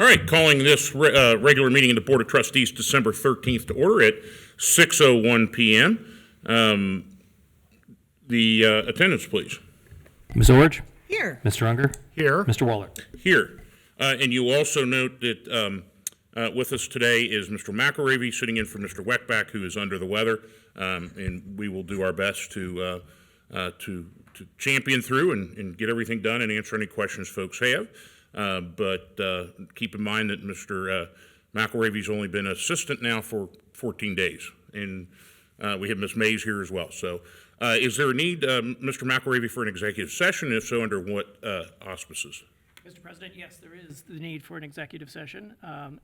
All right, calling this regular meeting of the Board of Trustees December 13th to order at 6:01 p.m. The attendance, please. Ms. Orge? Here. Mr. Unger? Here. Mr. Waller? Here. And you also note that with us today is Mr. McElravy, sitting in for Mr. Weckback, who is under the weather, and we will do our best to champion through and get everything done and answer any questions folks have. But keep in mind that Mr. McElravy's only been assistant now for 14 days, and we have Ms. Mays here as well. So is there a need, Mr. McElravy, for an executive session? If so, under what auspices? Mr. President, yes, there is the need for an executive session.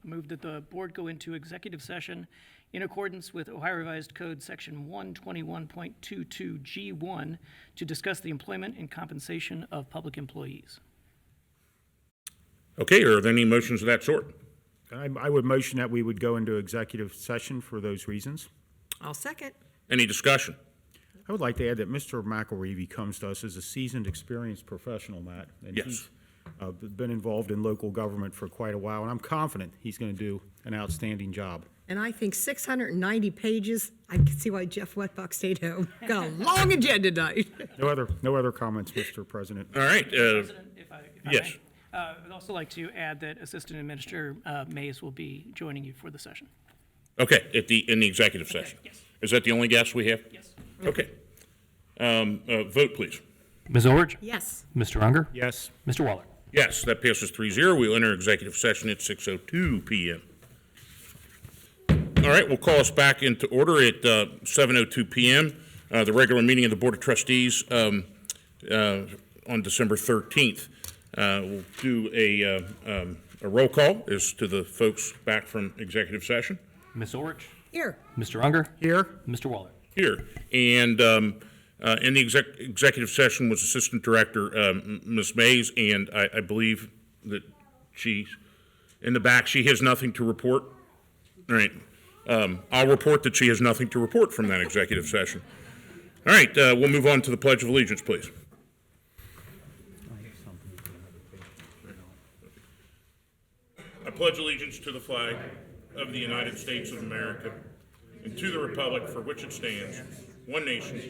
Move that the board go into executive session in accordance with Ohio Revised Code Section 121.22G1 to discuss the employment and compensation of public employees. Okay, are there any motions of that sort? I would motion that we would go into executive session for those reasons. I'll second. Any discussion? I would like to add that Mr. McElravy comes to us as a seasoned, experienced professional, Matt. And Yes. He's been involved in local government for quite a while, and I'm confident he's going to do an outstanding job. And I think 690 pages, I can see why Jeff Wetbach stayed home. Got a long agenda tonight. No other comments, Mr. President. All right. President, if I Yes. may, I'd also like to add that Assistant Administrator Mays will be joining you for the session. Okay, in the executive session. Yes. Is that the only guest we have? Yes. Okay. Vote, please. Ms. Orge? Yes. Mr. Unger? Yes. Mr. Waller? Yes, that passes 3-0. We'll enter executive session at 6:02 p.m. All right, we'll call us back into order at 7:02 p.m. The regular meeting of the Board of Trustees on December 13th. We'll do a roll call as to the folks back from executive session. Ms. Orge? Here. Mr. Unger? Here. Mr. Waller? Here. And in the executive session was Assistant Director Ms. Mays, and I believe that she's in the back. She has nothing to report. All right. I'll report that she has nothing to report from that executive session. All right. We'll move on to the Pledge of Allegiance, please. I pledge allegiance to the flag of the United States of America and to the republic for which it stands, one nation,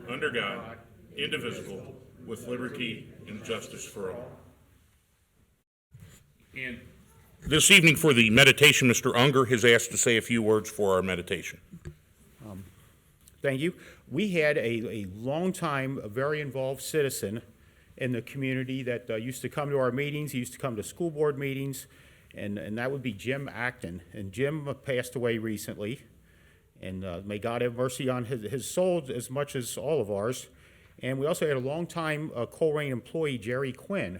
under God, indivisible, with liberty and justice for all. And this evening for the meditation, Mr. Unger has asked to say a few words for our meditation. Thank you. We had a long-time, a very involved citizen in the community that used to come to our meetings. He used to come to school board meetings, and that would be Jim Acton. And Jim passed away recently, and may God have mercy on his soul as much as all of ours. And we also had a long-time Colerain employee, Jerry Quinn,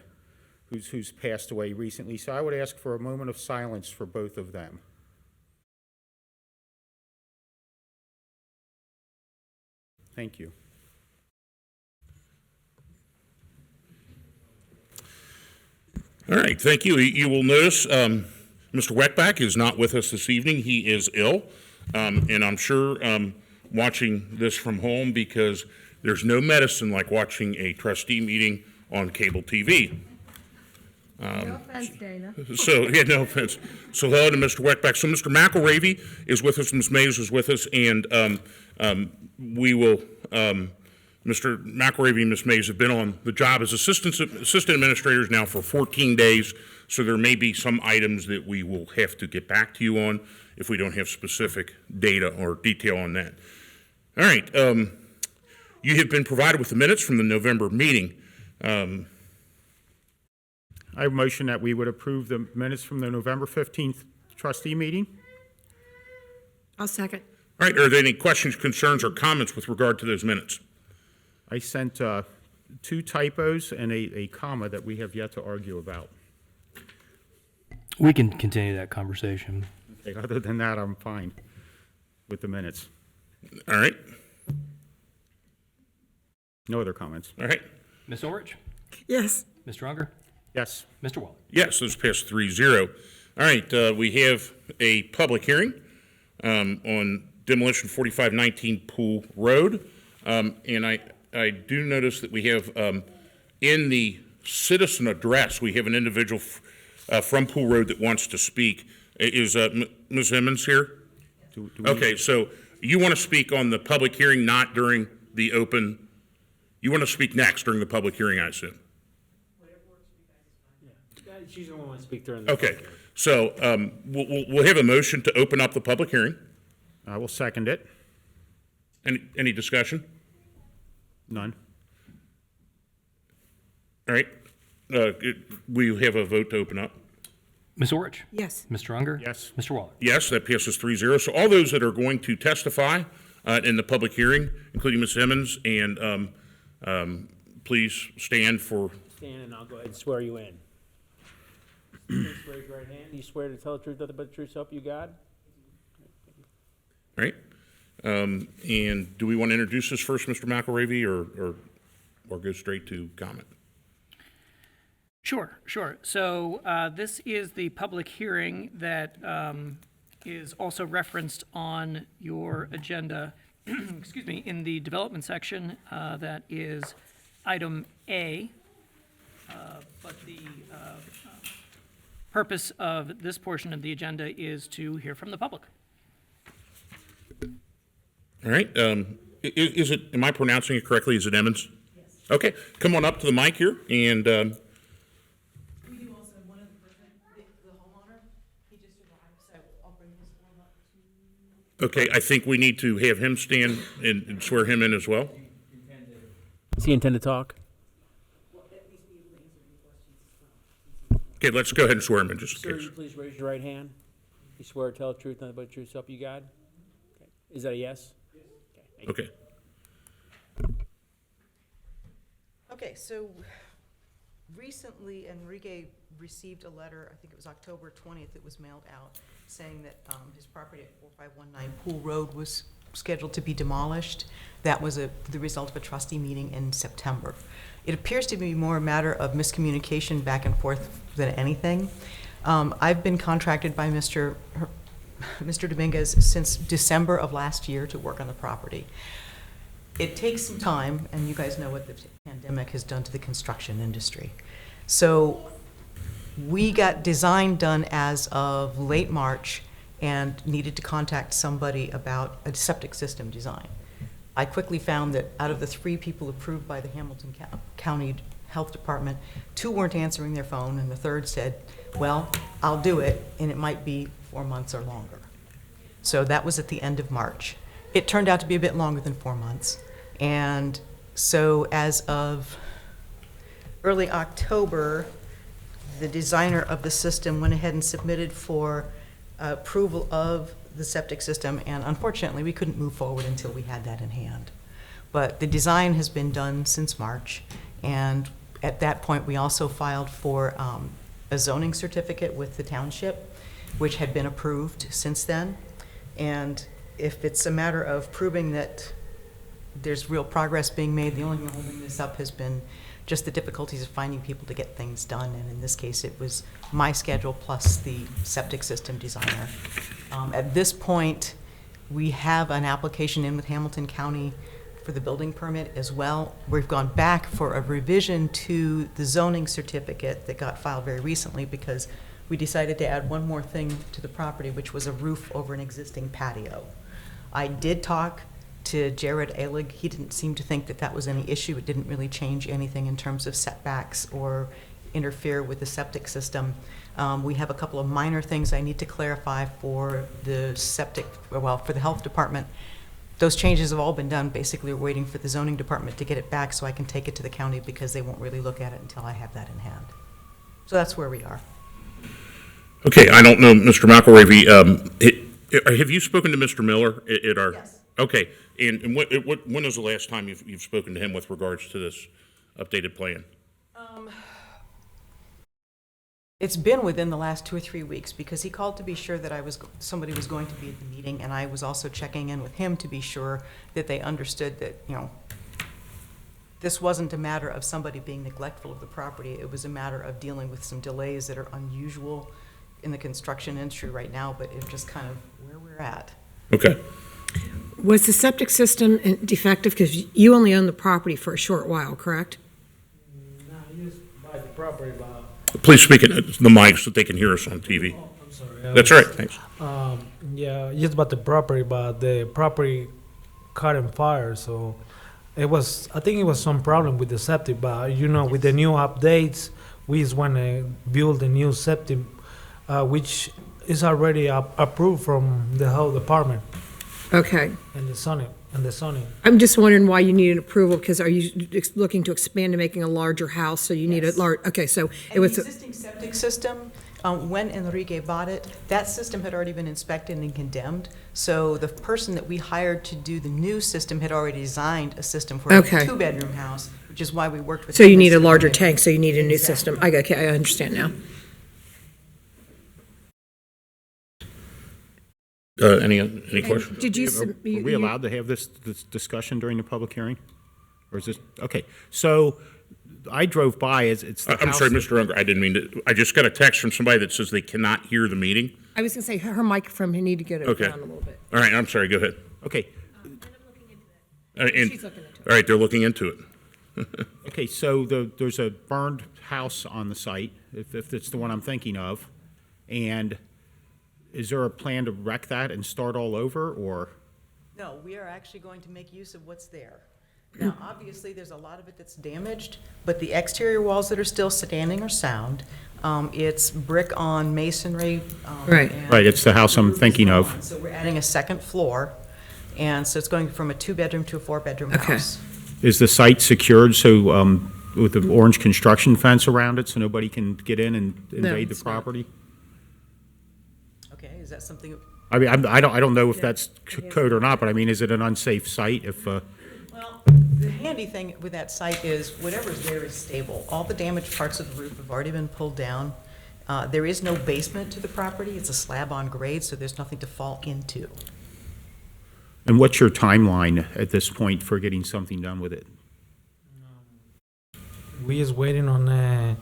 who's passed away recently. So I would ask for a moment of silence for both of them. Thank you. All right, thank you. You will notice Mr. Weckback is not with us this evening. He is ill, and I'm sure watching this from home because there's no medicine like watching a trustee meeting on cable TV. No offense, Dana. So, yeah, no offense. So, hello to Mr. Weckback. So, Mr. McElravy is with us, Ms. Mays is with us, and we will, Mr. McElravy and Ms. Mays have been on the job as assistant administrators now for 14 days, so there may be some items that we will have to get back to you on if we don't have specific data or detail on that. All right. You have been provided with the minutes from the November meeting. I motion that we would approve the minutes from the November 15th trustee meeting. I'll second. All right, are there any questions, concerns, or comments with regard to those minutes? I sent 2 typos and a comma that we have yet to argue about. We can continue that conversation. Okay, other than that, I'm fine with the minutes. All right, No other comments. all right. Ms. Orge? Yes. Mr. Unger? Yes. Mr. Waller? Yes, those passed 3-0. All right, we have a public hearing on demolition 4519 Pool Road. And I do notice that we have in the citizen address, we have an individual from Pool Road that wants to speak. Is Ms. Emmons here? Do we- Okay, so you want to speak on the public hearing, not during the open, you want to speak next during the public hearing, I assume? She's the one who wants to speak during the. Okay, so we'll have a motion to open up the public hearing. I will second it. Any discussion? None. All right, we have a vote to open up. Ms. Orich? Yes. Mr. Unger? Yes. Mr. Waller? Yes, that passes 3-0. So all those that are going to testify in the public hearing, including Ms. Emmons, and please stand for, Stand and I'll go ahead and swear you in. Please raise your right hand. You swear to tell the truth, nothing but the truth, so help you God? right? And do we want to introduce this first, Mr. McElravy, or go straight to comment? Sure, sure. So this is the public hearing that is also referenced on your agenda, excuse me, in the development section. That is item A. But the purpose of this portion of the agenda is to hear from the public. All right, is it, am I pronouncing it correctly? Is it Emmons? Yes. Okay, come on up to the mic here, and, We do also, one of the person, the homeowner, he just arrived, so I'll bring his form up to. okay, I think we need to have him stand and swear him in as well. Does he intend to talk? Okay, let's go ahead and swear him in, just Sir, in you case. please raise your right hand. You swear to tell the truth, nothing but the truth, so help you God? Okay. Is that a yes? Yes. Okay, Okay, so recently Enrique received a letter, I think it was October 20th, it was mailed out, saying that his property at 4519 Pool Road was scheduled to be demolished. That was the result of a trustee meeting in September. It appears to be more a matter of miscommunication back and forth than anything. I've been contracted by Mr. Dominguez since December of last year to work on the property. It takes some time, and you guys know what the pandemic has done to the construction industry. So we got design done as of late March and needed to contact somebody about a septic system design. I quickly found that out of the 3 people approved by the Hamilton County Health Department, 2 weren't answering their phone, and the 3rd said, well, I'll do it, and it might be 4 months or longer. So that was at the end of March. It turned out to be a bit longer than 4 months. And so as of early October, the designer of the system went ahead and submitted for approval of the septic system, and unfortunately, we couldn't move forward until we had that in hand. But the design has been done since March, and at that point, we also filed for a zoning certificate with the township, which had been approved since then. And if it's a matter of proving that there's real progress being made, the only thing holding this up has been just the difficulties of finding people to get things done, and in this case, it was my schedule plus the septic system designer. At this point, we have an application in with Hamilton County for the building permit as well. We've gone back for a revision to the zoning certificate that got filed very recently because we decided to add one more thing to the property, which was a roof over an existing patio. I did talk to Jared Alig. He didn't seem to think that that was any issue. It didn't really change anything in terms of setbacks or interfere with the septic system. We have a couple of minor things I need to clarify for the septic, well, for the health department. Those changes have all been done. Basically, we're waiting for the zoning department to get it back so I can take it to the county because they won't really look at it until I have that in hand. So that's where we are. okay, I don't know, Mr. McElravy, have you spoken to Mr. Miller at our? Yes. Okay, and when was the last time you've spoken to him with regards to this updated plan? It's been within the last 2 or 3 weeks because he called to be sure that somebody was going to be at the meeting, and I was also checking in with him to be sure that they understood that, you know, this wasn't a matter of somebody being neglectful of the property. It was a matter of dealing with some delays that are unusual in the construction industry right now, but it's just kind of where we're at. Okay, Was the septic system defective? Because you only owned the property for a short while, correct? No, he just buys the property, but Please speak in the mic so they can hear us on TV. I'm sorry. That's all right, thanks. Yeah, just about the property, but the property caught on fire, so I think it was some problem with the septic, but with the new updates, we just want to build a new septic, which is already approved from the whole department Okay. and the zoning. I'm just wondering why you need an approval, because are you looking to expand to making a larger house, so you need a Yes. large, okay, so it And was, the existing septic system, when Enrique bought it, that system had already been inspected and condemned. So the person that we hired to do the new system had already designed a system for a Okay. two-bedroom house, which is why we worked with. so you him need a instead of larger getting- tank, so you need a new Exactly. system. Okay, I understand now. Any questions? Did you, Are we allowed to have this discussion during the public hearing? Or is this, okay, so I drove by, it's the I'm house sorry, that- Mr. Unger, I didn't mean to, I just got a text from somebody that says they cannot hear the meeting. I was gonna say, her microphone, you need to get it Okay. down a little bit. All right, I'm sorry, go ahead. Okay, And, She's looking into it. all right, they're looking into it. okay, so there's a burned house on the site, if it's the one I'm thinking of, and is there a plan to wreck that and start all over, or? No, we are actually going to make use of what's there. Now, obviously, there's a lot of it that's damaged, but the exterior walls that are still standing are sound. It's brick on masonry. Right. and Right, it's the house I'm roof is thinking of. gone. So we're adding a second floor, and so it's going from a two-bedroom to a four-bedroom Okay. house. Is the site secured, so, with the orange construction fence around it, so nobody can get in and invade the it's not. property? Okay, is that something? I mean, I don't know if that's code or not, but I mean, is it an unsafe site if, Well, the handy thing with that site is whatever's there is stable. All the damaged parts of the roof have already been pulled down. There is no basement to the property. It's a slab on grade, so there's nothing to fall into. and what's your timeline at this point for getting something done with it? We is waiting on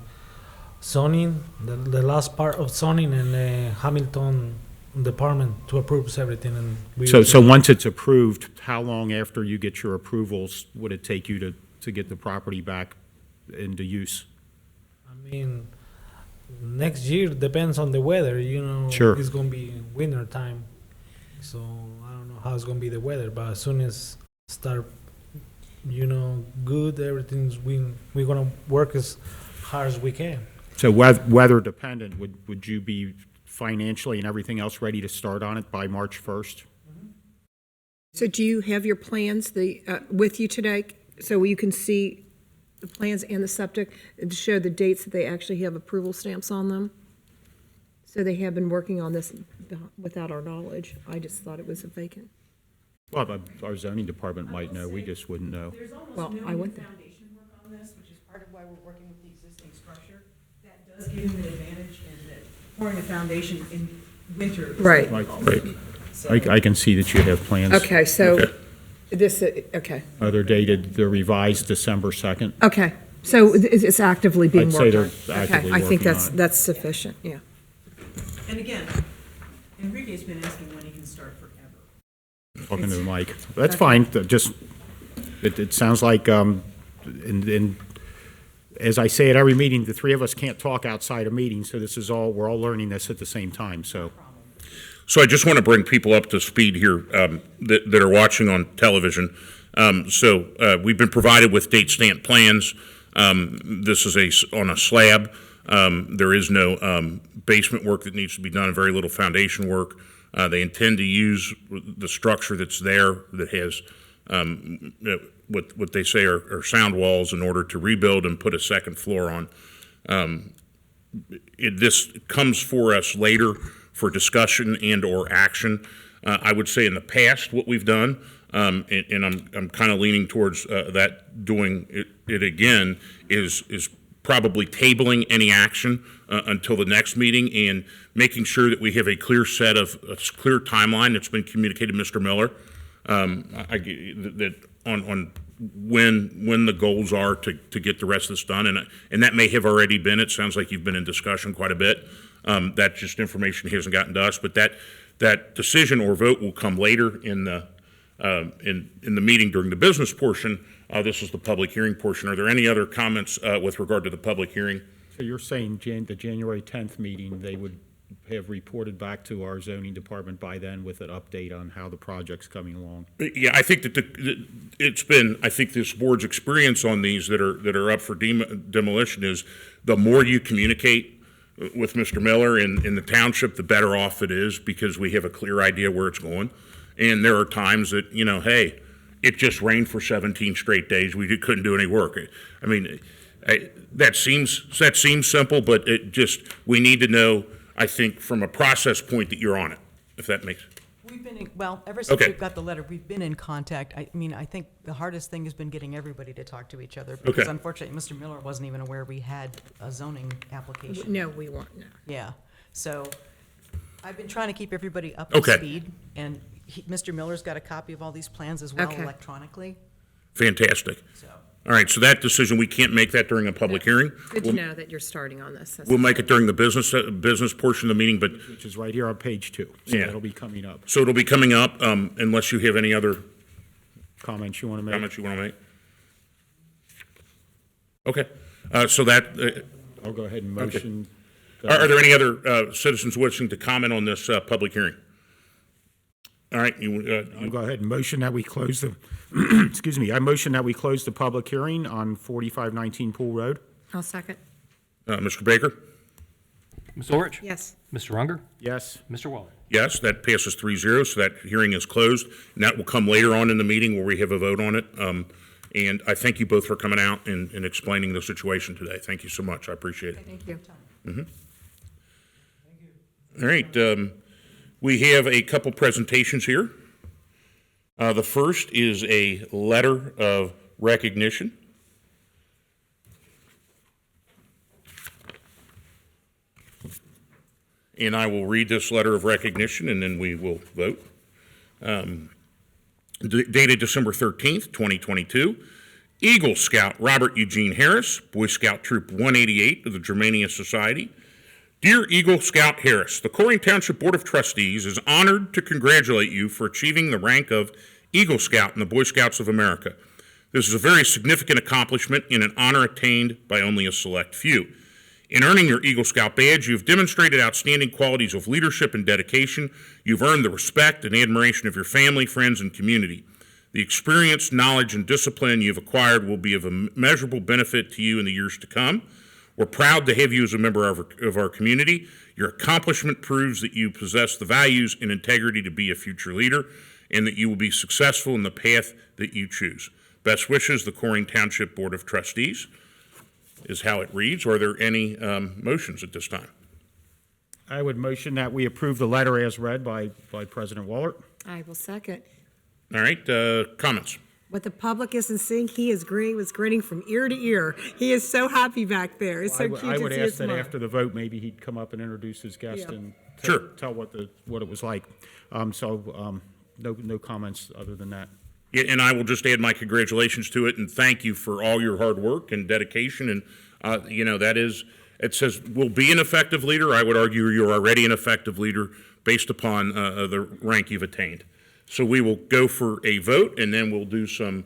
zoning, the last part of zoning and Hamilton department to approve everything, and we. So once it's approved, how long after you get your approvals would it take you to get the property back into use? I mean, next year depends on the weather, Sure. It's gonna be winter time, so I don't know how it's gonna be the weather, but as soon as start, good, everything's, we're gonna work as hard as we can. So weather dependent, would you be financially and everything else ready to start on it by March 1st? So do you have your plans, with you today, so you can see the plans and the septic, and to show the dates that they actually have approval stamps on them? So they have been working on this without our knowledge. I just thought it was a vacant. Well, our zoning department might know, we just wouldn't know. Well, I went there. Foundation work on this, which is part of why we're working with the existing structure. That does give him an advantage in that pouring a foundation in winter. Right. Right. I can see that you have plans. Okay, so Okay. this, okay, They're dated, they're revised December 2nd. okay. So it's actively being I'd worked say on? they're actively Okay, I think working on it. that's sufficient, yeah. And again, Enrique's been asking when he can start forever. Talking to the mic. That's fine, it sounds like, and as I say at every meeting, the three of us can't talk outside a meeting, so we're all learning this at the same time, so. So I just want to bring people up to speed here that are watching on television. We've been provided with date stamp plans. This is on a slab. There is no basement work that needs to be done, very little foundation work. They intend to use the structure that's there that has what they say are sound walls in order to rebuild and put a second floor on. This comes for us later for discussion and/or action. I would say in the past, what we've done, and I'm kind of leaning towards that doing it again, is probably tabling any action until the next meeting and making sure that we have a clear set of a clear timeline that's been communicated to Mr. Miller, that on when the goals are to get the rest of this done, and that may have already been. It sounds like you've been in discussion quite a bit. That just information hasn't gotten to us, but that decision or vote will come later in the meeting during the business portion. This is the public hearing portion. Are there any other comments with regard to the public hearing? So you're saying the January 10th meeting, they would have reported back to our zoning department by then with an update on how the project's coming along? Yeah, I think that it's been, I think this board's experience on these that are up for demolition is the more you communicate with Mr. Miller in the township, the better off it is, because we have a clear idea where it's going. And there are times that, hey, it just rained for 17 straight days. We couldn't do any work. I mean, that seems simple, but we need to know, I think, from a process point that you're on it, if that makes. We've been, ever since Okay. we've got the letter, we've been in contact. I mean, I think the hardest thing has been getting everybody to talk to each other. Because Okay. unfortunately, Mr. Miller wasn't even aware we had a zoning application. No, we weren't, no. Yeah, so I've been trying to keep everybody up to Okay. speed. And Mr. Miller's got a copy of all these plans as well Okay. electronically, Fantastic. so. All right, so that decision, we can't make that during a public hearing. Good to know that you're starting on this. That's- We'll make it during the business portion of the meeting, but, Which is right here on page 2. So Yeah. that'll be coming up. so it'll be coming up, unless you have any other Comments you want to make? comments you want to make? Okay, so that, I'll go ahead and motion. are there any other citizens wishing to comment on this public hearing? All right, I'll go ahead and motion that we close the, excuse me, I motion that we close the public hearing on 4519 Pool Road. I'll second. Mr. Baker? Ms. Orich? Yes. Mr. Unger? Yes. Mr. Waller? Yes, that passes 3-0, so that hearing is closed. And that will come later on in the meeting where we have a vote on it. And I thank you both for coming out and explaining the situation today. Thank you so much. I appreciate it. Thank you. All right, we have a couple presentations here. The first is a letter of recognition. And I will read this letter of recognition, and then we will vote. Dated December 13th, 2022. Eagle Scout Robert Eugene Harris, Boy Scout Troop 188 of the Germania Society. Dear Eagle Scout Harris, the Colerain Township Board of Trustees is honored to congratulate you for achieving the rank of Eagle Scout in the Boy Scouts of America. This is a very significant accomplishment and an honor attained by only a select few. In earning your Eagle Scout badge, you have demonstrated outstanding qualities of leadership and dedication. You've earned the respect and admiration of your family, friends, and community. The experience, knowledge, and discipline you've acquired will be of immeasurable benefit to you in the years to come. We're proud to have you as a member of our community. Your accomplishment proves that you possess the values and integrity to be a future leader, and that you will be successful in the path that you choose. Best wishes, the Colerain Township Board of Trustees, is how it reads. Are there any motions at this time? I would motion that we approve the letter as read by President Waller. I will second. All right, comments? What the public isn't seeing, he is was grinning from ear to ear. He is so happy back there. It's so cute I to would see his ask that smile. after the vote, maybe he'd come up and introduce his guest Yeah. and Sure. tell what it was like. No comments other than that. Yeah, and I will just add my congratulations to it and thank you for all your hard work and dedication. And, that is, it says, will be an effective leader. I would argue you're already an effective leader based upon the rank you've attained. So we will go for a vote, and then we'll do some,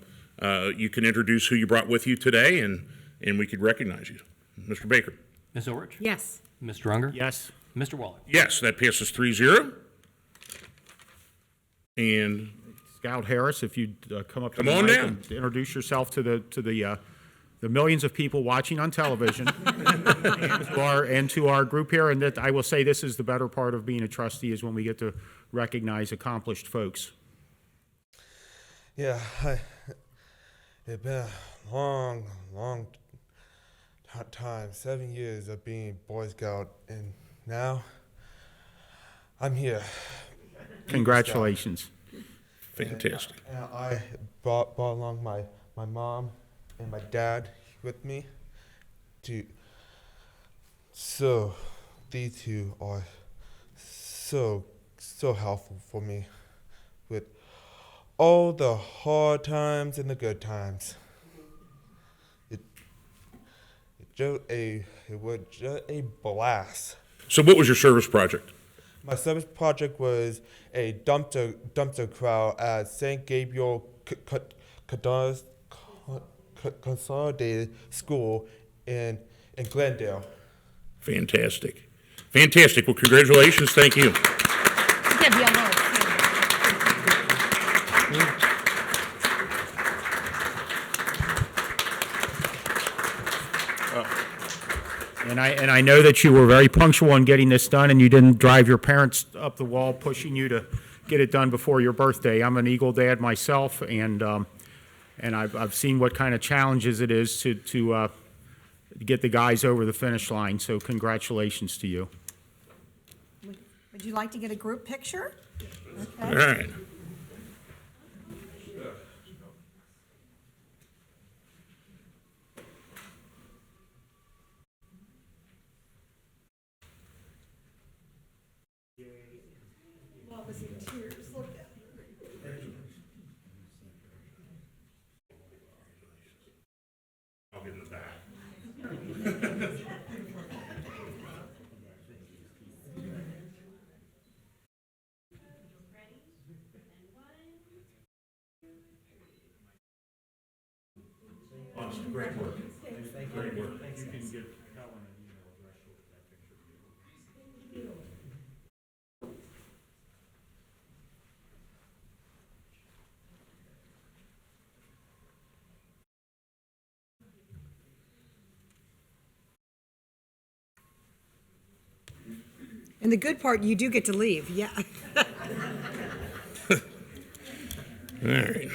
you can introduce who you brought with you today, and we could recognize you. Mr. Baker? Ms. Orich? Yes. Mr. Unger? Yes. Mr. Waller? Yes, that passes 3-0. And Scout Harris, if you'd come up to Come the on mic down. and introduce yourself to the millions of people watching on television and to our group here. And that I will say, this is the better part of being a trustee, is when we get to recognize accomplished folks. Yeah, it's been a long time, 7 years of being Boy Scout, and now I'm here. Congratulations. fantastic. And I brought along my mom and my dad with me so these two are so helpful for me with all the hard times and the good times. It was just a blast. So what was your service project? My service project was a dumpster crawl at St. Gabriel Consolidated School in Glendale. Fantastic. Fantastic. Well, congratulations. Thank you. And I know that you were very punctual in getting this done, and you didn't drive your parents up the wall pushing you to get it done before your birthday. I'm an Eagle dad myself, and I've seen what kind of challenges it is to get the guys over the finish line, so congratulations to you. Would you like to get a group picture? All right. I'll get in the back. Awesome. Great work. Great work. And the good part, you do get to leave, yeah. All right.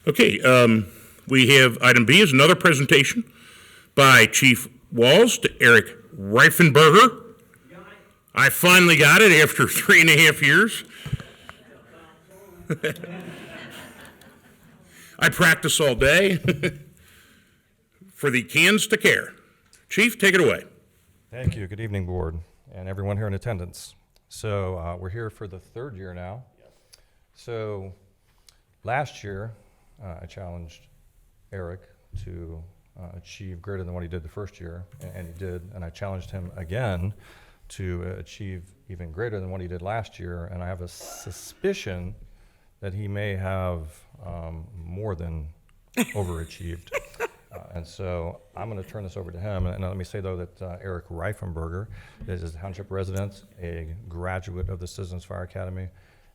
Okay, we have item B is another presentation by Chief Walls to Eric Reifenberger. I finally got it after 3.5 years. I practice all day for the cans to care. Chief, take it away. Thank you. Good evening, board, and everyone here in attendance. So we're here for the third year now. So last year, I challenged Eric to achieve greater than what he did the first year, and he did. And I challenged him again to achieve even greater than what he did last year. And I have a suspicion that he may have more than overachieved. And so I'm going to turn this over to him. And let me say, though, that Eric Reifenberger is a township resident, a graduate of the Citizens Fire Academy,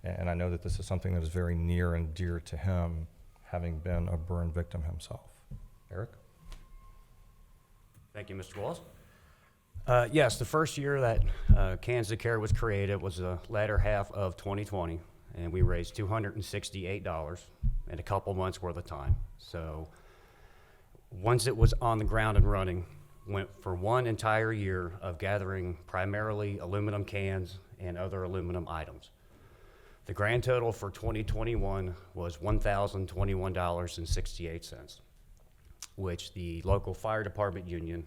and I know that this is something that is very near and dear to him, having been a burn victim himself. Eric? Thank you, Mr. Walls. Yes, the first year that Cans to Care was created was the latter half of 2020, and we raised $268 in a couple months worth of time. So once it was on the ground and running, went for one entire year of gathering primarily aluminum cans and other aluminum items. The grand total for 2021 was $1,021.68, which the local fire department union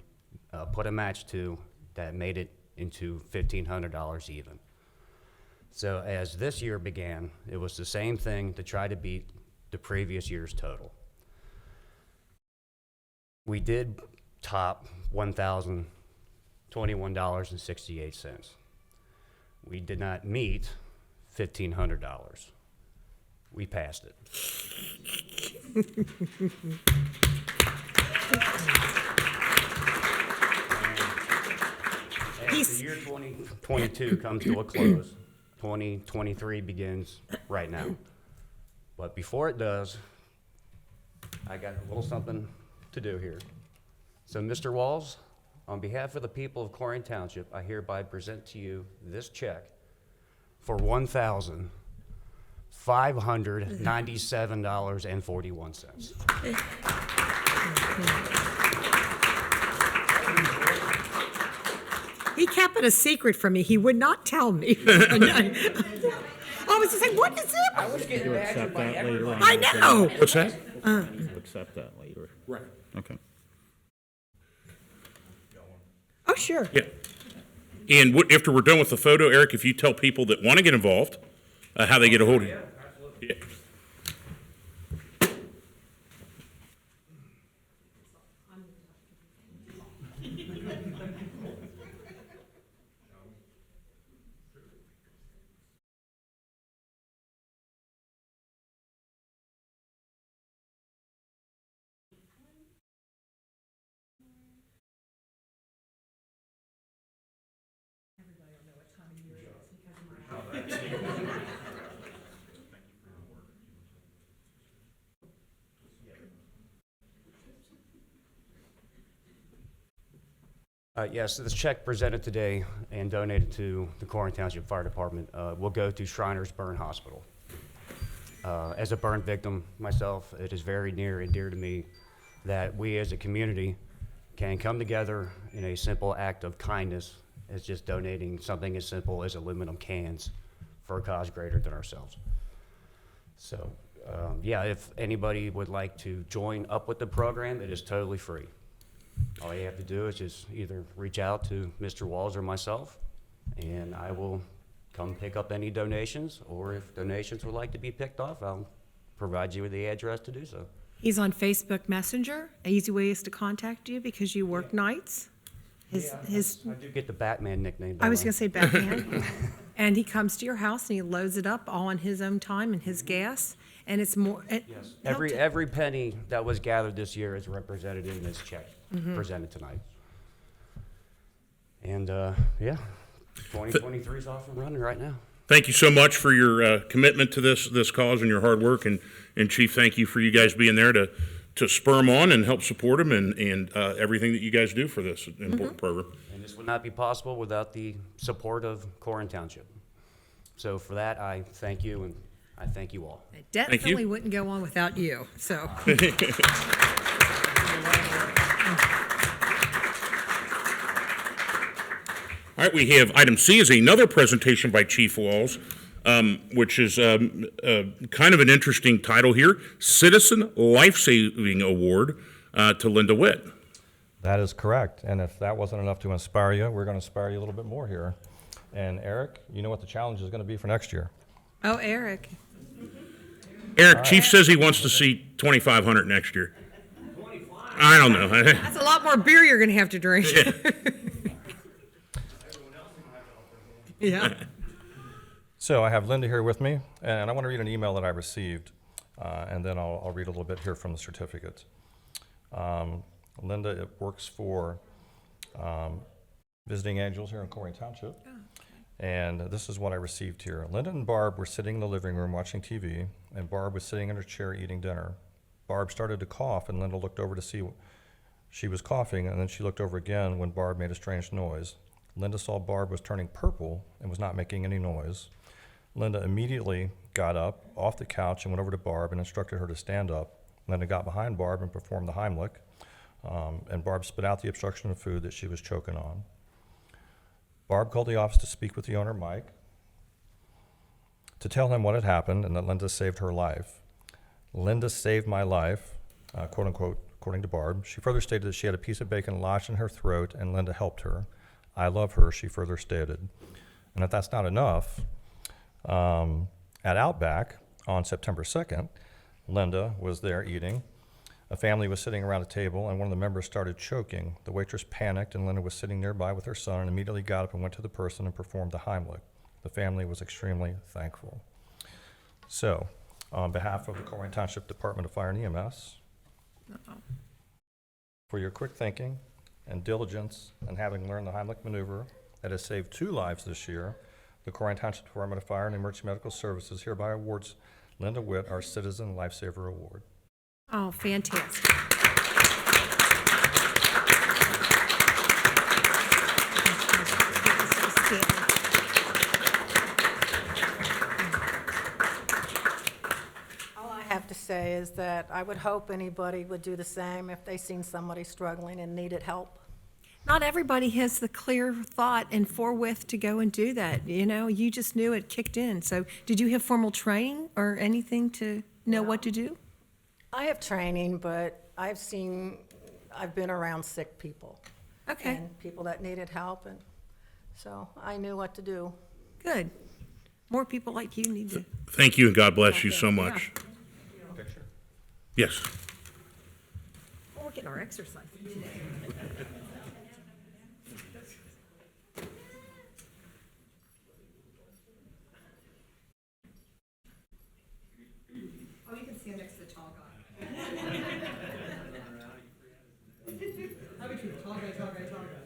put a match to that made it into $1,500 even. So as this year began, it was the same thing to try to beat the previous year's total. We did top $1,021.68. We did not meet $1,500. We passed it. As the year 2022 comes to a close, 2023 begins right now. But before it does, I got a little something to do here. So, Mr. Walls, on behalf of the people of Colerain Township, I hereby present to you this check for $1,597.41. He kept it a secret from me. He would not tell me. I was just like, what is it? I was getting badgered by everybody. I know. What's that? You'll accept that later. Right. Okay. Oh, sure. Yeah. And after we're done with the photo, Eric, if you tell people that want to get involved, how they get a hold of you. Yeah. Yes, this check presented today and donated to the Colerain Township Fire Department will go to Shriners Burn Hospital. As a burn victim myself, it is very near and dear to me that we as a community can come together in a simple act of kindness as just donating something as simple as aluminum cans for a cause greater than ourselves. So, yeah, if anybody would like to join up with the program, it is totally free. All you have to do is just either reach out to Mr. Walls or myself, and I will come pick up any donations, or if donations would like to be picked off, I'll provide you with the address to do so. He's on Facebook Messenger. An easy way is to contact you because you work nights. His I do get the Batman nickname. I was don't going to say Batman. And he comes to your house and he loads it up all on his own time and his gas. And it's more. Yes. Every penny that was gathered this year is represented in this check presented tonight. And yeah, 2023 is off and running right now. Thank you so much for your commitment to this cause and your hard work. And Chief, thank you for you guys being there to spur them on and help support them and everything that you guys do for this important program. And this would not be possible without the support of Colerain Township. So for that, I thank you, and I thank you all. It definitely wouldn't go on without you. So. All right, we have item C is another presentation by Chief Walls, which is kind of an interesting title here, Citizen Lifesaving Award to Linda Witt. That is correct. And if that wasn't enough to inspire you, we're going to inspire you a little bit more here. And Eric, you know what the challenge is going to be for next year. Oh, Eric. Eric, Chief says he wants to see 2,500 next year. I don't know. That's a lot more beer you're going to have to drink. Yeah. So I have Linda here with me, and I want to read an email that I received, and then I'll read a little bit here from the certificate. Linda works for Visiting Angels here in Colerain Township, and this is what I received here. Linda and Barb were sitting in the living room watching TV, and Barb was sitting in her chair eating dinner. Barb started to cough, and Linda looked over to see she was coughing, and then she looked over again when Barb made a strange noise. Linda saw Barb was turning purple and was not making any noise. Linda immediately got up off the couch and went over to Barb and instructed her to stand up. Linda got behind Barb and performed the Heimlich, and Barb spit out the obstruction of food that she was choking on. Barb called the office to speak with the owner, Mike, to tell him what had happened and that Linda saved her life. Linda saved my life, quote unquote, according to Barb. She further stated that she had a piece of bacon lodged in her throat and Linda helped her. I love her, she further stated. And if that's not enough, at Outback on September 2nd, Linda was there eating. A family was sitting around a table and one of the members started choking. The waitress panicked and Linda was sitting nearby with her son and immediately got up and went to the person and performed the Heimlich. The family was extremely thankful. So, on behalf of the Colerain Township Department of Fire and EMS, for your quick thinking and diligence and having learned the Heimlich maneuver that has saved 2 lives this year, the Colerain Township Department of Fire and Emergency Medical Services hereby awards Linda Witt our Citizen Lifesaver Award. Oh, fantastic. All I have to say is that I would hope anybody would do the same if they seen somebody struggling and needed help. Not everybody has the clear thought and forthwith to go and do that. You know, you just knew it kicked in. So did you have formal training or anything to know what to do? I have training, but I've been around sick people. Okay. And people that needed help, and so I knew what to do. Good. More people like you need to. Thank you, and God bless you so much. Picture? Yes. Well, we're getting our exercise today. Oh, you can stand next to the tall guy. How between tall guy, tall guy, tall guy.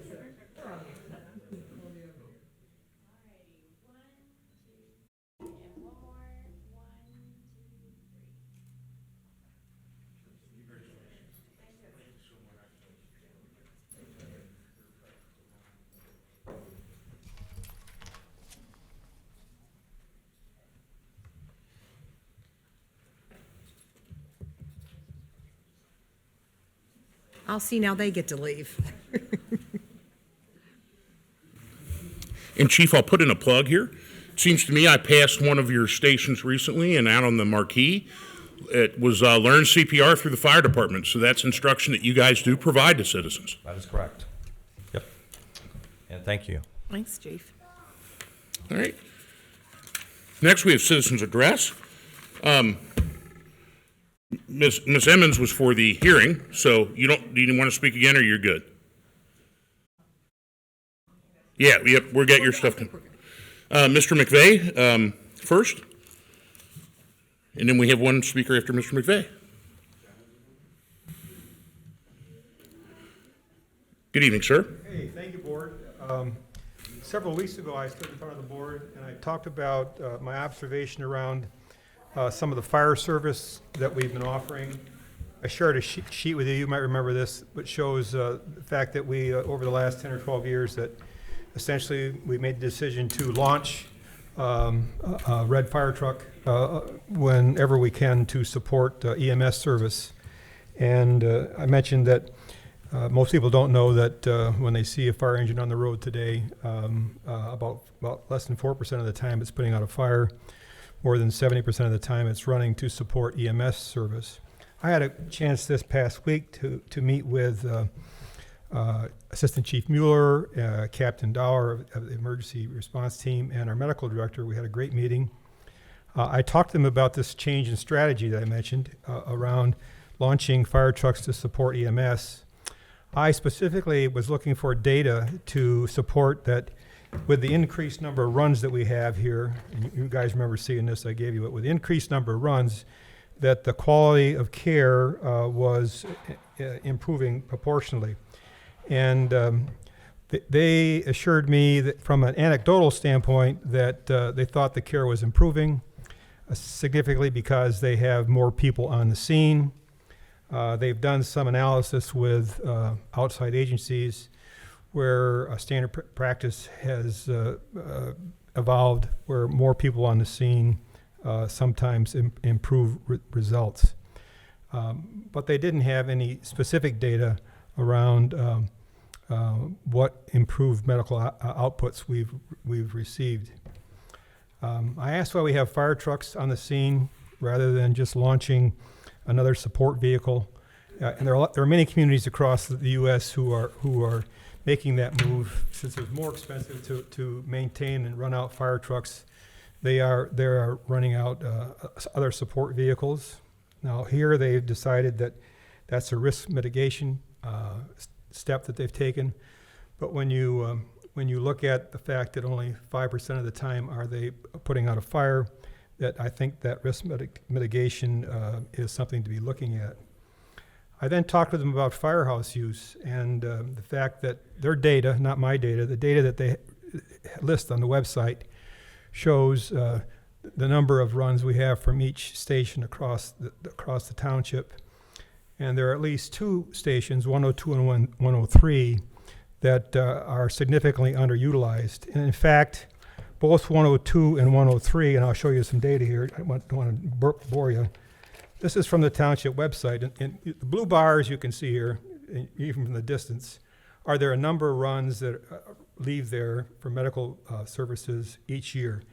I'll see now they get to leave. And Chief, I'll put in a plug here. It seems to me I passed one of your stations recently, and out on the marquee, it was learn CPR through the fire department. So that's instruction that you guys do provide to citizens. That is correct. Yep. And thank you. Thanks, Chief. All right. Next, we have citizens' address. Ms. Emmons was for the hearing, so do you want to speak again, or you're good? Yeah, yep, we'll get your stuff. Mr. McVeigh, first. And then we have one speaker after Mr. McVeigh. Good evening, sir. Hey, thank you, Board. Several weeks ago, I stood in front of the Board and I talked about my observation around some of the fire service that we've been offering. I shared a sheet with you, you might remember this, which shows the fact that we, over the last 10 or 12 years, that essentially we made the decision to launch a red fire truck whenever we can to support EMS service. And I mentioned that most people don't know that when they see a fire engine on the road today, about less than 4% of the time it's putting out a fire. More than 70% of the time it's running to support EMS service. I had a chance this past week to meet with Assistant Chief Mueller, Captain Dower of the Emergency Response Team, and our medical director. We had a great meeting. I talked to them about this change in strategy that I mentioned around launching fire trucks to support EMS. I specifically was looking for data to support that with the increased number of runs that we have here, and you guys remember seeing this, I gave you it, with the increased number of runs, that the quality of care was improving proportionally. And they assured me that from an anecdotal standpoint that they thought the care was improving significantly because they have more people on the scene. They've done some analysis with outside agencies where a standard practice has evolved where more people on the scene sometimes improve results. But they didn't have any specific data around what improved medical outputs we've received. I asked why we have fire trucks on the scene rather than just launching another support vehicle. And there are many communities across the U.S. who are making that move since it's more expensive to maintain and run out fire trucks. They are running out other support vehicles. Now here they've decided that that's a risk mitigation step that they've taken. But when you look at the fact that only 5% of the time are they putting out a fire, that I think that risk mitigation is something to be looking at. I then talked with them about firehouse use and the fact that their data, not my data, the data that they list on the website shows the number of runs we have from each station across the township. And there are at least two stations, 102 and 103, that are significantly underutilized. And in fact, both 102 and 103, and I'll show you some data here, I don't want to bore you. This is from the township website, and the blue bars you can see here, even from the distance, are there a number of runs that leave there for medical services each year.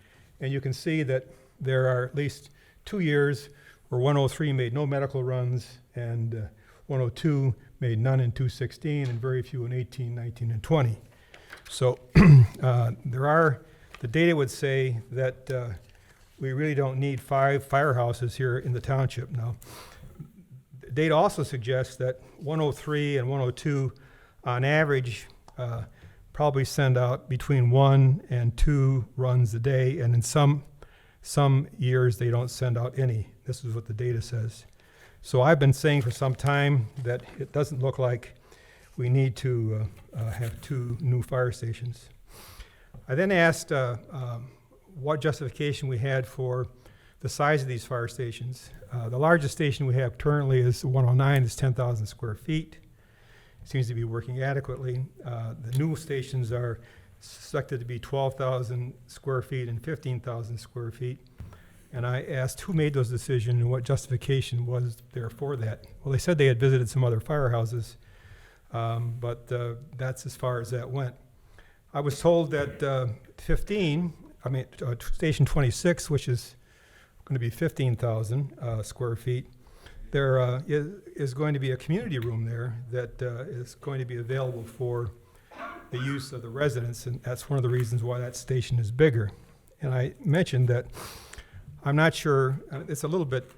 And you can see that there are at least 2 years where 103 made no medical runs and 102 made none in 2016 and very few in 18, 19, and 20. So the data would say that we really don't need 5 firehouses here in the township. Now, the data also suggests that 103 and 102 on average probably send out between 1 and 2 runs a day, and in some years they don't send out any. This is what the data says. So I've been saying for some time that it doesn't look like we need to have 2 new fire stations. I then asked what justification we had for the size of these fire stations. The largest station we have currently is 109, it's 10,000 square feet. It seems to be working adequately. The new stations are suspected to be 12,000 square feet and 15,000 square feet. And I asked who made those decisions and what justification was there for that. Well, they said they had visited some other firehouses, But that's as far as that went. I was told that Station 26, which is going to be 15,000 square feet, there is going to be a community room there that is going to be available for the use of the residents, and that's one of the reasons why that station is bigger. And I mentioned that I'm not sure, it's a little bit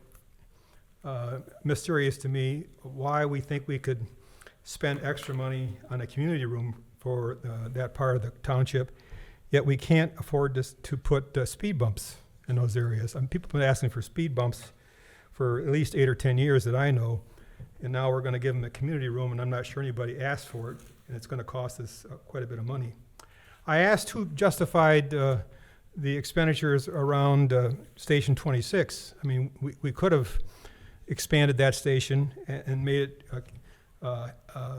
mysterious to me why we think we could spend extra money on a community room for that part of the township, yet we can't afford to put speed bumps in those areas. People have been asking for speed bumps for at least 8 or 10 years that I know, and now we're going to give them a community room, and I'm not sure anybody asked for it, and it's going to cost us quite a bit of money. I asked who justified the expenditures around Station 26. I mean, we could have expanded that station and made it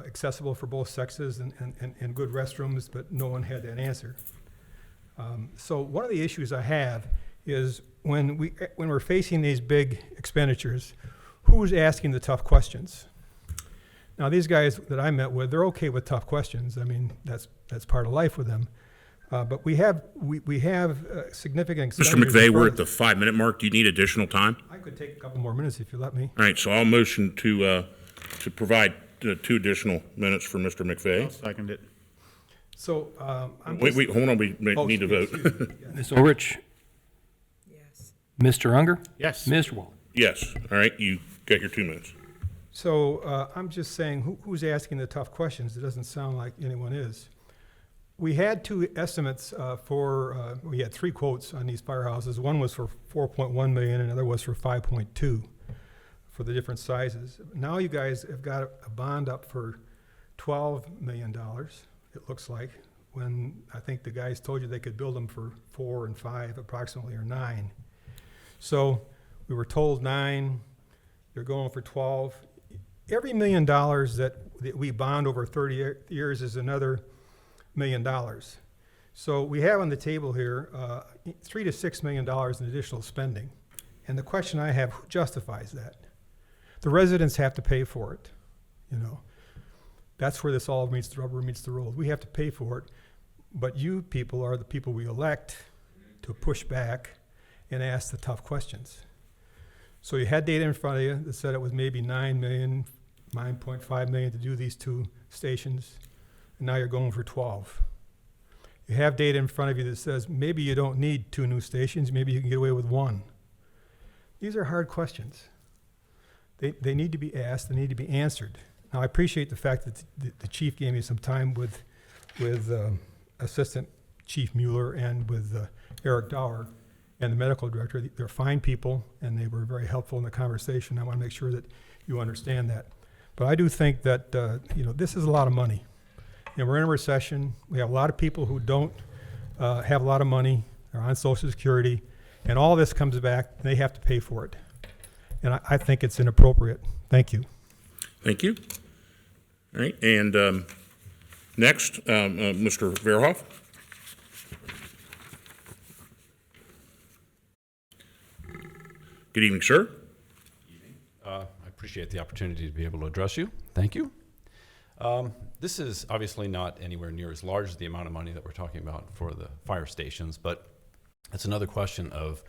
accessible for both sexes and good restrooms, but no one had that answer. So one of the issues I have is when we're facing these big expenditures, who's asking the tough questions? Now, these guys that I met with, they're okay with tough questions. I mean, that's part of life with them. But we have significant Mr. McVeigh, we're at the 5-minute mark. Do you need additional time? I could take a couple more minutes if you let me. All right, so I'll motion to provide 2 additional minutes for Mr. McVeigh. I'll second it. So, Wait, hold on, we need to vote. Ms. Orich? Yes. Mr. Unger? Yes. Mr. Waller? Yes, all right, you got your 2 minutes. So I'm just saying, who's asking the tough questions? It doesn't sound like anyone is. We had 2 estimates we had 3 quotes on these firehouses. One was for 4.1 million, and another was for 5.2 for the different sizes. Now you guys have got a bond up for $12 million, it looks like, when I think the guys told you they could build them for 4 and 5 approximately, or 9. So we were told 9, they're going for 12. Every $1 million that we bond over 30 years is another $1 million. So we have on the table here $3 to $6 million in additional spending. And the question I have, who justifies that? The residents have to pay for it, you know. That's where this all meets the rubber meets the road. We have to pay for it, but you people are the people we elect to push back and ask the tough questions. So you had data in front of you that said it was maybe 9 million, 9.5 million to do these 2 stations, and now you're going for 12. You have data in front of you that says maybe you don't need 2 new stations, maybe you can get away with 1. These are hard questions. They need to be asked, they need to be answered. Now, I appreciate the fact that the chief gave me some time with Assistant Chief Mueller and with Eric Dower and the medical director. They're fine people, and they were very helpful in the conversation. I want to make sure that you understand that. But I do think that this is a lot of money, and we're in a recession. We have a lot of people who don't have a lot of money. They're on Social Security, and all this comes back, and they have to pay for it. And I think it's inappropriate. Thank you. Thank you. All right, and next, Mr. Verhoff. Good evening, sir. I appreciate the opportunity to be able to address you. Thank you. This is obviously not anywhere near as large as the amount of money that we're talking about for the fire stations, but it's another question of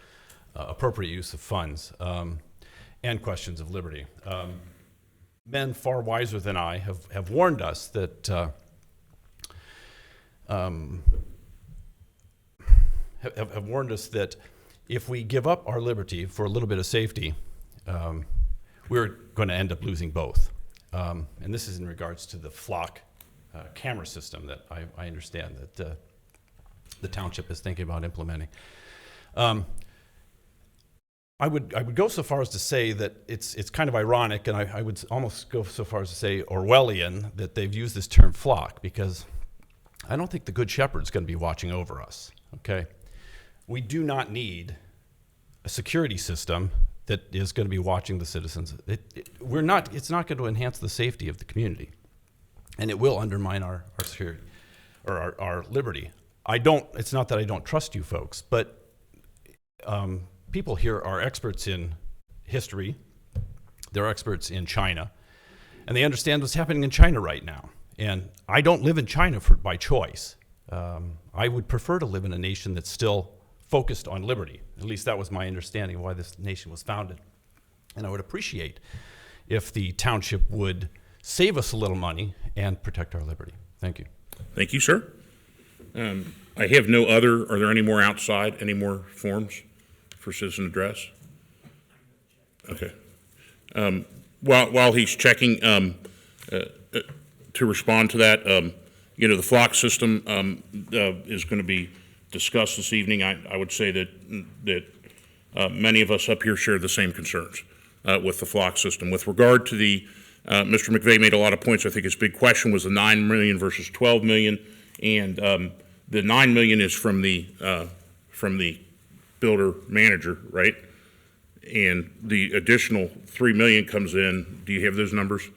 appropriate use of funds and questions of liberty. Men far wiser than I have warned us that have warned us that if we give up our liberty for a little bit of safety, we're going to end up losing both. And this is in regards to the flock camera system that I understand that the township is thinking about implementing. I would go so far as to say that it's kind of ironic, and I would almost go so far as to say Orwellian, that they've used this term flock, because I don't think the Good Shepherd's going to be watching over us, okay? We do not need a security system that is going to be watching the citizens. It's not going to enhance the safety of the community, and it will undermine our security, or our liberty. It's not that I don't trust you folks, but people here are experts in history. They're experts in China. and they understand what's happening in China right now. And I don't live in China by choice. I would prefer to live in a nation that's still focused on liberty. At least that was my understanding of why this nation was founded. And I would appreciate if the township would save us a little money and protect our liberty. Thank you. Thank you, sir. I have no other, are there any more outside, any more forms for citizen address? Okay. While he's checking, to respond to that, the flock system is going to be discussed this evening. I would say that many of us up here share the same concerns with the flock system. With regard to the, Mr. McVeigh made a lot of points. I think his big question was the 9 million versus 12 million, and the 9 million is from the builder manager, right? And the additional 3 million comes in. Do you have those numbers?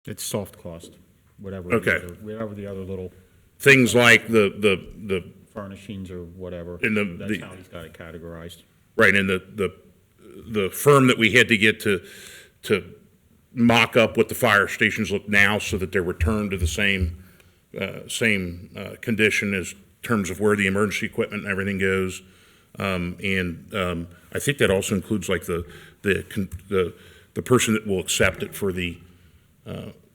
It's soft cost, whatever. Okay. Whatever the other little Things like the furnishings or whatever. And That's how he's got it categorized. right, and the firm that we had to get to mock up what the fire stations look now so that they're returned to the same condition as terms of where the emergency equipment and everything goes. I think that also includes like the person that will accept it for the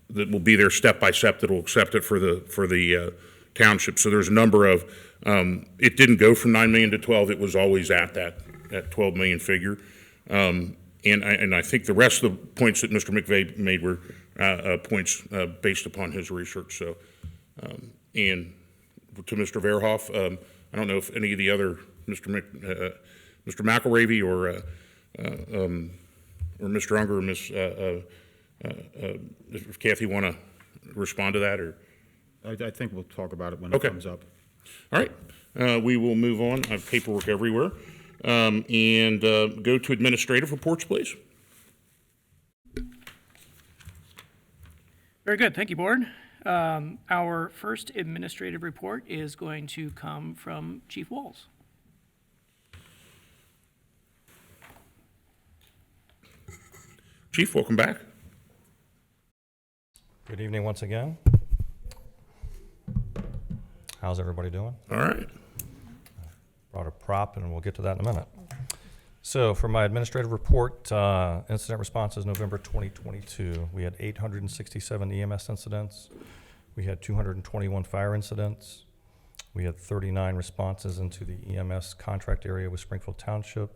that will be there step by step, that will accept it for the township. So there's a number of it didn't go from 9 million to 12. It was always at that 12 million figure. And I think the rest of the points that Mr. McVeigh made were points based upon his research. So, and to Mr. Verhoff, I don't know if any of the other Mr. McElravy or Mr. Unger or Ms. Kathy want to respond to that, or? I think we'll talk about it when Okay. it comes up. All right, we will move on. I have paperwork everywhere. And go to administrative reports, please. Very good, thank you, Board. Our first administrative report is going to come from Chief Walls. Chief, welcome back. Good evening once again. How's everybody doing? All right. Brought a prop, and we'll get to that in a minute. So for my administrative report, incident responses November 2022, we had 867 EMS incidents. We had 221 fire incidents. We had 39 responses into the EMS contract area with Springfield Township.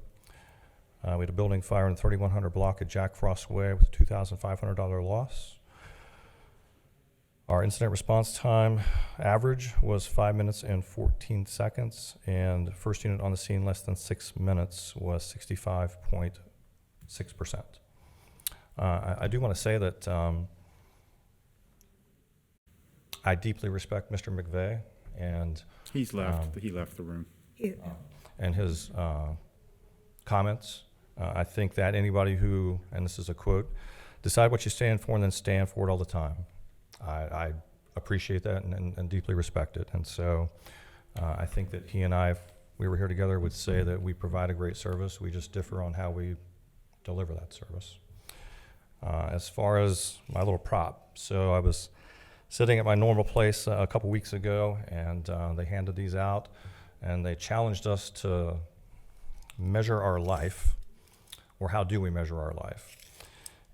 We had a building fire in the 3100 block at Jack Frost Way with a $2,500 loss. Our incident response time average was 5 minutes and 14 seconds, and first unit on the scene less than 6 minutes was 65.6%. I do want to say that I deeply respect Mr. McVeigh and He's left. He left the room. and his comments. I think that anybody who, and this is a quote, decide what you stand for and then stand for it all the time. I appreciate that and deeply respect it. And so I think that he and I, if we were here together, would say that we provide a great service. We just differ on how we deliver that service. As far as my little prop, so I was sitting at my normal place a couple weeks ago, and they handed these out, and they challenged us to measure our life, or how do we measure our life?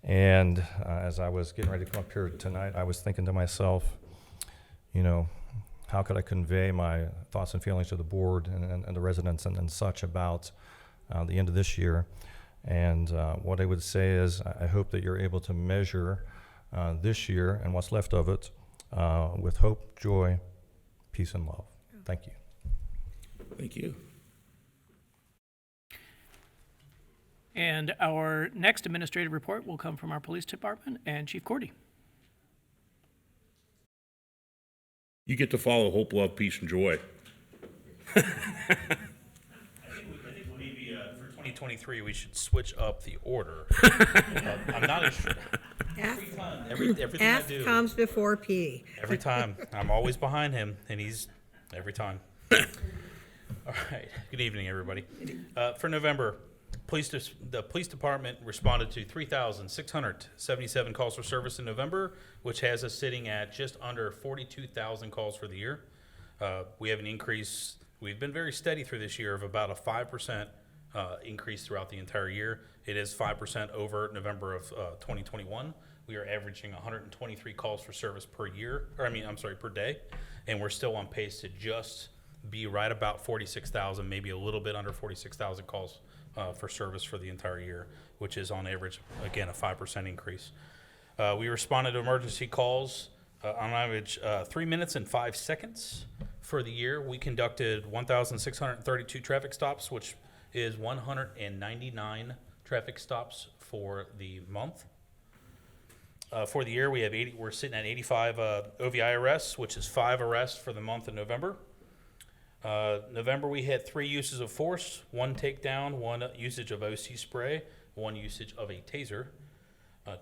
And as I was getting ready to come up here tonight, I was thinking to myself, you know, how could I convey my thoughts and feelings to the board and the residents and such about the end of this year? And what I would say is I hope that you're able to measure this year and what's left of it with hope, joy, peace, and love. Thank you. Thank you. And our next administrative report will come from our police department and Chief Cordy. You get to follow hope, love, peace, and joy. I think maybe for 2023 we should switch up the order. I'm not as sure. Everything I F do. comes before P. Every time. I'm always behind him, and he's every time. All right. Good evening, everybody. For November, The police department responded to 3,677 calls for service in November, which has us sitting at just under 42,000 calls for the year. We have an increase. We've been very steady through this year of about a 5% increase throughout the entire year. It is 5% over November of 2021. We are averaging 123 calls for service per day, and we're still on pace to just be right about 46,000, maybe a little bit under 46,000 calls for service for the entire year, which is on average, again, a 5% increase. We responded to emergency calls on average 3 minutes and 5 seconds for the year. We conducted 1,632 traffic stops, which is 199 traffic stops for the month. For the year, we're sitting at 85 OVI arrests, which is 5 arrests for the month of November. November, we had 3 uses of force, 1 takedown, 1 usage of OC spray, 1 usage of a taser.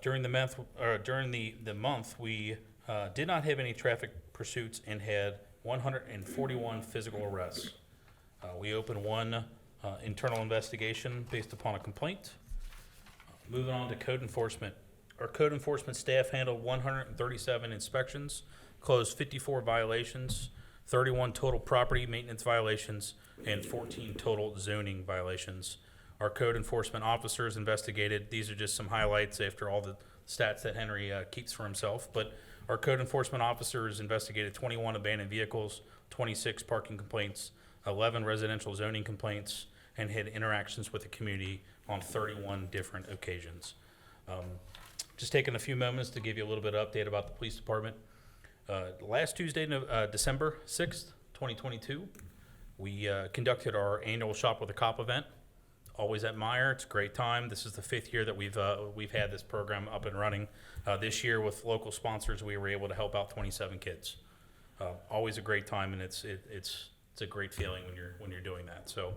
During the month, we did not have any traffic pursuits and had 141 physical arrests. We opened 1 internal investigation based upon a complaint. Moving on to code enforcement. Our code enforcement staff handled 137 inspections, closed 54 violations, 31 total property maintenance violations, and 14 total zoning violations. Our code enforcement officers investigated, these are just some highlights after all the stats that Henry keeps for himself, but our code enforcement officers investigated 21 abandoned vehicles, 26 parking complaints, 11 residential zoning complaints, and had interactions with the community on 31 different occasions. Just taking a few moments to give you a little bit of update about the police department. Last Tuesday, December 6th, 2022, we conducted our annual Shop with a Cop event, always at Meyer. It's a great time. This is the 5th year that we've had this program up and running. This year with local sponsors, we were able to help out 27 kids. Always a great time, and it's a great feeling when you're doing that. So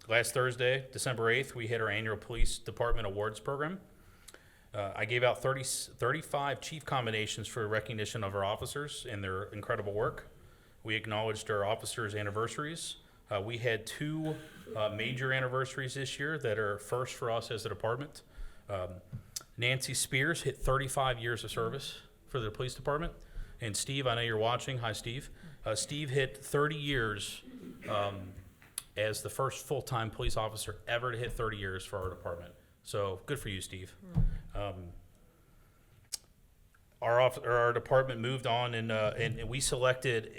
last Thursday, December 8th, we had our annual police department awards program. I gave out 35 chief commendations for recognition of our officers and their incredible work. We acknowledged our officers' anniversaries. We had 2 major anniversaries this year that are first for us as a department. Nancy Spears hit 35 years of service for the police department. And Steve, I know you're watching. Hi, Steve. Steve hit 30 years as the first full-time police officer ever to hit 30 years for our department. So good for you, Steve. Our department moved on, and we selected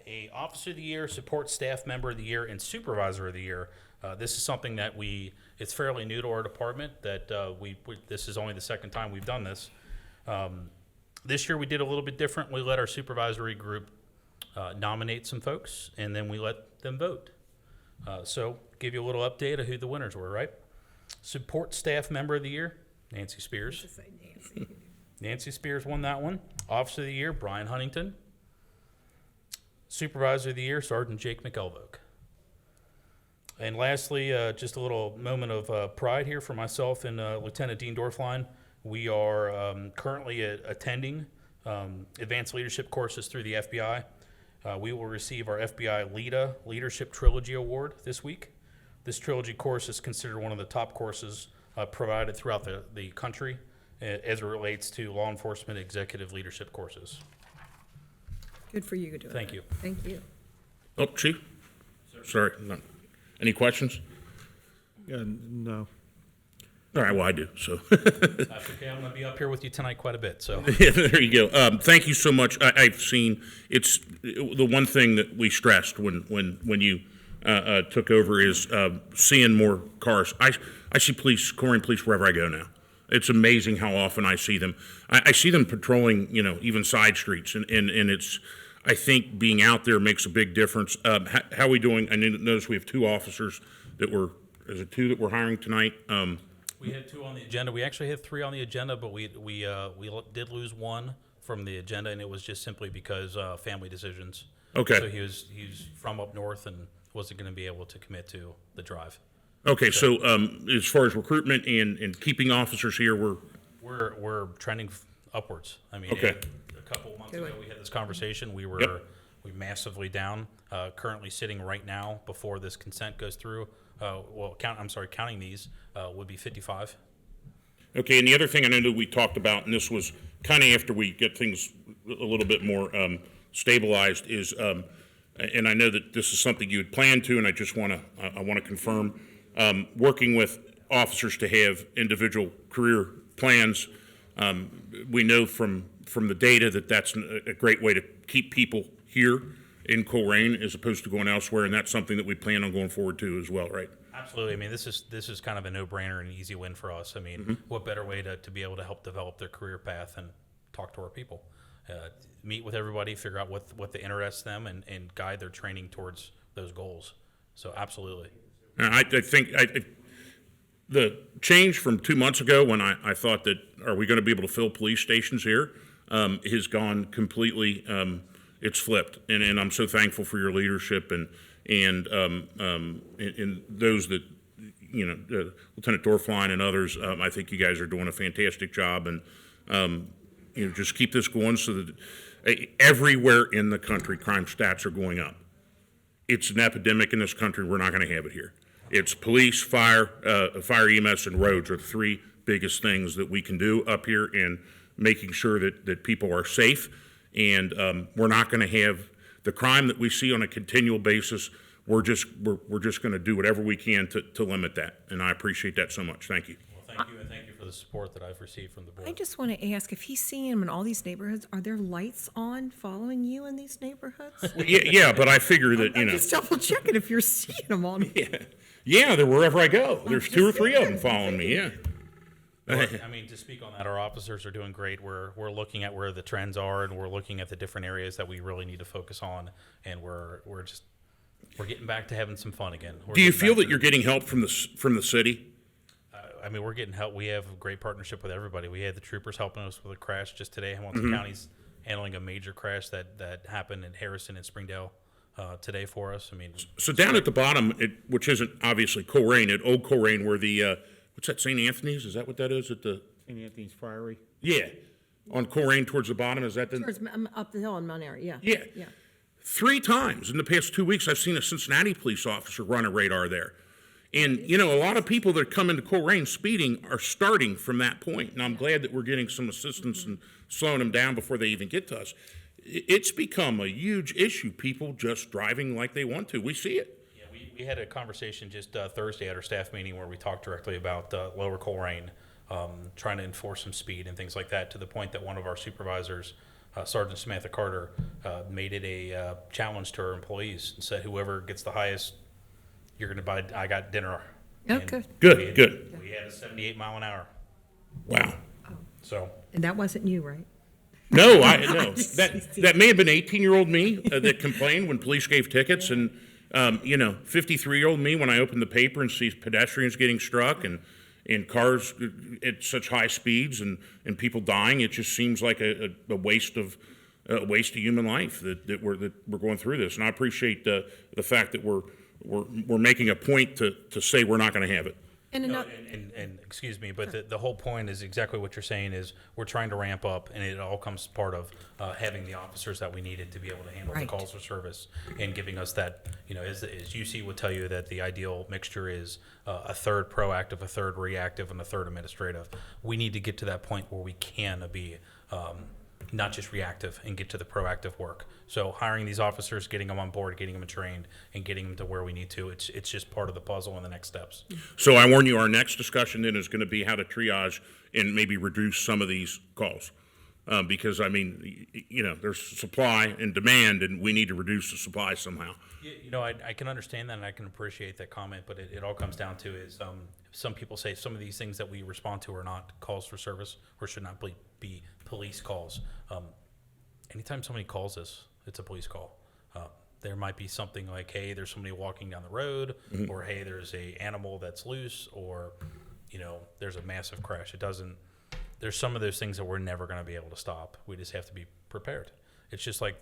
a Officer of the Year, Support Staff Member of the Year, and Supervisor of the Year. This is something that it's fairly new to our department, that this is only the 2nd time we've done this. This year we did a little bit different. We let our supervisory group nominate some folks, and then we let them vote. So give you a little update of who the winners were, right? Support Staff Member of the Year, Nancy Spears. Nancy Spears won that one. Officer of the Year, Brian Huntington. Supervisor of the Year, Sergeant Jake McElvogue. And lastly, just a little moment of pride here for myself and Lieutenant Dean Dorfline. We are currently attending advanced leadership courses through the FBI. We will receive our FBI LEADA Leadership Trilogy Award this week. This trilogy course is considered one of the top courses provided throughout the country as it relates to law enforcement executive leadership courses. Good for you doing Thank that. you. Thank you. Oh, Chief? Sorry, no. Any questions? No. All right, well, I do, so. That's okay. I'm going to be up here with you tonight quite a bit. So Yeah, there you go. Thank you so much. I've seen, it's the one thing that we stressed when you took over is seeing more cars. I see Colerain police wherever I go now. It's amazing how often I see them. I see them patrolling, even side streets, and it's, I think being out there makes a big difference. How are we doing? I noticed we have 2 officers is it 2 that we're hiring tonight? we had 2 on the agenda. We actually had 3 on the agenda, but we did lose 1 from the agenda, and it was just simply because family decisions. Okay. So he's from up north and wasn't going to be able to commit to the drive. Okay, so as far as recruitment and keeping officers here, we're trending upwards. I mean, Okay. a couple of months Good. ago we had this conversation. We were Yep. We're massively down. Currently sitting right now, before this consent goes through, counting these, would be 55. Okay, and the other thing I know that we talked about, and this was kind of after we get things a little bit more stabilized, is, and I know that this is something you had planned to, and I just want to confirm, working with officers to have individual career plans. We know from the data that that's a great way to keep people here in Colerain as opposed to going elsewhere, and that's something that we plan on going forward to as well, right? Absolutely. I mean, this is kind of a no-brainer and an easy win for us. I mean, what better way to be able to help develop their career path and talk to our people, meet with everybody, figure out what the interests them, and guide their training towards those goals. So absolutely. I think the change from 2 months ago when I thought that, are we going to be able to fill police stations here, has gone completely, it's flipped. And I'm so thankful for your leadership and those that, Lieutenant Dorfline and others, I think you guys are doing a fantastic job, and, just keep this going so that everywhere in the country, crime stats are going up. It's an epidemic in this country. We're not going to have it here. It's police, fire EMS, and roads are the three biggest things that we can do up here in making sure that people are safe. And we're not going to have the crime that we see on a continual basis. We're just going to do whatever we can to limit that. And I appreciate that so much. Thank you. Well, thank you, and thank you for the support that I've received from the board. I just want to ask, if he's seeing him in all these neighborhoods, are there lights on following you in these neighborhoods? Yeah, but I figure that, I'm just double checking if you're seeing them on. Yeah, they're wherever I go. There's 2 or 3 of them following me, yeah. I mean, to speak on that, our officers are doing great. We're looking at where the trends are, and we're looking at the different areas that we really need to focus on, and we're getting back to having some fun again. Do you feel that you're getting help from the city? I mean, we're getting help. We have a great partnership with everybody. We had the troopers helping us with a crash just today. Hamilton County's handling a major crash that happened in Harrison and Springdale today for us. I mean, So down at the bottom, which isn't obviously Colerain, at Old Colerain, where the what's that, St. Anthony's? Is that what that is? At the St. Anthony's Friary. Yeah, on Colerain towards the bottom. Is that the? Towards, up the hill on Mount Airy, yeah. Yeah. 3 times in the past 2 weeks, I've seen a Cincinnati police officer run a radar there. And, a lot of people that come into Colerain speeding are starting from that point. And I'm glad that we're getting some assistance and slowing them down before they even get to us. It's become a huge issue, people just driving like they want to. We see it. Yeah, we had a conversation just Thursday at our staff meeting where we talked directly about Lower Colerain, trying to enforce some speed and things like that, to the point that one of our supervisors, Sergeant Samantha Carter, made it a challenge to our employees and said, whoever gets the highest, you're going to buy, I got dinner. Oh, And good. Good. We had a 78 mile an hour. Wow. So And that wasn't you, right? No, that may have been 18-year-old me that complained when police gave tickets, and 53-year-old me when I opened the paper and see pedestrians getting struck and cars at such high speeds and people dying. It just seems like a waste of human life that we're going through this. And I appreciate the fact that we're making a point to say we're not going to have it. And no, and excuse me, but the whole point is exactly what you're saying, is we're trying to ramp up, and it all comes part of having the officers that we needed to be able to handle the calls for service, and giving us that, as UC would tell you, that the ideal mixture is a third proactive, a third reactive, and a third administrative. We need to get to that point where we can be not just reactive and get to the proactive work. So hiring these officers, getting them on board, getting them trained, and getting them to where we need to, it's just part of the puzzle and the next steps. So I warn you, our next discussion then is going to be how to triage and maybe reduce some of these calls. Because, there's supply and demand, and we need to reduce the supply somehow. I can understand that, and I can appreciate that comment, but it all comes down to is some people say some of these things that we respond to are not calls for service or should not be police calls. Anytime somebody calls us, it's a police call. There might be something like, hey, there's somebody walking down the road, or hey, there's a animal that's loose, or there's a massive crash. There's some of those things that we're never going to be able to stop. We just have to be prepared. It's just like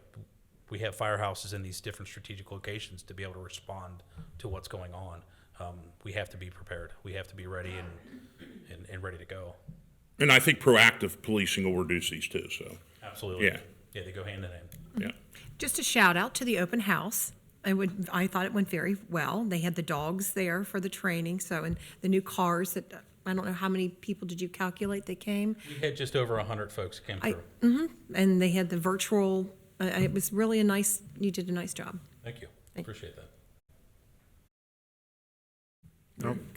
we have firehouses in these different strategic locations to be able to respond to what's going on. We have to be prepared. We have to be ready and ready to go. And I think proactive policing will reduce these too. So absolutely, yeah, they go hand in hand. Yeah. Just a shout out to the open house. I thought it went very well. They had the dogs there for the training, so, and the new cars that, I don't know how many people did you calculate that came? We had just over 100 folks came through. And they had the virtual, it was really you did a nice job. Thank you. Appreciate that.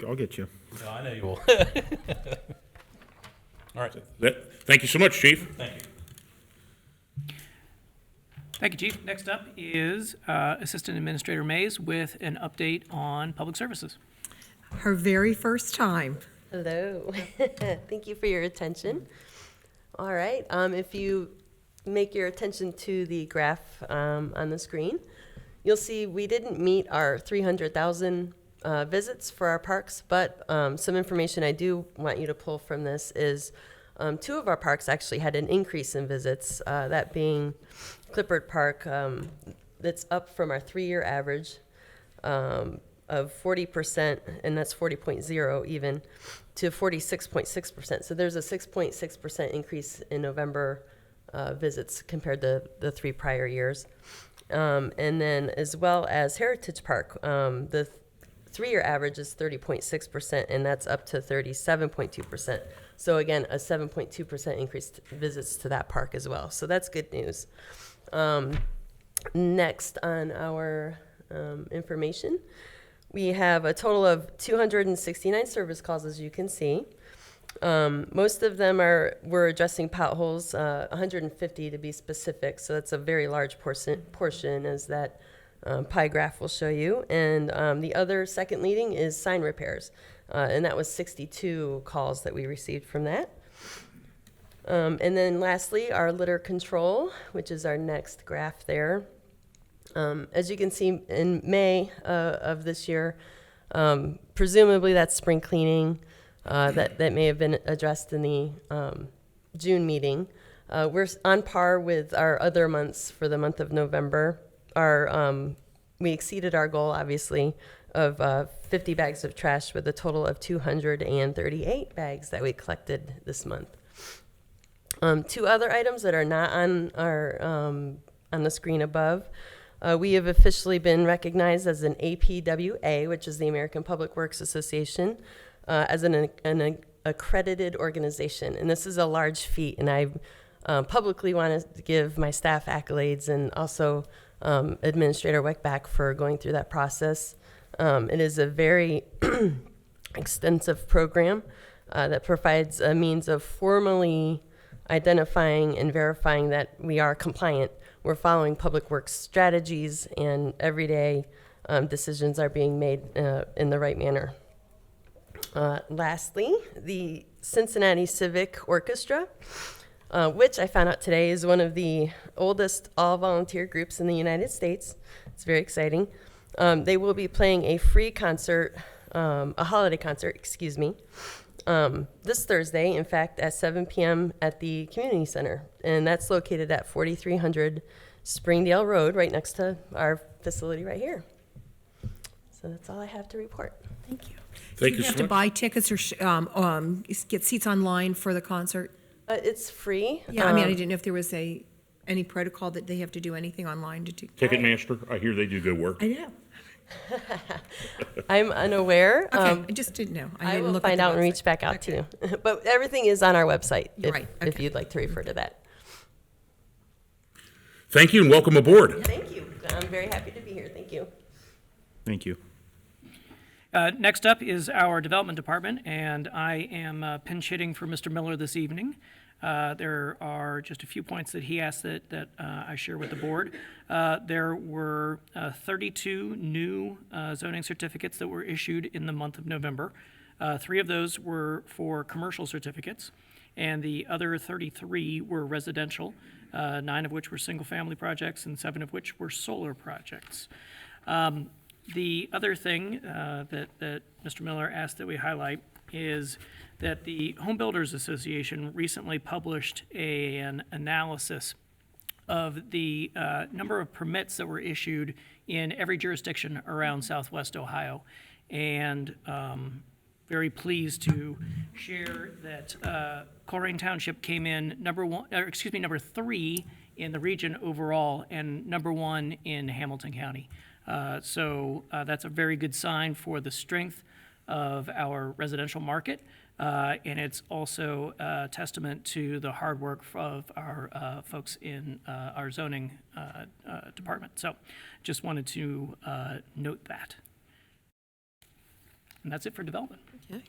I'll get you. No, I know you will. All right. Thank you so much, Chief. Thank you. Thank you, Chief. Next up is Assistant Administrator Mays with an update on public services. Her very first time. Hello. Thank you for your attention. All right. If you make your attention to the graph on the screen, you'll see we didn't meet our 300,000 visits for our parks, but some information I do want you to pull from this is 2 of our parks actually had an increase in visits, that being Clippard Park, that's up from our 3-year average of 40%, and that's 40.0 even, to 46.6%. So there's a 6.6% increase in November visits compared to the 3 prior years. And then as well as Heritage Park, the 3-year average is 30.6%, and that's up to 37.2%. So again, a 7.2% increased visits to that park as well. So that's good news. Next on our information, we have a total of 269 service calls, as you can see. Most of them we're addressing potholes, 150 to be specific. So that's a very large portion, as that pie graph will show you. And the other second leading is sign repairs. And that was 62 calls that we received from that. And then lastly, our litter control, which is our next graph there. As you can see, in May of this year, presumably that's spring cleaning that may have been addressed in the June meeting. We're on par with our other months for the month of November. We exceeded our goal, obviously, of 50 bags of trash with a total of 238 bags that we collected this month. 2 other items that are not on our on the screen above. We have officially been recognized as an APWA, which is the American Public Works Association, as an accredited organization. And this is a large feat, and I publicly want to give my staff accolades, and also Administrator Weckbach for going through that process. It is a very extensive program that provides a means of formally identifying and verifying that we are compliant. We're following public works strategies, and everyday decisions are being made in the right manner. Lastly, the Cincinnati Civic Orchestra, which I found out today is one of the oldest all-volunteer groups in the United States. It's very exciting. They will be playing a free concert, a holiday concert, excuse me, this Thursday, in fact, at 7 p.m. at the Community Center. And that's located at 4300 Springdale Road, right next to our facility right here. So that's all I have to report. Thank you. Do you have to buy tickets or get seats online for the concert? It's free. Yeah, I mean, I didn't know if there was any protocol that they have to do anything online to do. Ticketmaster, I hear they do good work. I know. I'm unaware. Okay, I just didn't know. I will look find at out the and reach back out to you. But everything is on our website if you'd like to refer to that. Thank you and welcome aboard. Thank you. I'm very happy to be here. Thank you. Thank you. Next up is our development department, and I am pinch hitting for Mr. Miller this evening. There are just a few points that he asked that I share with the board. There were 32 new zoning certificates that were issued in the month of November. 3 of those were for commercial certificates, and the other 33 were residential, 9 of which were single-family projects and 7 of which were solar projects. The other thing that Mr. Miller asked that we highlight is that the Home Builders Association recently published an analysis of the number of permits that were issued in every jurisdiction around Southwest Ohio. And very pleased to share that Colerain Township came in number 3 in the region overall and number 1 in Hamilton County. So that's a very good sign for the strength of our residential market, and it's also a testament to the hard work of our folks in our zoning department. So just wanted to note that. And that's it for development. Okay.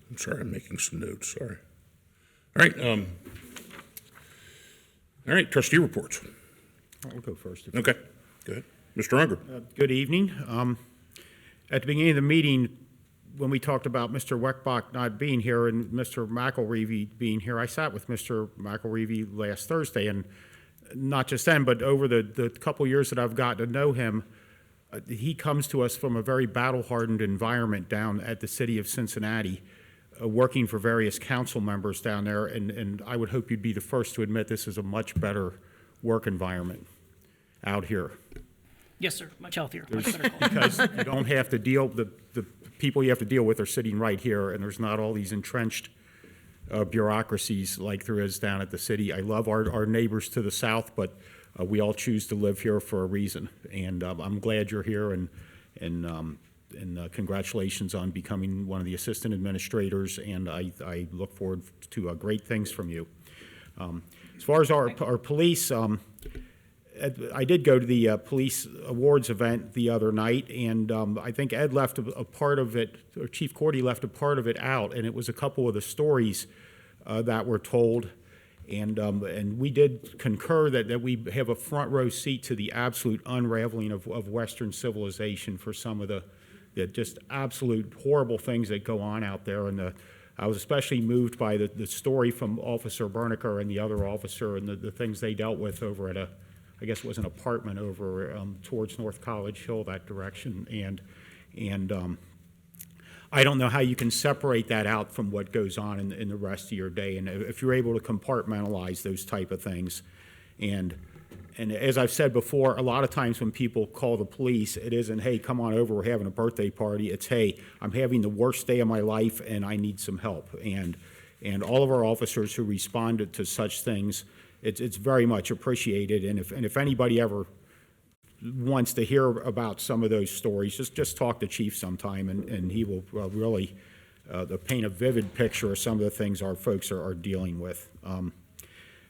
I'm sorry, I'm making some notes, sorry. All right, trustee reports. I'll go first. Okay, go ahead. Mr. Unger. Good evening. At the beginning of the meeting, when we talked about Mr. Weckbach not being here and Mr. McElreavy being here, I sat with Mr. McElreavy last Thursday, and not just then, but over the couple years that I've gotten to know him, he comes to us from a very battle-hardened environment down at the city of Cincinnati, working for various council members down there, and I would hope you'd be the first to admit this is a much better work environment out here. Yes, sir. Much healthier. Much better quality. Because you don't have to deal, the people you have to deal with are sitting right here, and there's not all these entrenched bureaucracies like there is down at the city. I love our neighbors to the south, but we all choose to live here for a reason. And I'm glad you're here, and congratulations on becoming one of the assistant administrators, and I look forward to great things from you. As far as our police, I did go to the police awards event the other night, and I think Ed left a part of it, or Chief Cordy left a part of it out, and it was a couple of the stories that were told, and we did concur that we have a front row seat to the absolute unraveling of Western civilization for some of the just absolute horrible things that go on out there, and I was especially moved by the story from Officer Berniker and the other officer and the things they dealt with over at I guess it was an apartment over towards North College Hill, that direction. And I don't know how you can separate that out from what goes on in the rest of your day. And if you're able to compartmentalize those type of things. And as I've said before, a lot of times when people call the police, it isn't, hey, come on over, we're having a birthday party. It's, hey, I'm having the worst day of my life and I need some help. And all of our officers who responded to such things, it's very much appreciated, and if anybody ever wants to hear about some of those stories, just talk to Chief sometime, and he will really paint a vivid picture of some of the things our folks are dealing with.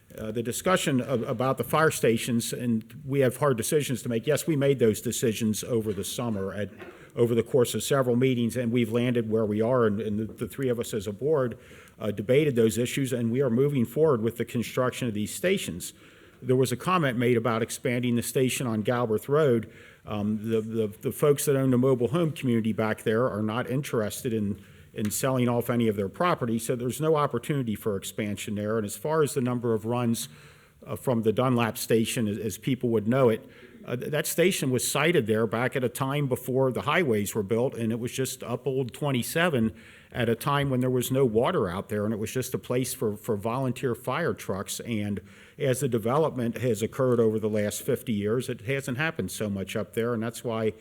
The discussion about the fire stations, and we have hard decisions to make. Yes, we made those decisions over the summer over the course of several meetings, and we've landed where we are, and the three of us as a board debated those issues, and we are moving forward with the construction of these stations. There was a comment made about expanding the station on Galbraith Road. The folks that own the mobile home community back there are not interested in selling off any of their property, so there's no opportunity for expansion there. And as far as the number of runs from the Dunlap station, as people would know it, that station was sited there back at a time before the highways were built, and it was just up Old 27 at a time when there was no water out there, and it was just a place for volunteer fire trucks. And as the development has occurred over the last 50 years, it hasn't happened so much up there, and that's why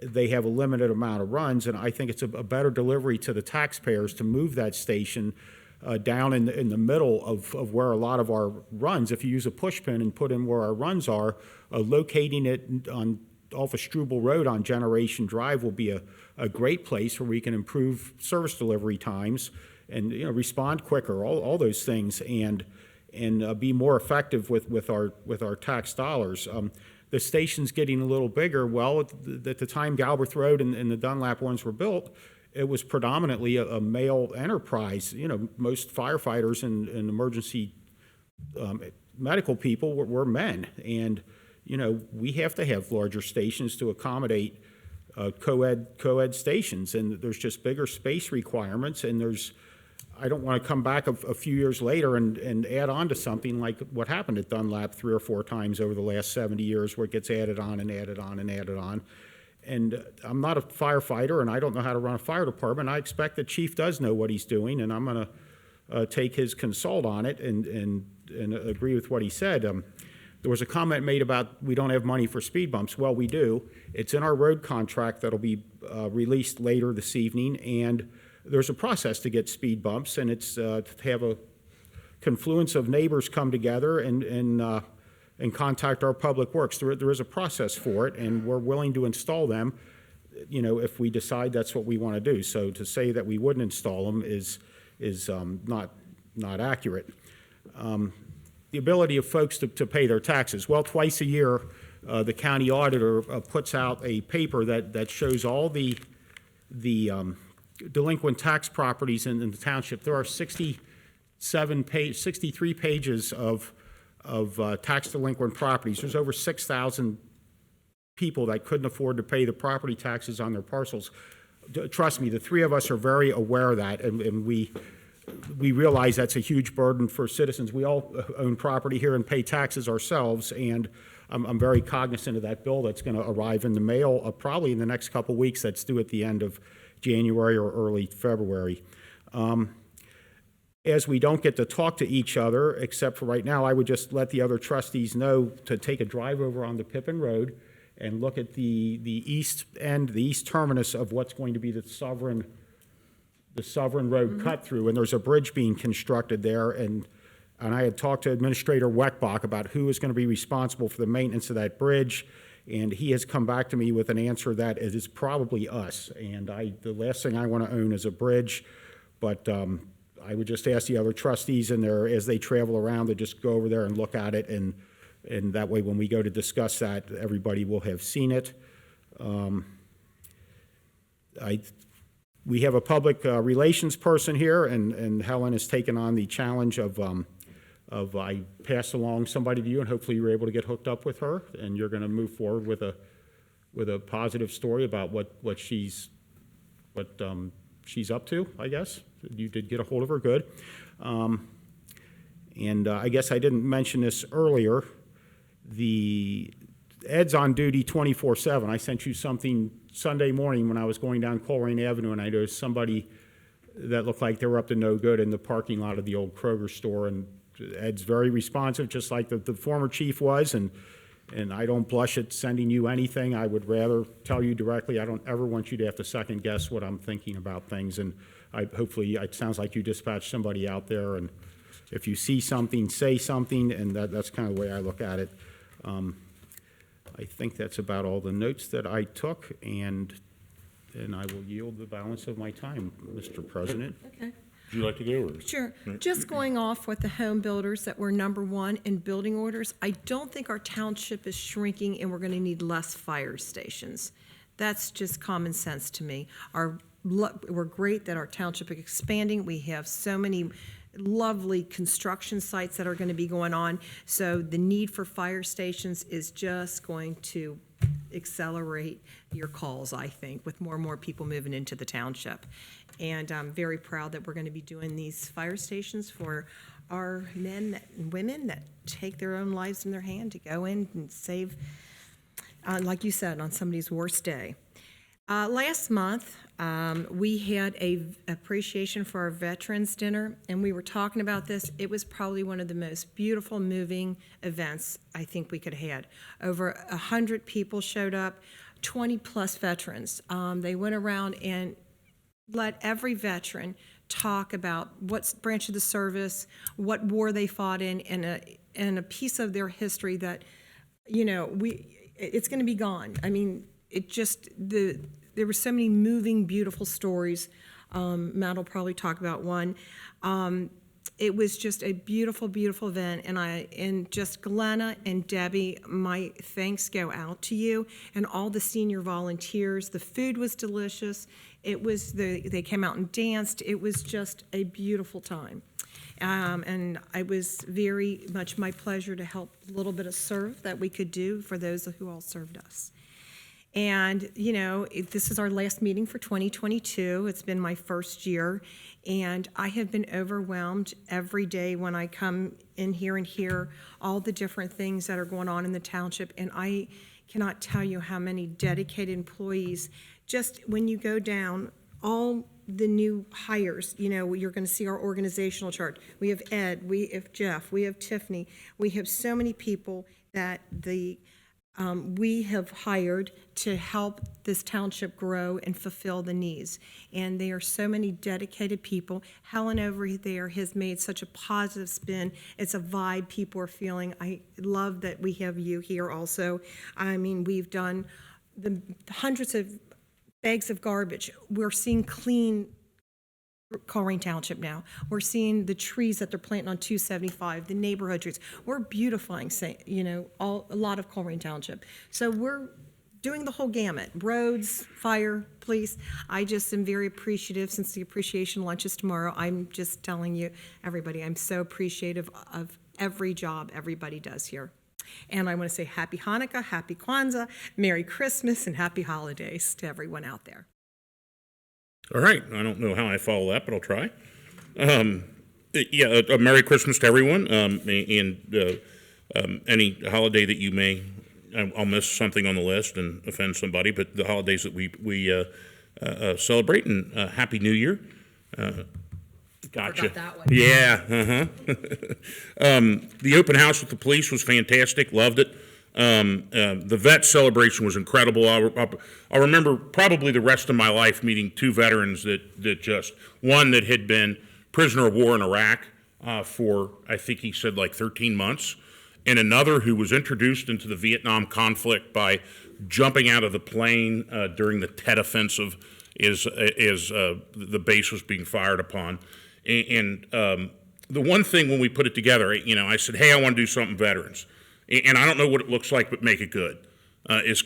they have a limited amount of runs. And I think it's a better delivery to the taxpayers to move that station down in the middle of where a lot of our runs, if you use a push pin and put in where our runs are, locating it off of Struble Road on Generation Drive will be a great place where we can improve service delivery times and respond quicker, all those things, and be more effective with our tax dollars. The station's getting a little bigger. Well, at the time Galbraith Road and the Dunlap ones were built, it was predominantly a male enterprise. Most firefighters and emergency medical people were men, and we have to have larger stations to accommodate co-ed stations, and there's just bigger space requirements, and I don't want to come back a few years later and add on to something like what happened at Dunlap 3 or 4 times over the last 70 years, where it gets added on and added on and added on. And I'm not a firefighter, and I don't know how to run a fire department. I expect the chief does know what he's doing, and I'm going to take his consult on it and agree with what he said. There was a comment made about we don't have money for speed bumps. Well, we do. It's in our road contract that'll be released later this evening, and there's a process to get speed bumps, and it's to have a confluence of neighbors come together and contact our public works. There is a process for it, and we're willing to install them, you know, if we decide that's what we want to do. So to say that we wouldn't install them is not accurate. The ability of folks to pay their taxes. Well, twice a year, the county auditor puts out a paper that shows all the delinquent tax properties in the township. There are 63 pages of tax delinquent properties. There's over 6,000 people that couldn't afford to pay the property taxes on their parcels. Trust me, the three of us are very aware of that, and we realize that's a huge burden for citizens. We all own property here and pay taxes ourselves, and I'm very cognizant of that bill that's going to arrive in the mail probably in the next couple weeks. That's due at the end of January or early February. As we don't get to talk to each other, except for right now, I would just let the other trustees know to take a drive over on the Pippin Road and look at the east end, the east terminus of what's going to be the Sovereign Road cut through, and there's a bridge being constructed there, and I had talked to Administrator Weckbach about who is going to be responsible for the maintenance of that bridge, and he has come back to me with an answer that it is probably us, and the last thing I want to own is a bridge, but I would just ask the other trustees in there, as they travel around, to just go over there and look at it, and that way when we go to discuss that, everybody will have seen it. We have a public relations person here, and Helen has taken on the challenge of I passed along somebody to you, and hopefully you were able to get hooked up with her, and you're going to move forward with a positive story about what she's up to, I guess. You did get a hold of her, good. And I guess I didn't mention this earlier. Ed's on duty 24/7. I sent you something Sunday morning when I was going down Colerain Avenue, and I noticed somebody that looked like they were up to no good in the parking lot of the old Kroger store, and Ed's very responsive, just like the former chief was, and I don't blush at sending you anything. I would rather tell you directly. I don't ever want you to have to second guess what I'm thinking about things, and hopefully it sounds like you dispatched somebody out there, and if you see something, say something, and that's kind of the way I look at it. I think that's about all the notes that I took, and I will yield the balance of my time, Mr. President. Okay. Would you like to go? Or? Sure. Just going off with the home builders that were number one in building orders, I don't think our township is shrinking and we're going to need less fire stations. That's just common sense to me. We're great that our township is expanding. We have so many lovely construction sites that are going to be going on. So the need for fire stations is just going to accelerate your calls, I think, with more and more people moving into the township. And I'm very proud that we're going to be doing these fire stations for our men and women that take their own lives in their hand to go in and save, like you said, on somebody's worst day. Last month, we had a appreciation for our veterans dinner, and we were talking about this. It was probably one of the most beautiful, moving events I think we could have had. Over 100 people showed up, 20 plus veterans. They went around and let every veteran talk about what branch of the service, what war they fought in, and a piece of their history that, it's going to be gone. I mean, there were so many moving, beautiful stories. Matt will probably talk about one. It was just a beautiful, beautiful event, and just Glenna and Debbie, my thanks go out to you and all the senior volunteers. The food was delicious. They came out and danced. It was just a beautiful time. And it was very much my pleasure to help a little bit of serve that we could do for those who all served us. And, this is our last meeting for 2022. It's been my first year, and I have been overwhelmed every day when I come in here and hear all the different things that are going on in the township, and I cannot tell you how many dedicated employees, just when you go down, all the new hires, you're going to see our organizational chart. We have Ed, we have Jeff, we have Tiffany, we have so many people that we have hired to help this township grow and fulfill the needs. And there are so many dedicated people. Helen over there has made such a positive spin. It's a vibe people are feeling. I love that we have you here also. I mean, we've done the hundreds of bags of garbage. We're seeing clean Colerain Township now. We're seeing the trees that they're planting on 275, the neighborhood trees. We're beautifying, a lot of Colerain Township. So we're doing the whole gamut, roads, fire, police. I just am very appreciative. Since the appreciation lunch is tomorrow, I'm just telling you, everybody, I'm so appreciative of every job everybody does here. And I want to say happy Hanukkah, happy Kwanzaa, Merry Christmas, and happy holidays to everyone out there. All right, I don't know how I follow that, but I'll try. A Merry Christmas to everyone, and any holiday that you may, I'll miss something on the list and offend somebody, but the holidays that we celebrate, and Happy New Year. Gotcha. Forgot that one. Yeah, the open house with the police was fantastic, loved it. The vet celebration was incredible. I remember probably the rest of my life meeting two veterans that just, one that had been prisoner of war in Iraq for, I think he said like 13 months, and another who was introduced into the Vietnam conflict by jumping out of the plane during the Tet Offensive as the base was being fired upon. And the one thing when we put it together, I said, hey, I want to do something veterans. And I don't know what it looks like, but make it good,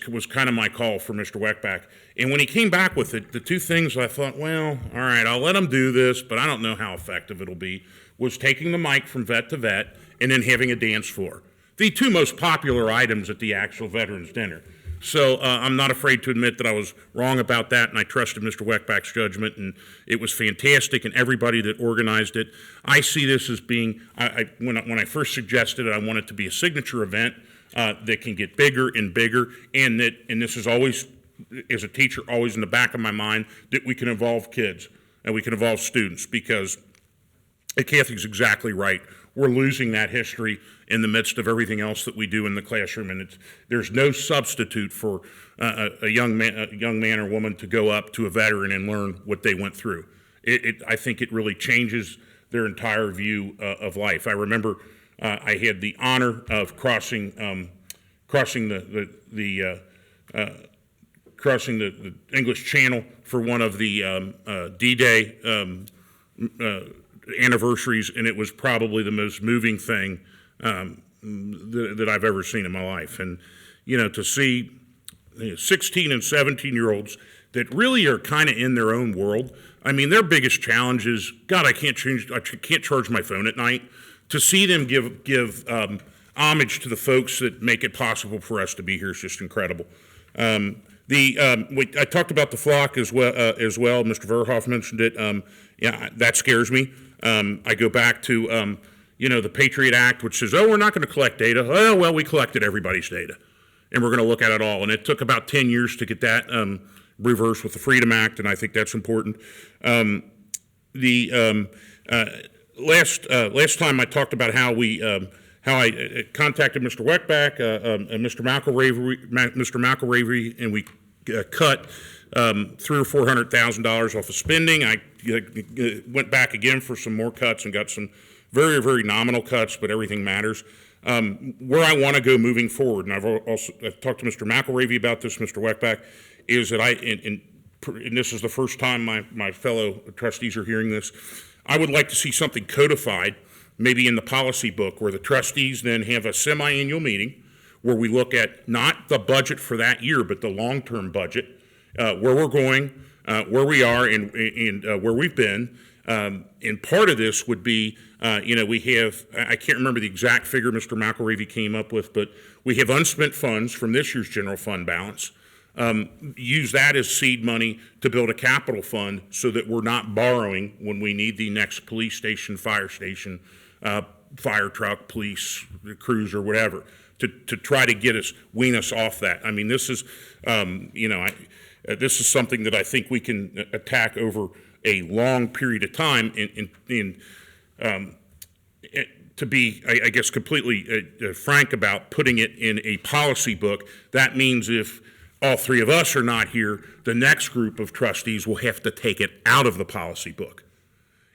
was kind of my call for Mr. Weckbach. And when he came back with it, the two things I thought, well, all right, I'll let him do this, but I don't know how effective it'll be, was taking the mic from vet to vet and then having a dance floor. The two most popular items at the actual Veterans Dinner. So I'm not afraid to admit that I was wrong about that, and I trusted Mr. Weckbach's judgment, and it was fantastic, and everybody that organized it. I see this as being, when I first suggested it, I want it to be a signature event that can get bigger and bigger, and this is always, as a teacher, always in the back of my mind, that we can involve kids, and we can involve students, because Kathy's exactly right. We're losing that history in the midst of everything else that we do in the classroom, and there's no substitute for a young man or woman to go up to a veteran and learn what they went through. I think it really changes their entire view of life. I remember I had the honor of crossing the English Channel for one of the D-Day anniversaries, and it was probably the most moving thing that I've ever seen in my life. And, to see 16 and 17-year-olds that really are kind of in their own world. I mean, their biggest challenge is, God, I can't charge my phone at night. To see them give homage to the folks that make it possible for us to be here is just incredible. I talked about the flock as well. Mr. Verhoff mentioned it. That scares me. I go back to the Patriot Act, which says, we're not going to collect data. Oh, well, we collected everybody's data, and we're going to look at it all. And it took about 10 years to get that reversed with the Freedom Act, and I think that's important. Last time I talked about how I contacted Mr. Weckbach and Mr. McElravy, and we cut $300,000 or $400,000 off of spending. I went back again for some more cuts and got some very, very nominal cuts, but everything matters. Where I want to go moving forward, and I've talked to Mr. McElravy about this, Mr. Weckbach, is that and this is the first time my fellow trustees are hearing this, I would like to see something codified, maybe in the policy book, where the trustees then have a semi-annual meeting where we look at not the budget for that year, but the long-term budget, where we're going, where we are, and where we've been. And part of this would be, we have, I can't remember the exact figure Mr. McElravy came up with, but we have unspent funds from this year's general fund balance. Use that as seed money to build a capital fund so that we're not borrowing when we need the next police station, fire truck, police cruiser, whatever, to try to wean us off that. I mean, this is, this is something that I think we can attack over a long period of time. To to be, I guess, completely frank about putting it in a policy book, that means if all three of us are not here, the next group of trustees will have to take it out of the policy book.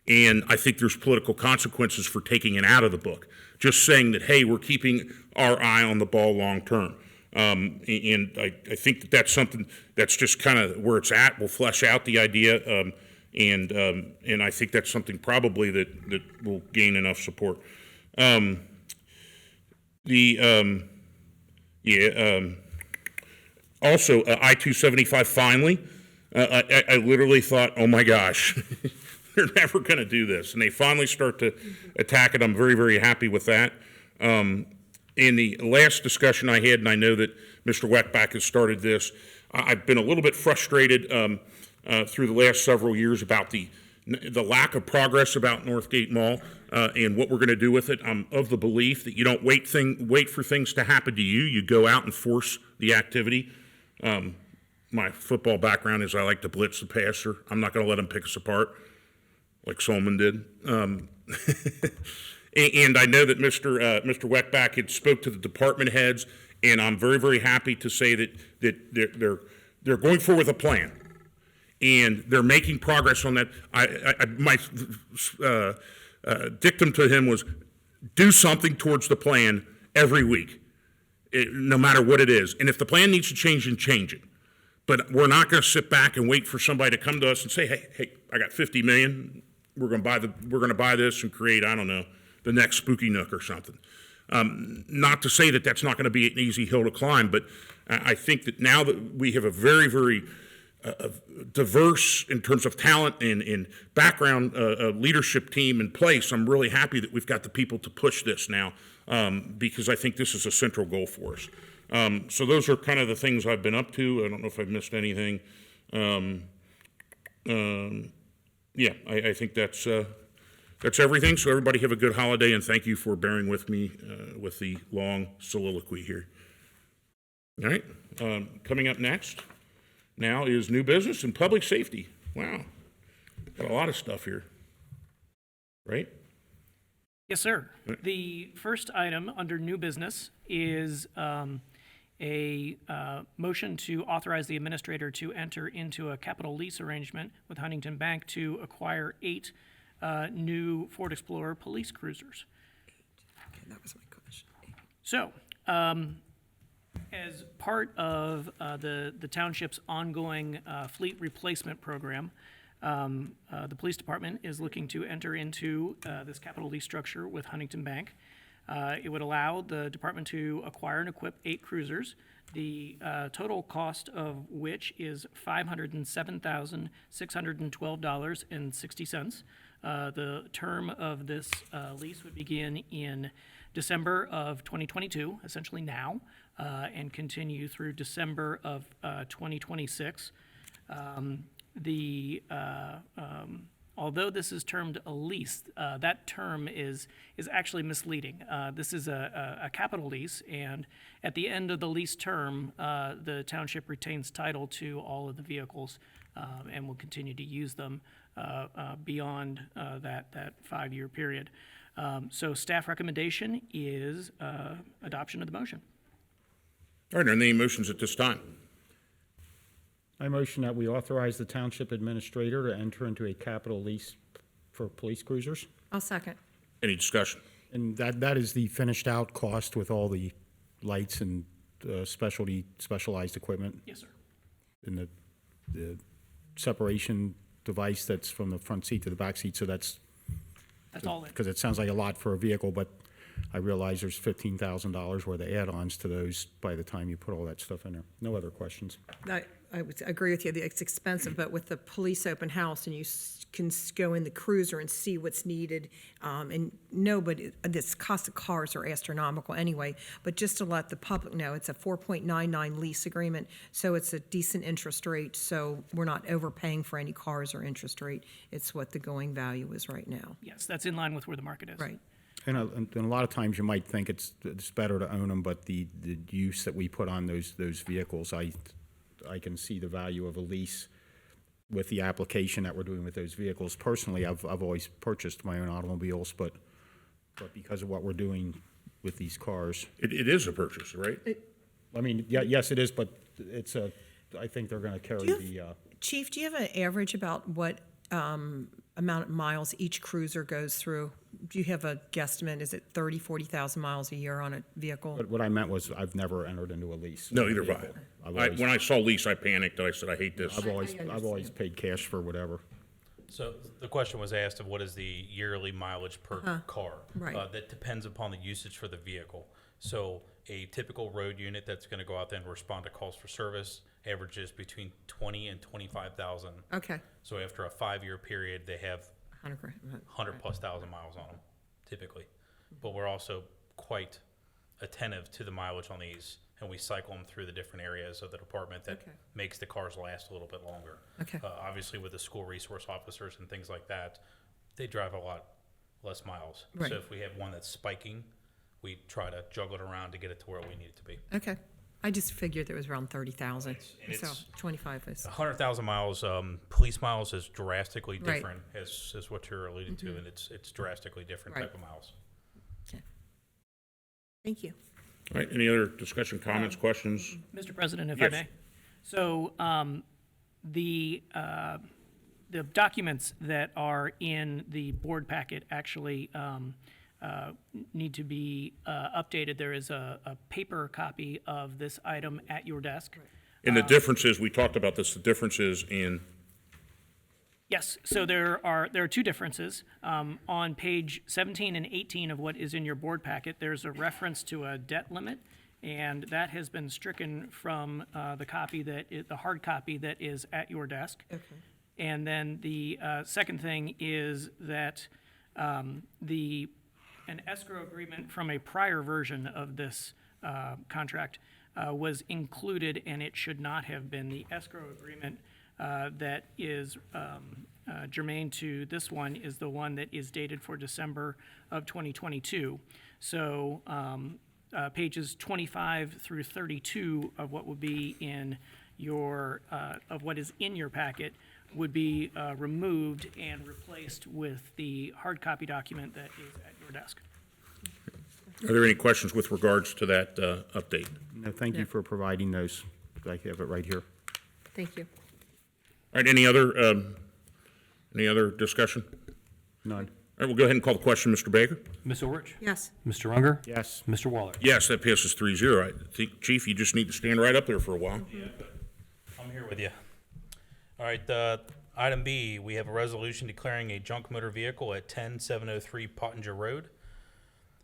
And I think there's political consequences for taking it out of the book. Just saying that, hey, we're keeping our eye on the ball long term. And I think that that's something that's just kind of where it's at. We'll flesh out the idea, and I think that's something probably that will gain enough support. Also, I-275 finally, I literally thought, oh my gosh, they're never going to do this. And they finally start to attack it. I'm very, very happy with that. In the last discussion I had, and I know that Mr. Weckbach has started this, I've been a little bit frustrated through the last several years about the lack of progress about Northgate Mall and what we're going to do with it. I'm of the belief that you don't wait for things to happen to you. You go out and force the activity. My football background is I like to blitz the passer. I'm not going to let him pick us apart like Solomon did. And I know that Mr. Weckbach had spoke to the department heads, and I'm very, very happy to say that they're going forward with a plan, and they're making progress on that. My dictum to him was, do something towards the plan every week, no matter what it is. And if the plan needs to change, then change it. But we're not going to sit back and wait for somebody to come to us and say, hey, I got $50 million. We're going to buy this and create, I don't know, the next Spooky Nook or something. Not to say that that's not going to be an easy hill to climb, but I think that now that we have a very, very diverse in terms of talent and background leadership team in place, I'm really happy that we've got the people to push this now because I think this is a central goal for us. So those are kind of the things I've been up to. I don't know if I've missed anything. Yeah, I think that's everything. So everybody have a good holiday, and thank you for bearing with me with the long soliloquy here. All right, coming up next now is new business and public safety. Wow, got a lot of stuff here, right? Yes, sir. The first item under new business is a motion to authorize the administrator to enter into a capital lease arrangement with Huntington Bank to acquire 8 new Ford Explorer police cruisers. Okay, that was my question. So, as part of the township's ongoing fleet replacement program, the police department is looking to enter into this capital lease structure with Huntington Bank. It would allow the department to acquire and equip 8 cruisers, the total cost of which is $507,612.60. The term of this lease would begin in December of 2022, essentially now, and continue through December of 2026. Although this is termed a lease, that term is actually misleading. This is a capital lease, and at the end of the lease term, the township retains title to all of the vehicles and will continue to use them beyond that 5-year period. So staff recommendation is adoption of the motion. All right, are there any motions at this time? I motion that we authorize the township administrator to enter into a capital lease for police cruisers. I'll second. Any discussion? And that is the finished out cost with all the lights and specialized equipment. Yes, sir. And the separation device that's from the front seat to the back seat, so that's all in. because it sounds like a lot for a vehicle, but I realize there's $15,000 worth of add-ons to those by the time you put all that stuff in there. No other questions. I would agree with you, it's expensive, but with the police open house, and you can go in the cruiser and see what's needed, and nobody, this cost of cars are astronomical anyway, but just to let the public know, it's a 4.99 lease agreement, so it's a decent interest rate, so we're not overpaying for any cars or interest rate. It's what the going value is right now. Yes, that's in line with where the market is. Right. And a lot of times you might think it's better to own them, but the use that we put on those vehicles, I can see the value of a lease with the application that we're doing with those vehicles. Personally, I've always purchased my own automobiles, but but because of what we're doing with these cars. It is a purchase, right? I mean, yeah, yes, it is, but it's I think they're gonna carry Do the, Chief, do you have an average about what amount of miles each cruiser goes through? Do you have a guesstimate? Is it 30, 40,000 miles a year on a vehicle? but what I meant was I've never entered into a lease. No, either have vehicle. I've I. always- When I saw lease, I panicked, and I said, I hate this. I've always paid cash for whatever. So the question was asked of what is the yearly mileage per car? Right. That depends upon the usage for the vehicle. So a typical road unit that's gonna go out there and respond to calls for service averages between 20 and 25,000. Okay, So after a 5-year period, they have 100 grand. 100+ thousand miles on them, typically. But we're also quite attentive to the mileage on these, and we cycle them through the different areas of the department that Okay. makes the cars last a little bit longer. Okay. Obviously, with the school resource officers and things like that, they drive a lot less miles. Right. So if we have one that's spiking, we try to juggle it around to get it to where we need it to be. Okay. I just figured there was around 30,000. And So it's- 25 is, 100,000 miles, police miles is drastically Right. different, as what you're alluding to, and it's drastically different Right. type of miles. thank you. All right, any other discussion, comments, questions? Mr. President, if I Yes. may. So the documents that are in the board packet actually need to be updated. There is a paper copy of this item at your desk. And the difference is, we talked about this, the difference is in, Yes, so there are two differences. On page 17 and 18 of what is in your board packet, there's a reference to a debt limit, and that has been stricken from the hard copy that is at your desk. Okay. And then the second thing is that an escrow agreement from a prior version of this contract was included, and it should not have been. The escrow agreement that is germane to this one is the one that is dated for December of 2022. So pages 25 through 32 of what would be in your, of what is in your packet would be removed and replaced with the hard copy document that is at your desk. are there any questions with regards to that update? No, thank you for providing those. I have it right here. Thank you. All right, any other discussion? All None. right, we'll go ahead and call the question, Mr. Baker. Ms. Orich? Yes. Mr. Unger? Yes. Mr. Waller? Yes, that passes 3-0. I think, Chief, you just need to stand right up there for a while. I'm here with you. All right, item B, we have a resolution declaring a junk motor vehicle at 10703 Pottinger Road.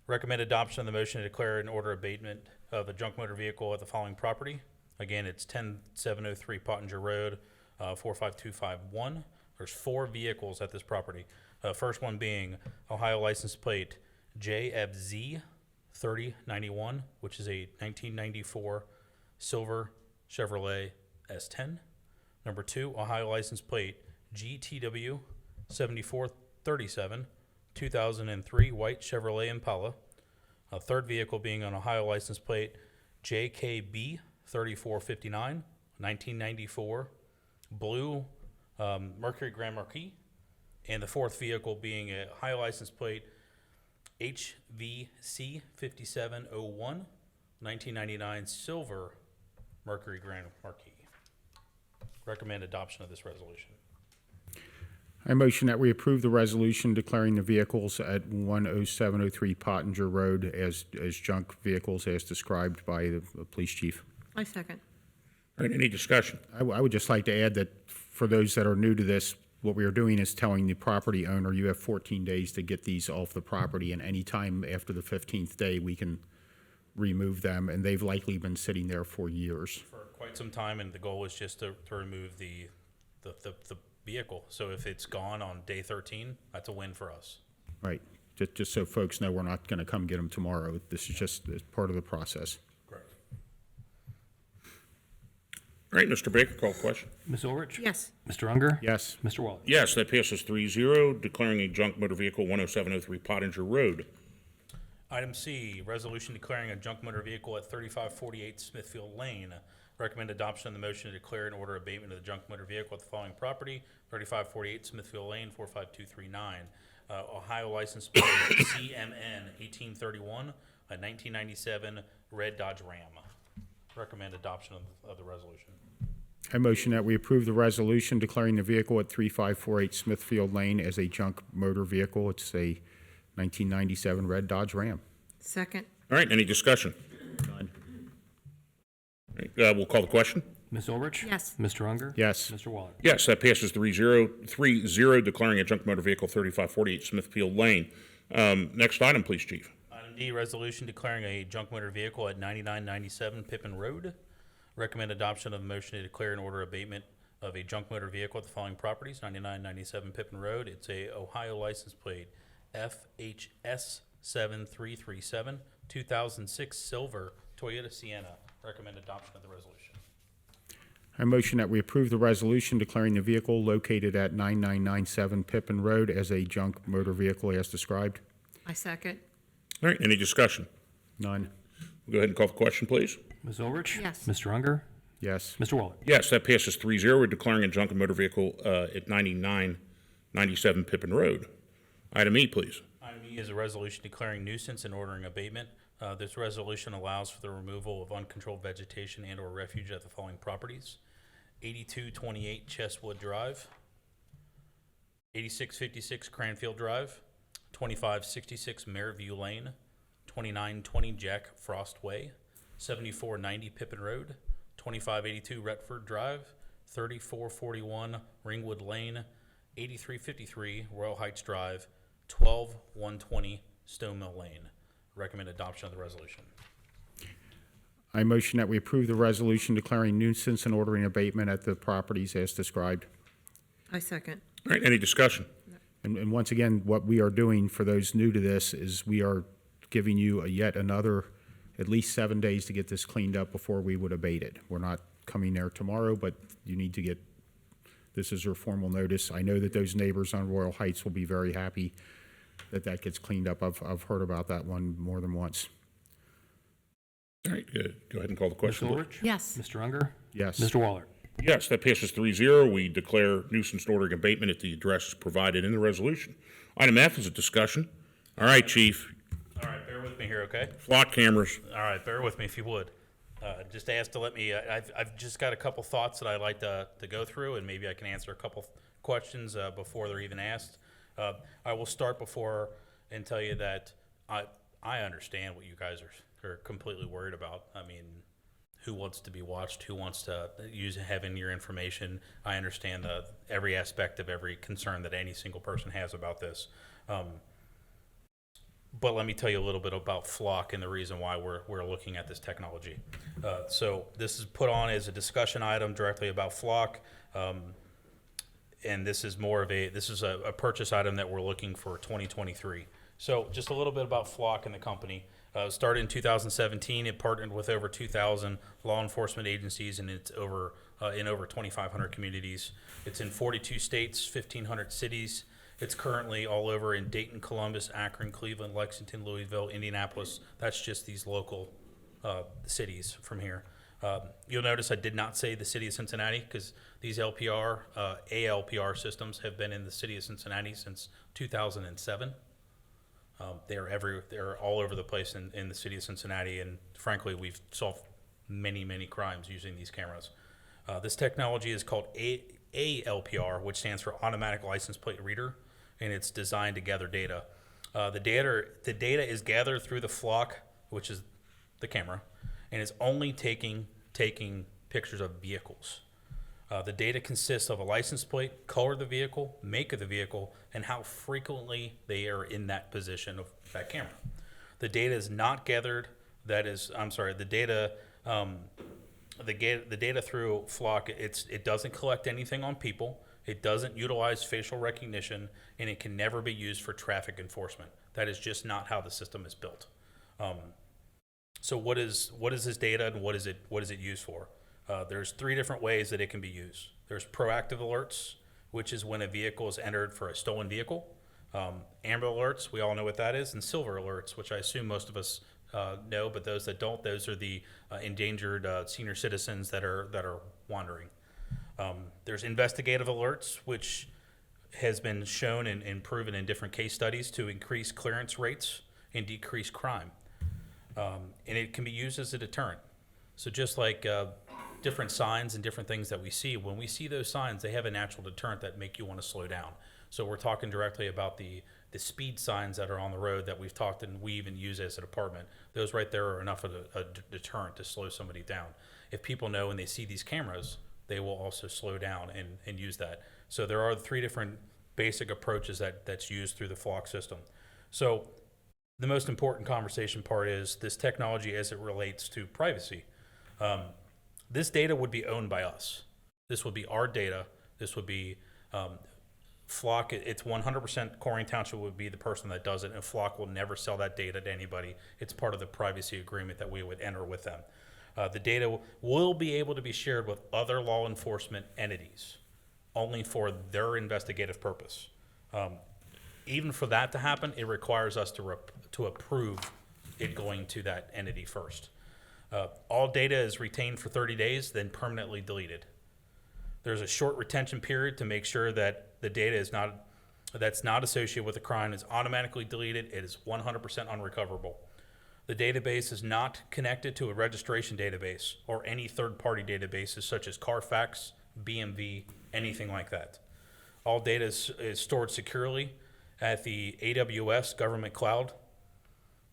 Recommend adoption of the motion to declare an order abatement of a junk motor vehicle at the following property. Again, it's 10703 Pottinger Road, 45251. There's 4 vehicles at this property. First one being Ohio license plate JFZ 3091, which is a 1994 silver Chevrolet S10. Number 2, Ohio license plate GTW 7437, 2003 white Chevrolet Impala. A third vehicle being an Ohio license plate JKB 3459, 1994 blue Mercury Grand Marquis. And the fourth vehicle being a Ohio license plate HVC 5701, 1999 silver Mercury Grand Marquis. Recommend adoption of this resolution. I motion that we approve the resolution declaring the vehicles at 10703 Pottinger Road as junk vehicles as described by the police chief. I second. All right, any discussion? I would just like to add that for those that are new to this, what we are doing is telling the property owner, you have 14 days to get these off the property, and any time after the 15th day, we can remove them, and they've likely been sitting there for years. For quite some time, and the goal is just to remove the vehicle. So if it's gone on day 13, that's a win for us. Right. Just so folks know, we're not going to come get them tomorrow. This is just part of the process. Correct. All right, Mr. Baker, call the question. Ms. Orich? Yes. Mr. Unger? Yes. Mr. Waller? Yes, that passes 3-0, declaring a junk motor vehicle 10703 Pottinger Road. Item C, resolution declaring a junk motor vehicle at 3548 Smithfield Lane. Recommend adoption of the motion to declare an order abatement of the junk motor vehicle at the following property, 3548 Smithfield Lane, 45239. Ohio license plate CMN 1831, a 1997 red Dodge Ram. Recommend adoption of the resolution. I motion that we approve the resolution declaring the vehicle at 3548 Smithfield Lane as a junk motor vehicle. It's a 1997 red Dodge Ram. Second. All right, any discussion? None. All right, we'll call the question. Ms. Ulrich? Yes. Mr. Unger? Yes. Mr. Waller? Yes, that passes 3-0, declaring a junk motor vehicle 3548 Smithfield Lane. Next item, please, Chief. Item D, resolution declaring a junk motor vehicle at 9997 Pippin Road. Recommend adoption of a motion to declare and order abatement of a junk motor vehicle at the following properties: 9997 Pippin Road. It's a Ohio license plate FHS 7337, 2006 silver Toyota Sienna. Recommend adoption of the resolution. I motion that we approve the resolution declaring the vehicle located at 9997 Pippin Road as a junk motor vehicle as described. I second. All right, any discussion? None. We'll go ahead and call the question, please. Ms. Ulrich? Yes. Mr. Unger? Yes. Mr. Waller? Yes, that passes 3-0. We're declaring a junk motor vehicle at 9997 Pippin Road. Item E, please. Item E is a resolution declaring nuisance and ordering abatement. This resolution allows for the removal of uncontrolled vegetation and/or refuge at the following properties: 8228 Chestwood Drive, 8656 Cranfield Drive, 2566 Meriview Lane, 2920 Jack Frost Way, 7490 Pippin Road, 2582 Retford Drive, 3441 Ringwood Lane, 8353 Royal Heights Drive, 12120 Stone Mill Lane. Recommend adoption of the resolution. I motion that we approve the resolution declaring nuisance and ordering abatement at the properties as described. I second. All right, any discussion? And once again, what we are doing for those new to this is we are giving you yet another at least 7 days to get this cleaned up before we would abate it. We're not coming there tomorrow, but you need to get, this is your formal notice. I know that those neighbors on Royal Heights will be very happy that that gets cleaned up. I've heard about that one more than once. All right, good. Go ahead and call the Ms. question. Ulrich? Yes. Mr. Unger? Yes. Mr. Waller? Yes, that passes 3-0. We declare nuisance and ordering abatement at the addresses provided in the resolution. Item F is a discussion. All right, Chief. All right, bear with me here, okay? Flock cameras. All right, bear with me if you would. Just ask to let me, I've just got a couple thoughts that I'd like to go through, and maybe I can answer a couple questions before they're even asked. I will start before and tell you that I understand what you guys are completely worried about. I mean, who wants to be watched? Who wants to have in your information? I understand every aspect of every concern that any single person has about this. But let me tell you a little bit about Flock and the reason why we're looking at this technology. So this is put on as a discussion item directly about Flock. And this is more of a purchase item that we're looking for 2023. So just a little bit about Flock and the company. Started in 2017. It partnered with over 2,000 law enforcement agencies, and it's over 2,500 communities. It's in 42 states, 1,500 cities. It's currently all over in Dayton, Columbus, Akron, Cleveland, Lexington, Louisville, Indianapolis. That's just these local cities from here. You'll notice I did not say the city of Cincinnati because these ALPR systems have been in the city of Cincinnati since 2007. They're all over the place in the city of Cincinnati, and frankly, we've solved many, many crimes using these cameras. This technology is called ALPR, which stands for Automatic License Plate Reader, and it's designed to gather data. The data is gathered through the Flock, which is the camera, and it's only taking pictures of vehicles. The data consists of a license plate, color of the vehicle, make of the vehicle, and how frequently they are in that position of that camera. The data is not gathered. The data through Flock, it doesn't collect anything on people. It doesn't utilize facial recognition, and it can never be used for traffic enforcement. That is just not how the system is built. So what is this data, and what is it used for? There's 3 different ways that it can be used. There's proactive alerts, which is when a vehicle is entered for a stolen vehicle. Amber alerts, we all know what that is, and silver alerts, which I assume most of us know, but those that don't, those are the endangered senior citizens that are wandering. There's investigative alerts, which has been shown and proven in different case studies to increase clearance rates and decrease crime. And it can be used as a deterrent. So just like different signs and different things that we see, when we see those signs, they have a natural deterrent that make you want to slow down. So we're talking directly about the speed signs that are on the road that we've talked and we even use as a department. Those right there are enough of a deterrent to slow somebody down. If people know and they see these cameras, they will also slow down and use that. So there are 3 different basic approaches that's used through the flock system. So the most important conversation part is this technology as it relates to privacy. This data would be owned by us. This would be our data. This would be Flock. It's 100% Colerain Township would be the person that does it, and Flock will never sell that data to anybody. It's part of the privacy agreement that we would enter with them. The data will be able to be shared with other law enforcement entities, only for their investigative purpose. Even for that to happen, it requires us to approve it going to that entity first. All data is retained for 30 days, then permanently deleted. There's a short retention period to make sure that the data that's not associated with the crime is automatically deleted. It is 100% unrecoverable. The database is not connected to a registration database or any third-party databases such as Carfax, BMV, anything like that. All data is stored securely at the AWS government cloud,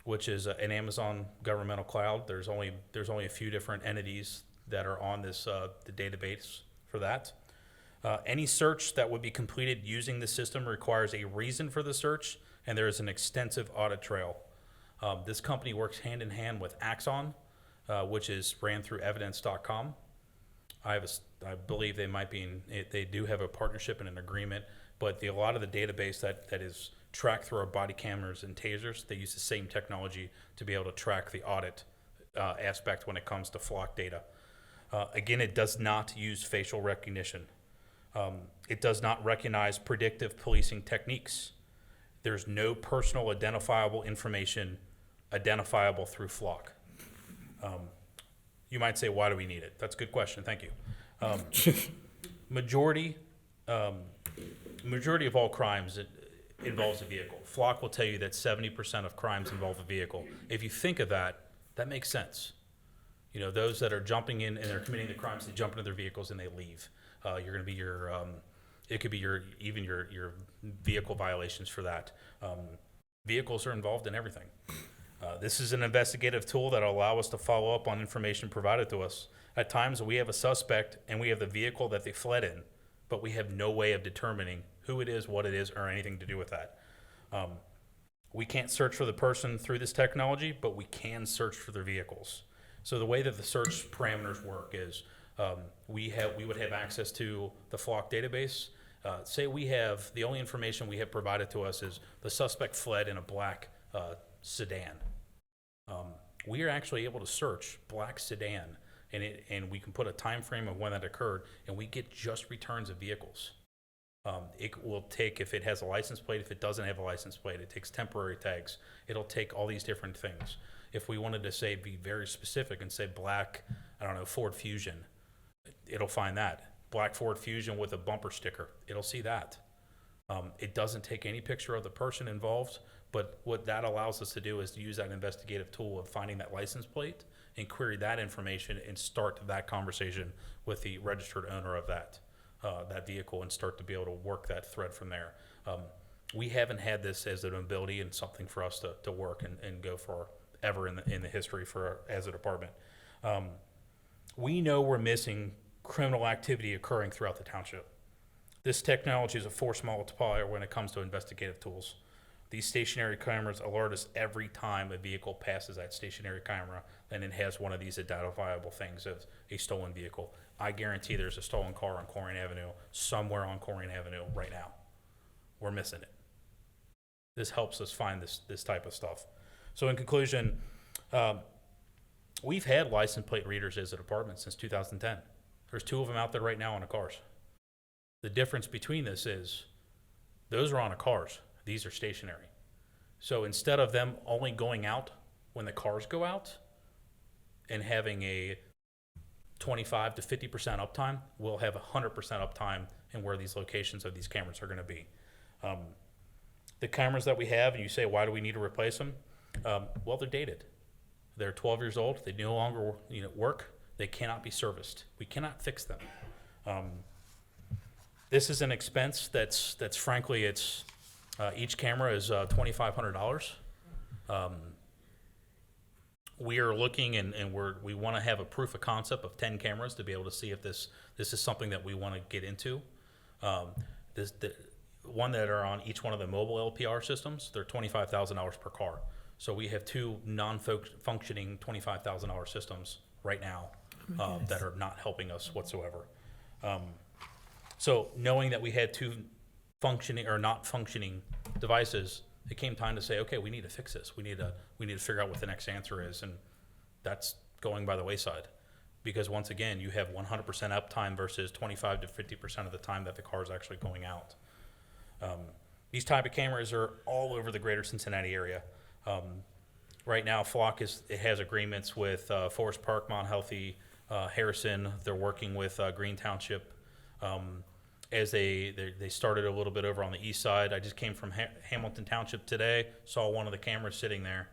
which is an Amazon governmental cloud. There's only a few different entities that are on this the database for that. Any search that would be completed using the system requires a reason for the search, and there is an extensive audit trail. This company works hand in hand with Axon, which is ran through evidence.com. I believe they do have a partnership and an agreement, but a lot of the database that is tracked through our body cameras and tasers, they use the same technology to be able to track the audit aspect when it comes to flock data. Again, it does not use facial recognition. It does not recognize predictive policing techniques. There's no personal identifiable information identifiable through flock. You might say, why do we need it? That's a good question. Thank you. Majority of all crimes involves a vehicle. Flock will tell you that 70% of crimes involve a vehicle. If you think of that, that makes sense. You know, those that are jumping in and they're committing the crimes, they jump into their vehicles and they leave. You're going to be it could be your vehicle violations for that. Vehicles are involved in everything. This is an investigative tool that will allow us to follow up on information provided to us. At times, we have a suspect and we have the vehicle that they fled in, but we have no way of determining who it is, what it is, or anything to do with that. We can't search for the person through this technology, but we can search for their vehicles. So the way that the search parameters work is we would have access to the flock database. Say the only information we have provided to us is the suspect fled in a black sedan. We are actually able to search black sedan, and we can put a time frame of when that occurred, and we get just returns of vehicles. It will take, if it has a license plate, if it doesn't have a license plate, it takes temporary tags. It'll take all these different things. If we wanted to be very specific and say black, Ford Fusion, it'll find that. Black Ford Fusion with a bumper sticker, it'll see that. It doesn't take any picture of the person involved, but what that allows us to do is to use that investigative tool of finding that license plate and query that information and start that conversation with the registered owner of that vehicle and start to be able to work that thread from there. We haven't had this as an ability and something for us to work and go for ever in the history as a department. We know we're missing criminal activity occurring throughout the township. This technology is a force multiplier when it comes to investigative tools. These stationary cameras alert us every time a vehicle passes that stationary camera and it has one of these identifiable things of a stolen vehicle. I guarantee there's a stolen car on Colerain Avenue, somewhere on Colerain Avenue right now. We're missing it. This helps us find this type of stuff. So in conclusion, we've had license plate readers as a department since 2010. There's 2 of them out there right now on the cars. The difference between this is those are on the cars. These are stationary. So instead of them only going out when the cars go out and having a 25 to 50% uptime, we'll have 100% uptime in where these locations of these cameras are going to be. The cameras that we have, and you say, why do we need to replace them? Well, they're dated. They're 12 years old. They no longer work. They cannot be serviced. We cannot fix them. This is an expense that's frankly, it's each camera is $2,500. We are looking and we want to have a proof of concept of 10 cameras to be able to see if this is something that we want to get into. The one that are on each one of the mobile LPR systems, they're $25,000 per car. So we have two non-functioning $25,000 systems right now that are not helping us whatsoever. So knowing that we had two functioning or not functioning devices, it came time to say, okay, we need to fix this. We need to figure out what the next answer is, and that's going by the wayside. Because once again, you have 100% uptime versus 25 to 50% of the time that the car is actually going out. These type of cameras are all over the greater Cincinnati area. Right now, Flock has agreements with Forest Park, Mount Healthy, Harrison. They're working with Green Township. As they started a little bit over on the east side. I just came from Hamilton Township today, saw one of the cameras sitting there,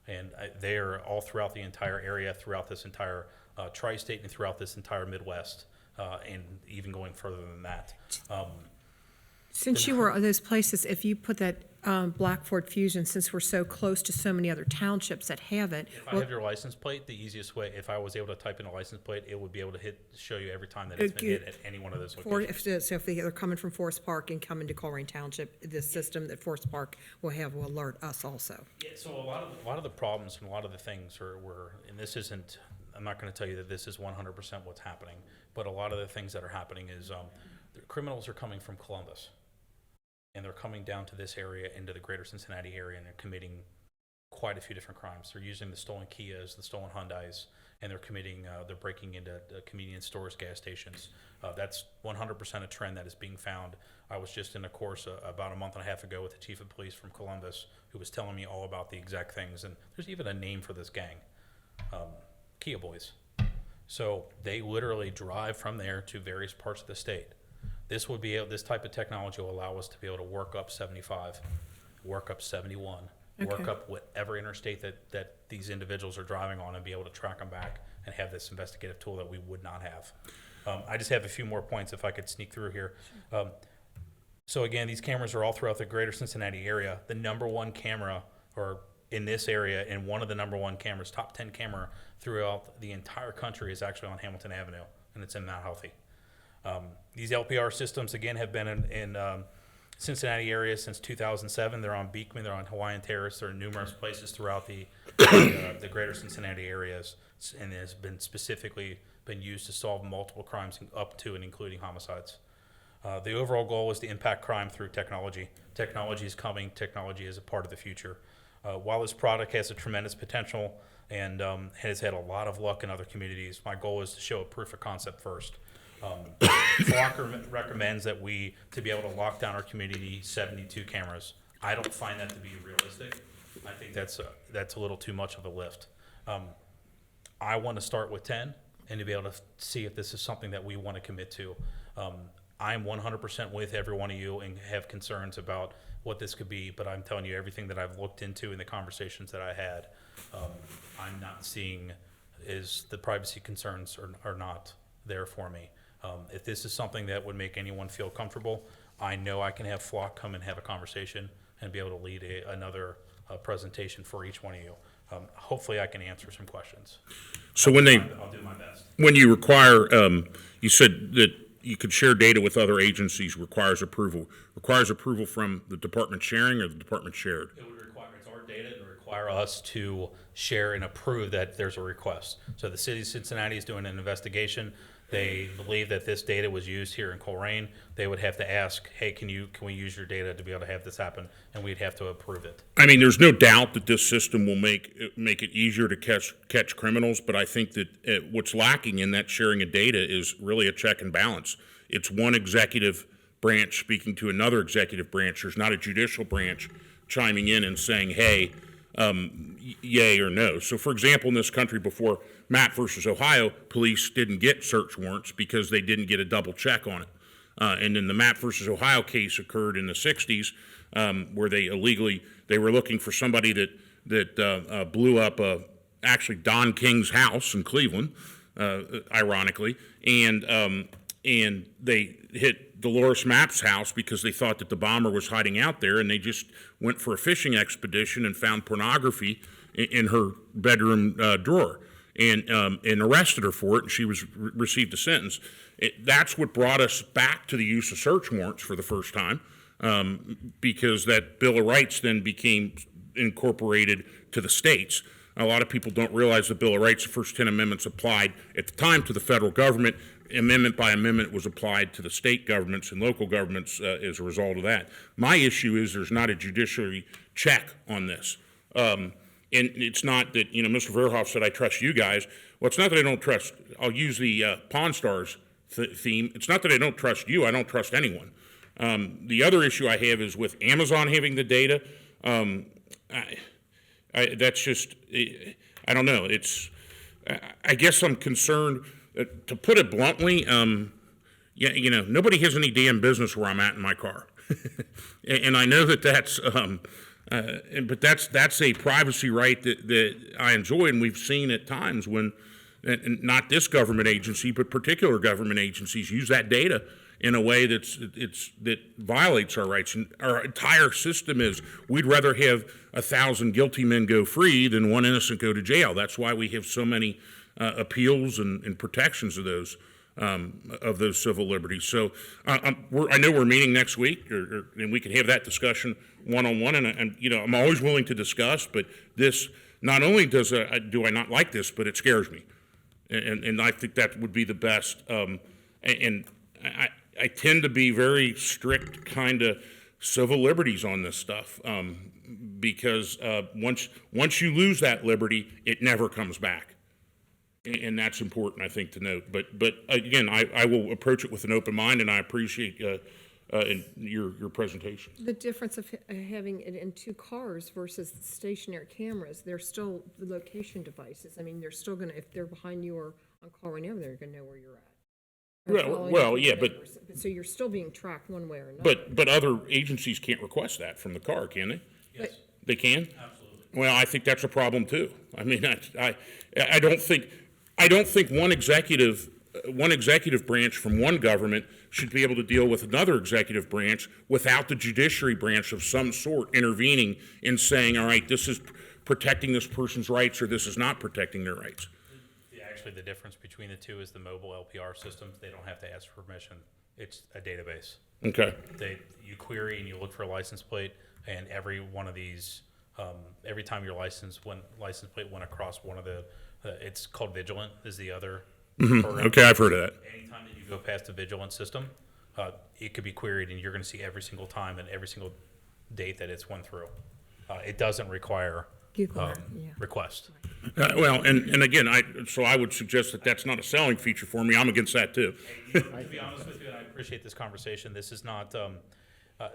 and they are all throughout the entire area, throughout this entire tri-state and throughout this entire Midwest, and even going further than that. Since you were at those places, if you put that Black Ford Fusion, since we're so close to so many other townships that have it. If I have your license plate, the easiest way, if I was able to type in a license plate, it would be able to show you every time that it's been hit at any one of those locations. So if they're coming from Forest Park and coming to Colerain Township, the system that Forest Park will alert us also. Yeah, so a lot of the problems and a lot of the things were, and this isn't, I'm not going to tell you that this is 100% what's happening, but a lot of the things that are happening is the criminals are coming from Columbus. And they're coming down to this area, into the greater Cincinnati area, and they're committing quite a few different crimes. They're using the stolen Kias, the stolen Hyundais, and they're breaking into convenience stores, gas stations. That's 100% a trend that is being found. I was just in a course about a month and a half ago with the chief of police from Columbus, who was telling me all about the exact things. And there's even a name for this gang, Kia Boys. So they literally drive from there to various parts of the state. This type of technology will allow us to be able to work up 75, work up 71, work up whatever interstate that these individuals are driving on, and be able to track them back and have this investigative tool that we would not have. I just have a few more points if I could sneak through here. So again, these cameras are all throughout the greater Cincinnati area. The number one camera, or in this area, and one of the number one cameras, top 10 camera throughout the entire country, is actually on Hamilton Avenue, and it's in Mount Healthy. These LPR systems, again, have been in Cincinnati area since 2007. They're on Beekman, they're on Hawaiian Terrace, they're in numerous places throughout the greater Cincinnati areas, and it has been specifically been used to solve multiple crimes up to and including homicides. The overall goal is to impact crime through technology. Technology is coming. Technology is a part of the future. While this product has a tremendous potential and has had a lot of luck in other communities, my goal is to show a proof of concept first. Flock recommends that to be able to lock down our community, 72 cameras. I don't find that to be realistic. I think that's a little too much of a lift. I want to start with 10 and to be able to see if this is something that we want to commit to. I'm 100% with every one of you and have concerns about what this could be, but I'm telling you, everything that I've looked into in the conversations that I had, I'm not seeing is the privacy concerns are not there for me. If this is something that would make anyone feel comfortable, I know I can have Flock come and have a conversation and be able to lead another presentation for each one of you. Hopefully I can answer some questions. So I'll do my best. When you require, you said that you could share data with other agencies, requires approval from the department sharing or the department shared? It would require, it's our data, it would require us to share and approve that there's a request. So the city of Cincinnati is doing an investigation. They believe that this data was used here in Colerain. They would have to ask, hey, can we use your data to be able to have this happen? And we'd have to approve it. I mean, there's no doubt that this system will make it easier to catch criminals, but I think that what's lacking in that sharing of data is really a check and balance. It's one executive branch speaking to another executive branch. There's not a judicial branch chiming in and saying, hey, yay or no. So, for example, in this country before Mapp versus Ohio, police didn't get search warrants because they didn't get a double check on it. And then the Mapp versus Ohio case occurred in the 60s, where they were looking for somebody that blew up actually Don King's house in Cleveland, ironically, and they hit Dolores Mapp's house because they thought that the bomber was hiding out there, and they just went for a fishing expedition and found pornography in her bedroom drawer, and arrested her for it, and she received a sentence. That's what brought us back to the use of search warrants for the first time, because that Bill of Rights then became incorporated to the states. A lot of people don't realize the Bill of Rights, the first 10 amendments applied at the time to the federal government. Amendment by amendment was applied to the state governments and local governments as a result of that. My issue is there's not a judiciary check on this. And it's not that, Mr. Verhoff said, I trust you guys. Well, it's not that I don't trust, I'll use the Pawn Stars theme. It's not that I don't trust you, I don't trust anyone. The other issue I have is with Amazon having the data. That's just, I don't know. I guess I'm concerned, to put it bluntly, nobody has any damn business where I'm at in my car. And I know that's, but that's a privacy right that I enjoy, and we've seen at times when, and not this government agency, but particular government agencies use that data in a way that violates our rights. And our entire system is, we'd rather have 1,000 guilty men go free than one innocent go to jail. That's why we have so many appeals and protections of those civil liberties. So I know we're meeting next week, and we can have that discussion one-on-one. And I'm always willing to discuss. But this, not only do I not like this, but it scares me, and I think that would be the best. And I tend to be very strict kind of civil liberties on this stuff, because once you lose that liberty, it never comes back. And that's important, I think, to note. But again, I will approach it with an open mind, and I appreciate your presentation. The difference of having it in two cars versus stationary cameras, they're still the location devices. I mean, they're still going to, if they're behind you or on Colerain, they're going to know where you're at. Well, yeah, but so you're still being tracked one way or another. But other agencies can't request that from the car, can they? Yes. They can? Absolutely. Well, I think that's a problem too. I mean, I don't think one executive branch from one government should be able to deal with another executive branch without the judiciary branch of some sort intervening and saying, all right, this is protecting this person's rights or this is not protecting their rights. Actually, the difference between the two is the mobile LPR systems. They don't have to ask for permission. It's a database. Okay. You query and you look for a license plate, and every one of these, every time your license plate went across one of the, it's called Vigilant is the other program. Okay, I've heard of that. Anytime that you go past the Vigilant system, it could be queried, and you're going to see every single time and every single date that it's went through. It doesn't require request. Well, and again, I would suggest that that's not a selling feature for me. I'm against that too. To be honest with you, and I appreciate this conversation. This is not.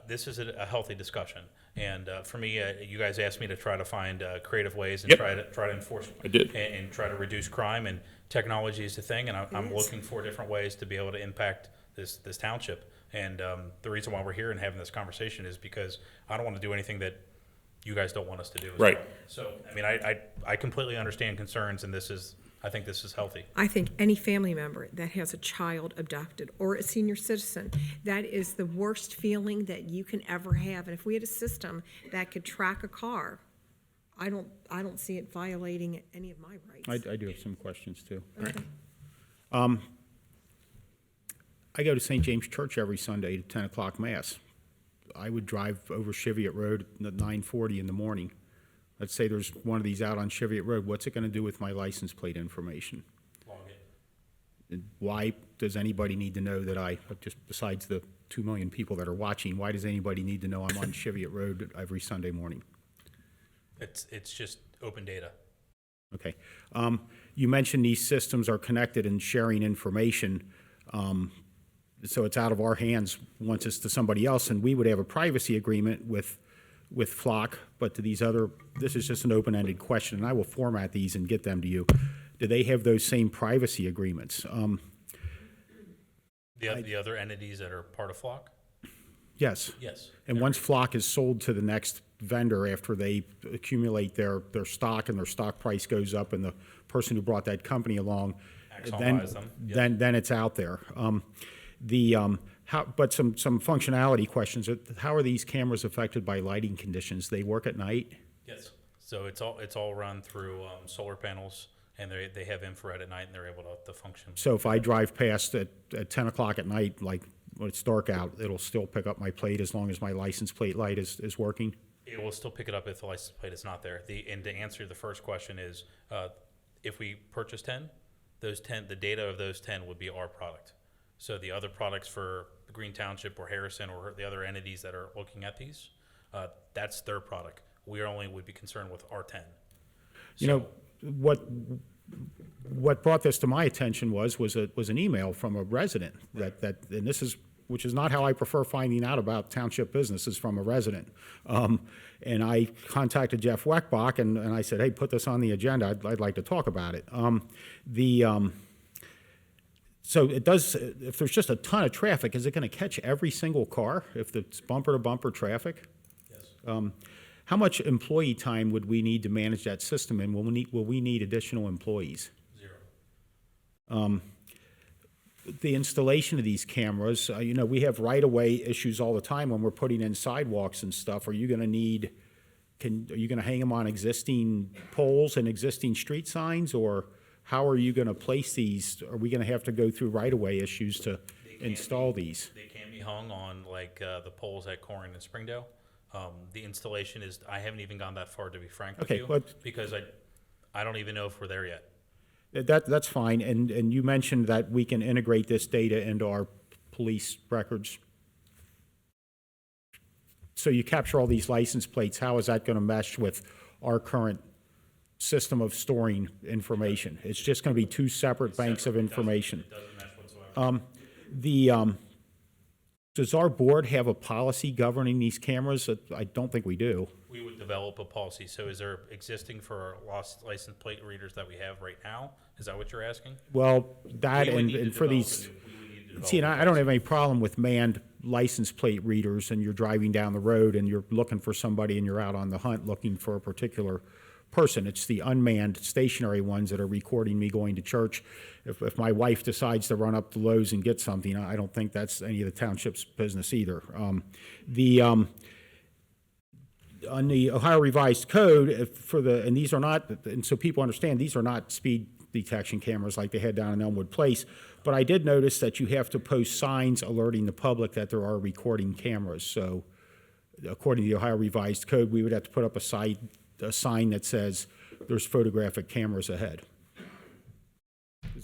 This is a healthy discussion, and for me, you guys asked me to try to find creative ways and try to enforce. I did. And try to reduce crime, and technology is the thing, and I'm looking for different ways to be able to impact this township. And the reason why we're here and having this conversation is because I don't want to do anything that you guys don't want us to do. Right. Well. So, I mean, I completely understand concerns, and I think this is healthy. I think any family member that has a child abducted or a senior citizen, that is the worst feeling that you can ever have. And if we had a system that could track a car, I don't see it violating any of my rights. I do have some questions too. Okay. I go to St. James Church every Sunday to 10 o'clock Mass. I would drive over Cheviot Road at 9:40 in the morning. Let's say there's one of these out on Cheviot Road. What's it going to do with my license plate information? Log it. And why does anybody need to know that just besides the 2 million people that are watching, why does anybody need to know I'm on Cheviot Road every Sunday morning? It's just open data. Okay. You mentioned these systems are connected and sharing information. So it's out of our hands once it's to somebody else, and we would have a privacy agreement with with flock, but to these other, this is just an open-ended question, and I will format these and get them to you. Do they have those same privacy agreements? The other entities that are part of Flock? Yes. Yes. And once flock is sold to the next vendor after they accumulate their stock and their stock price goes up and the person who brought that company along, Axon buys them. Yes. then it's out there. But some functionality questions. How are these cameras affected by lighting conditions? They work at night? Yes. So it's all run through solar panels, and they have infrared at night, and they're able to function. So if I drive past at 10 o'clock at night, like when it's dark out, it'll still pick up my plate as long as my license plate light is working? It will still pick it up if the license plate is not there. And to answer the first question is, if we purchase 10, the data of those 10 would be our product. So the other products for the Green Township or Harrison or the other entities that are looking at these, that's their product. We only would be concerned with our 10. You know, what brought this to my attention was an email from a resident and this is, which is not how I prefer finding out about township businesses, from a resident. And I contacted Jeff Weckbach and I said, hey, put this on the agenda. I'd like to talk about it. So it does, if there's just a ton of traffic, is it going to catch every single car if it's bumper to bumper traffic? Yes. How much employee time would we need to manage that system, and will we need additional employees? 0. The installation of these cameras, you know, we have right-of-way issues all the time when we're putting in sidewalks and stuff. Are you going to hang them on existing poles and existing street signs, or how are you going to place these? Are we going to have to go through right-of-way issues to install these? They can be hung on like the poles at Colerain and Springdale. The installation is, I haven't even gone that far, to be frank with you, because I don't even know if we're there yet. That's fine, and you mentioned that we can integrate this data into our police records. So you capture all these license plates, how is that going to mesh with our current system of storing information? It's just going to be two separate banks of information. It doesn't mesh whatsoever. Does our board have a policy governing these cameras? I don't think we do. We would develop a policy. So is there existing for our lost license plate readers that we have right now? Is that what you're asking? Well, that We would need to and for develop these, we would need to develop see, and a I don't have any problem with manned license plate readers, and you're driving down the road and you're looking for somebody and you're out on the hunt looking for a particular person. It's the unmanned stationary ones that are recording me going to church. If my wife decides to run up to Lowe's and get something, I don't think that's any of the township's business either. On the Ohio Revised Code, and these are not, and so people understand, these are not speed detection cameras like they had down in Elmwood Place, but I did notice that you have to post signs alerting the public that there are recording cameras. So according to the Ohio Revised Code, we would have to put up a sign that says there's photographic cameras ahead,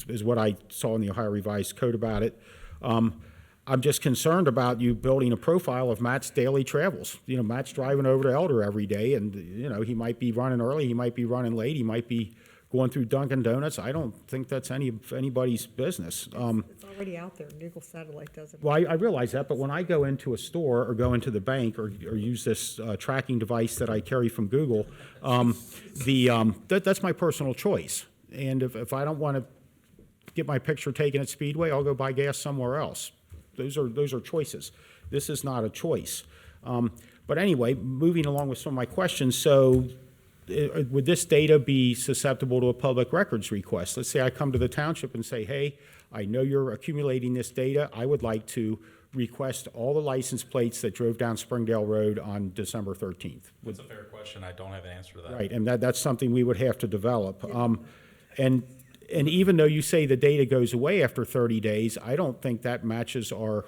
is what I saw in the Ohio Revised Code about it. I'm just concerned about you building a profile of Matt's daily travels. You know, Matt's driving over to Elder every day, and, you know, he might be running early, he might be running late, he might be going through Dunkin' Donuts. I don't think that's anybody's business. It's already out there. Google Satellite does it. Well, I realize that, but when I go into a store or go into the bank or use this tracking device that I carry from Google, that's my personal choice. And if I don't want to get my picture taken at Speedway, I'll go buy gas somewhere else. Those are choices. This is not a choice. But anyway, moving along with some of my questions, so would this data be susceptible to a public records request? Let's say I come to the township and say, hey, I know you're accumulating this data. I would like to request all the license plates that drove down Springdale Road on December 13th. That's a fair question. I don't have an answer to that. Right, and that's something we would have to develop. And even though you say the data goes away after 30 days, I don't think that matches our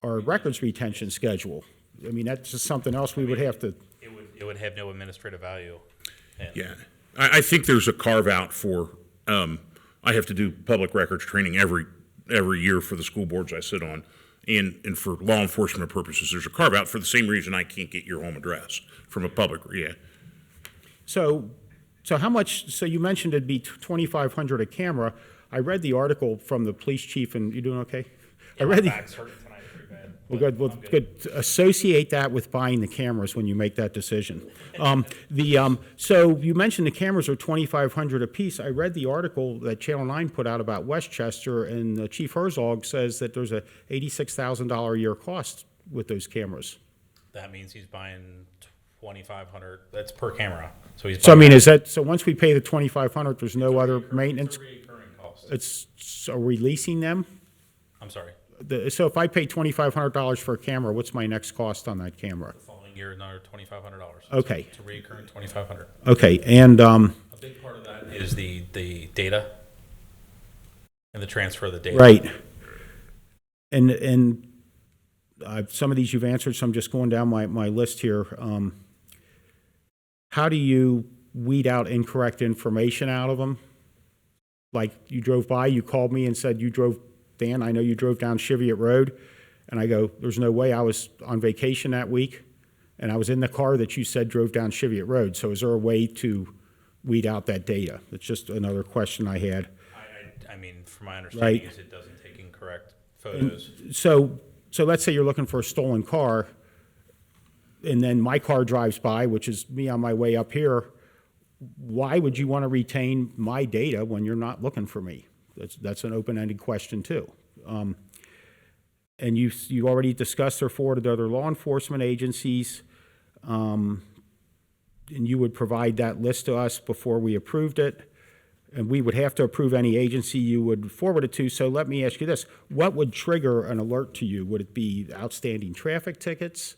records retention schedule. I mean, that's just something else we would have to. It would have no administrative value. Yeah, I think there's a carve out for. I have to do public records training every year for the school boards I sit on, and for law enforcement purposes, there's a carve out for the same reason I can't get your home address from a public. Yeah. So how much? So you mentioned it'd be $2,500 a camera. I read the article from the police chief, and you doing okay? Yeah, my back's hurting tonight pretty bad. Well, good, well, good. Associate that with buying the cameras when you make that decision. So you mentioned the cameras are $2,500 apiece. I read the article that Channel 9 put out about Westchester, and Chief Herzog says that there's a $86,000 a year cost with those cameras. That means he's buying 2,500, that's per camera. So he's So I mean, buying- is that, so once we pay the $2,500, there's no other maintenance? It's a recurring cost. Are we leasing them? I'm sorry. So if I pay $2,500 for a camera, what's my next cost on that camera? The following year, another $2,500. Okay. It's a recurring 2,500. Okay, and, A big part of that is the data and the transfer of the data. right. And some of these you've answered, so I'm just going down my list here. How do you weed out incorrect information out of them? Like, you drove by, you called me and said, Dan, I know you drove down Cheviot Road. And I go, there's no way, I was on vacation that week, and I was in the car that you said drove down Cheviot Road. So is there a way to weed out that data? That's just another question I had. I mean, from my understanding Right. is it doesn't take incorrect photos. So let's say you're looking for a stolen car, and then my car drives by, which is me on my way up here. Why would you want to retain my data when you're not looking for me? That's an open-ended question too. And you already discussed or forwarded to other law enforcement agencies, and you would provide that list to us before we approved it. And we would have to approve any agency you would forward it to. So let me ask you this. What would trigger an alert to you? Would it be outstanding traffic tickets?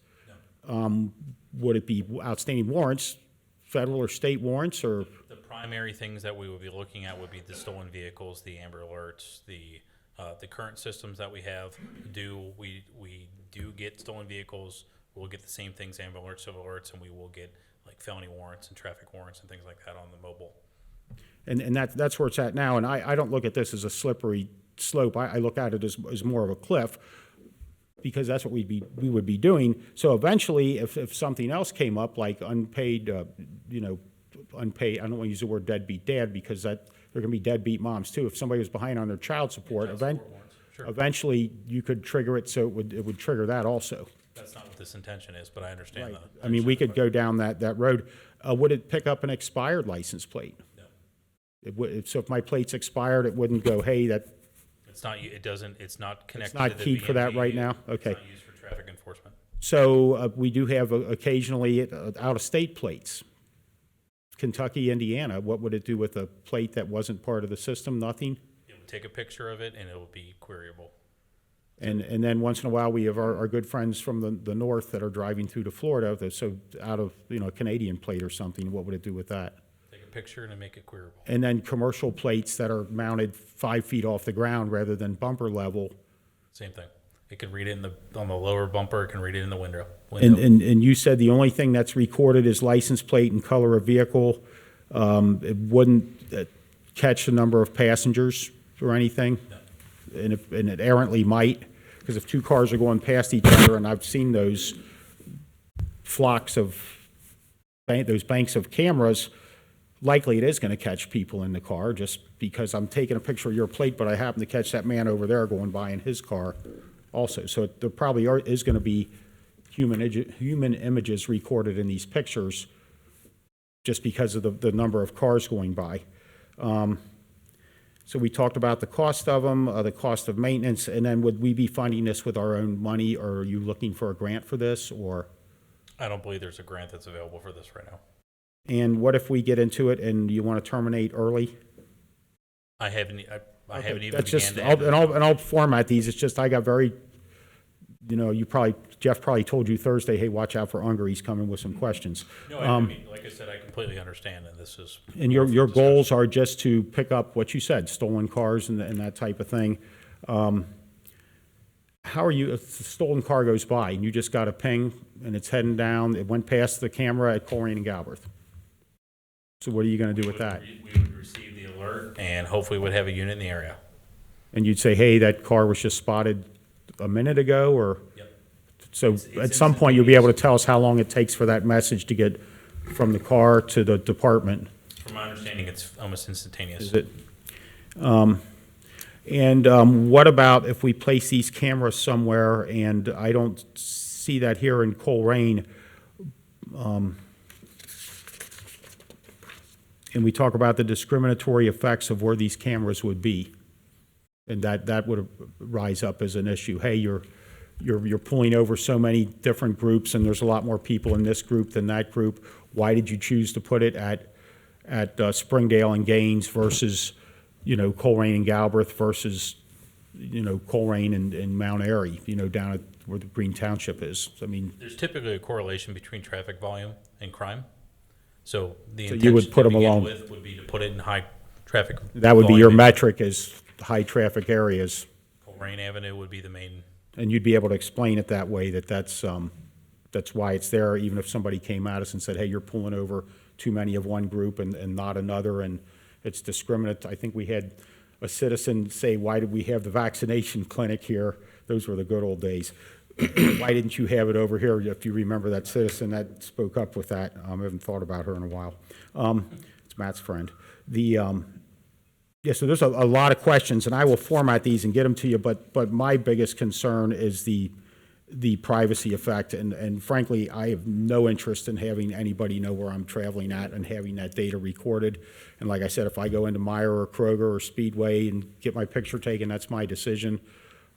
No. Would it be outstanding warrants, federal or state warrants, or? The primary things that we would be looking at would be the stolen vehicles, the Amber Alerts, the current systems that we have. We do get stolen vehicles. We'll get the same things, Amber Alerts, civil alerts, and we will get like felony warrants and traffic warrants and things like that on the mobile. And that's where it's at now, and I don't look at this as a slippery slope. I look at it as more of a cliff, because that's what we would be doing. So eventually, if something else came up, like unpaid, unpaid, I don't want to use the word deadbeat dad, because there can be deadbeat moms too. If somebody was behind on their child support, eventually you could trigger it, so it would trigger that also. That's not what this intention is, but I understand Right. that. I mean, we could go down that road. Would it pick up an expired license plate? So if my plate's expired, it wouldn't go, hey, that, It's not, it's not connected it's not to the keyed for that BMV. right now? Okay. It's not used for traffic enforcement. So we do have occasionally out-of-state plates. Kentucky, Indiana, what would it do with a plate that wasn't part of the system? Nothing? It would take a picture of it and it will be queryable. And then once in a while, we have our good friends from the north that are driving through to Florida, so out of, a Canadian plate or something, what would it do with that? Take a picture and make it queryable. And then commercial plates that are mounted 5 feet off the ground rather than bumper level. Same thing. It can read it on the lower bumper, it can read it in the window. And you said the only thing that's recorded is license plate and color of vehicle. It wouldn't catch the number of passengers or anything? No. And it errantly might, because if two cars are going past each other, and I've seen those flocks of, those banks of cameras, likely it is going to catch people in the car, just because I'm taking a picture of your plate, but I happen to catch that man over there going by in his car also. So there probably is going to be human images recorded in these pictures, just because of the number of cars going by. So we talked about the cost of them, the cost of maintenance, and then would we be funding this with our own money, or are you looking for a grant for this, or? I don't believe there's a grant that's available for this right now. And what if we get into it and you want to terminate early? I haven't even That's began just, to and I'll format these, it's just, I got very, Jeff probably told you Thursday, hey, watch out for Unger, he's coming with some questions. No, I mean, like I said, I completely understand, and this is. And your goals are just to pick up what you said, stolen cars and that type of thing. How are you, if the stolen car goes by and you just got a ping and it's heading down, it went past the camera at Colerain and Galbraith? So what are you going to do with that? We would receive the alert, and hopefully would have a unit in the area. And you'd say, hey, that car was just spotted a minute ago, or? Yep. So It's at some point, you'll be able to tell us how long it takes for that message to get from the car to the department. From my understanding, it's almost instantaneous. Is it? And what about if we place these cameras somewhere, and I don't see that here in Colerain, and we talk about the discriminatory effects of where these cameras would be, and that would rise up as an issue. Hey, you're pulling over so many different groups, and there's a lot more people in this group than that group. Why did you choose to put it at Springdale and Gaines versus, Colerain and Galbraith versus, Colerain and Mount Airy, down at where the Green Township is? I mean, There's typically a correlation between traffic volume and crime. So the So you would intention put to 'em begin along- with would be to put it in high traffic. that would be your volume. metric, is high traffic areas. Colerain Avenue would be the main. And you'd be able to explain it that way, that's why it's there, even if somebody came at us and said, hey, you're pulling over too many of one group and not another, and it's discriminate. I think we had a citizen say, why did we have the vaccination clinic here? Those were the good old days. Why didn't you have it over here? If you remember that citizen that spoke up with that. I haven't thought about her in a while. It's Matt's friend. Yeah, so there's a lot of questions, and I will format these and get them to you, but my biggest concern is the privacy effect, and frankly, I have no interest in having anybody know where I'm traveling at and having that data recorded. And like I said, if I go into Meijer or Kroger or Speedway and get my picture taken, that's my decision.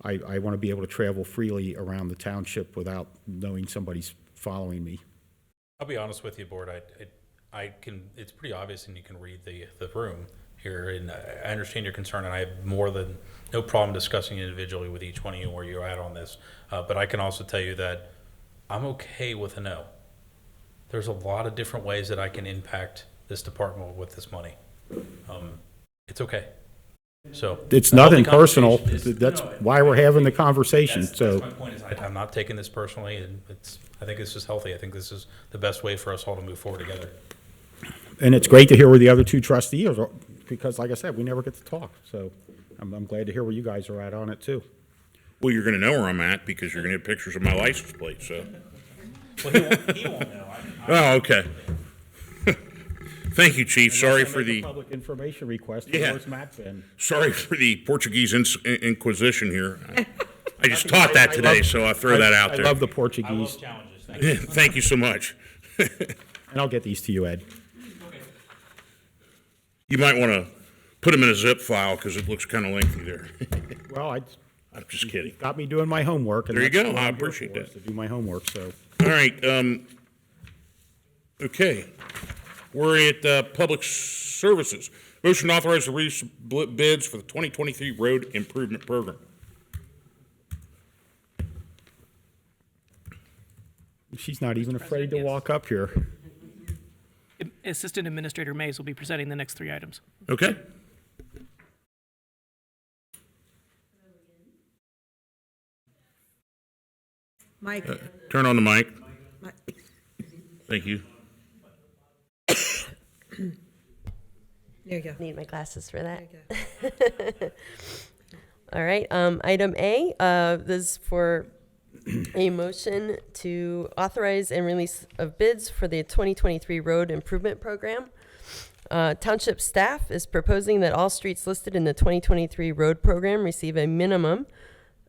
I want to be able to travel freely around the township without knowing somebody's following me. I'll be honest with you, Board. I can. It's pretty obvious, and you can read the room here, and I understand your concern, and I have more than no problem discussing individually with each one of you where you're at on this. But I can also tell you that I'm okay with a no. There's a lot of different ways that I can impact this department with this money. It's okay. So It's I hope the nothing personal. conversation is- That's no, why we're having the conversation, That's so. my point is I'm not taking this personally, and I think this is healthy. I think this is the best way for us all to move forward together. And it's great to hear where the other two trustees are, because like I said, we never get to talk. So I'm glad to hear where you guys are at on it too. Well, you're going to know where I'm at because you're going to get pictures of my license plate, so. Well, he won't know. Oh, okay. Thank you, Chief. Sorry for the, Public information request. Yeah. Where's Matt been? sorry for the Portuguese Inquisition here. I just taught that today, so I'll throw that out I there. love the I love Portuguese. challenges. Thank you. Thank you so much. And I'll get these to you, Ed. You might want to put them in a zip file because it looks kind of lengthy there. Well, I'm just kidding. got me doing my homework. And There you that's go. what I I'm here appreciate for, that. is to do my homework, so. All right, okay. We're at Public Services. Motion to authorize the release of bids for the 2023 Road Improvement Program. She's not even afraid to Yes. walk up here. Assistant Administrator Mays will be presenting the next three items. Okay? Mike, Turn on the mic. Mi- Thank you. there you go. Need my glasses for that. There you go. All right, item A, this is for a motion to authorize and release of bids for the 2023 Road Improvement Program. Township staff is proposing that all streets listed in the 2023 road program receive a minimum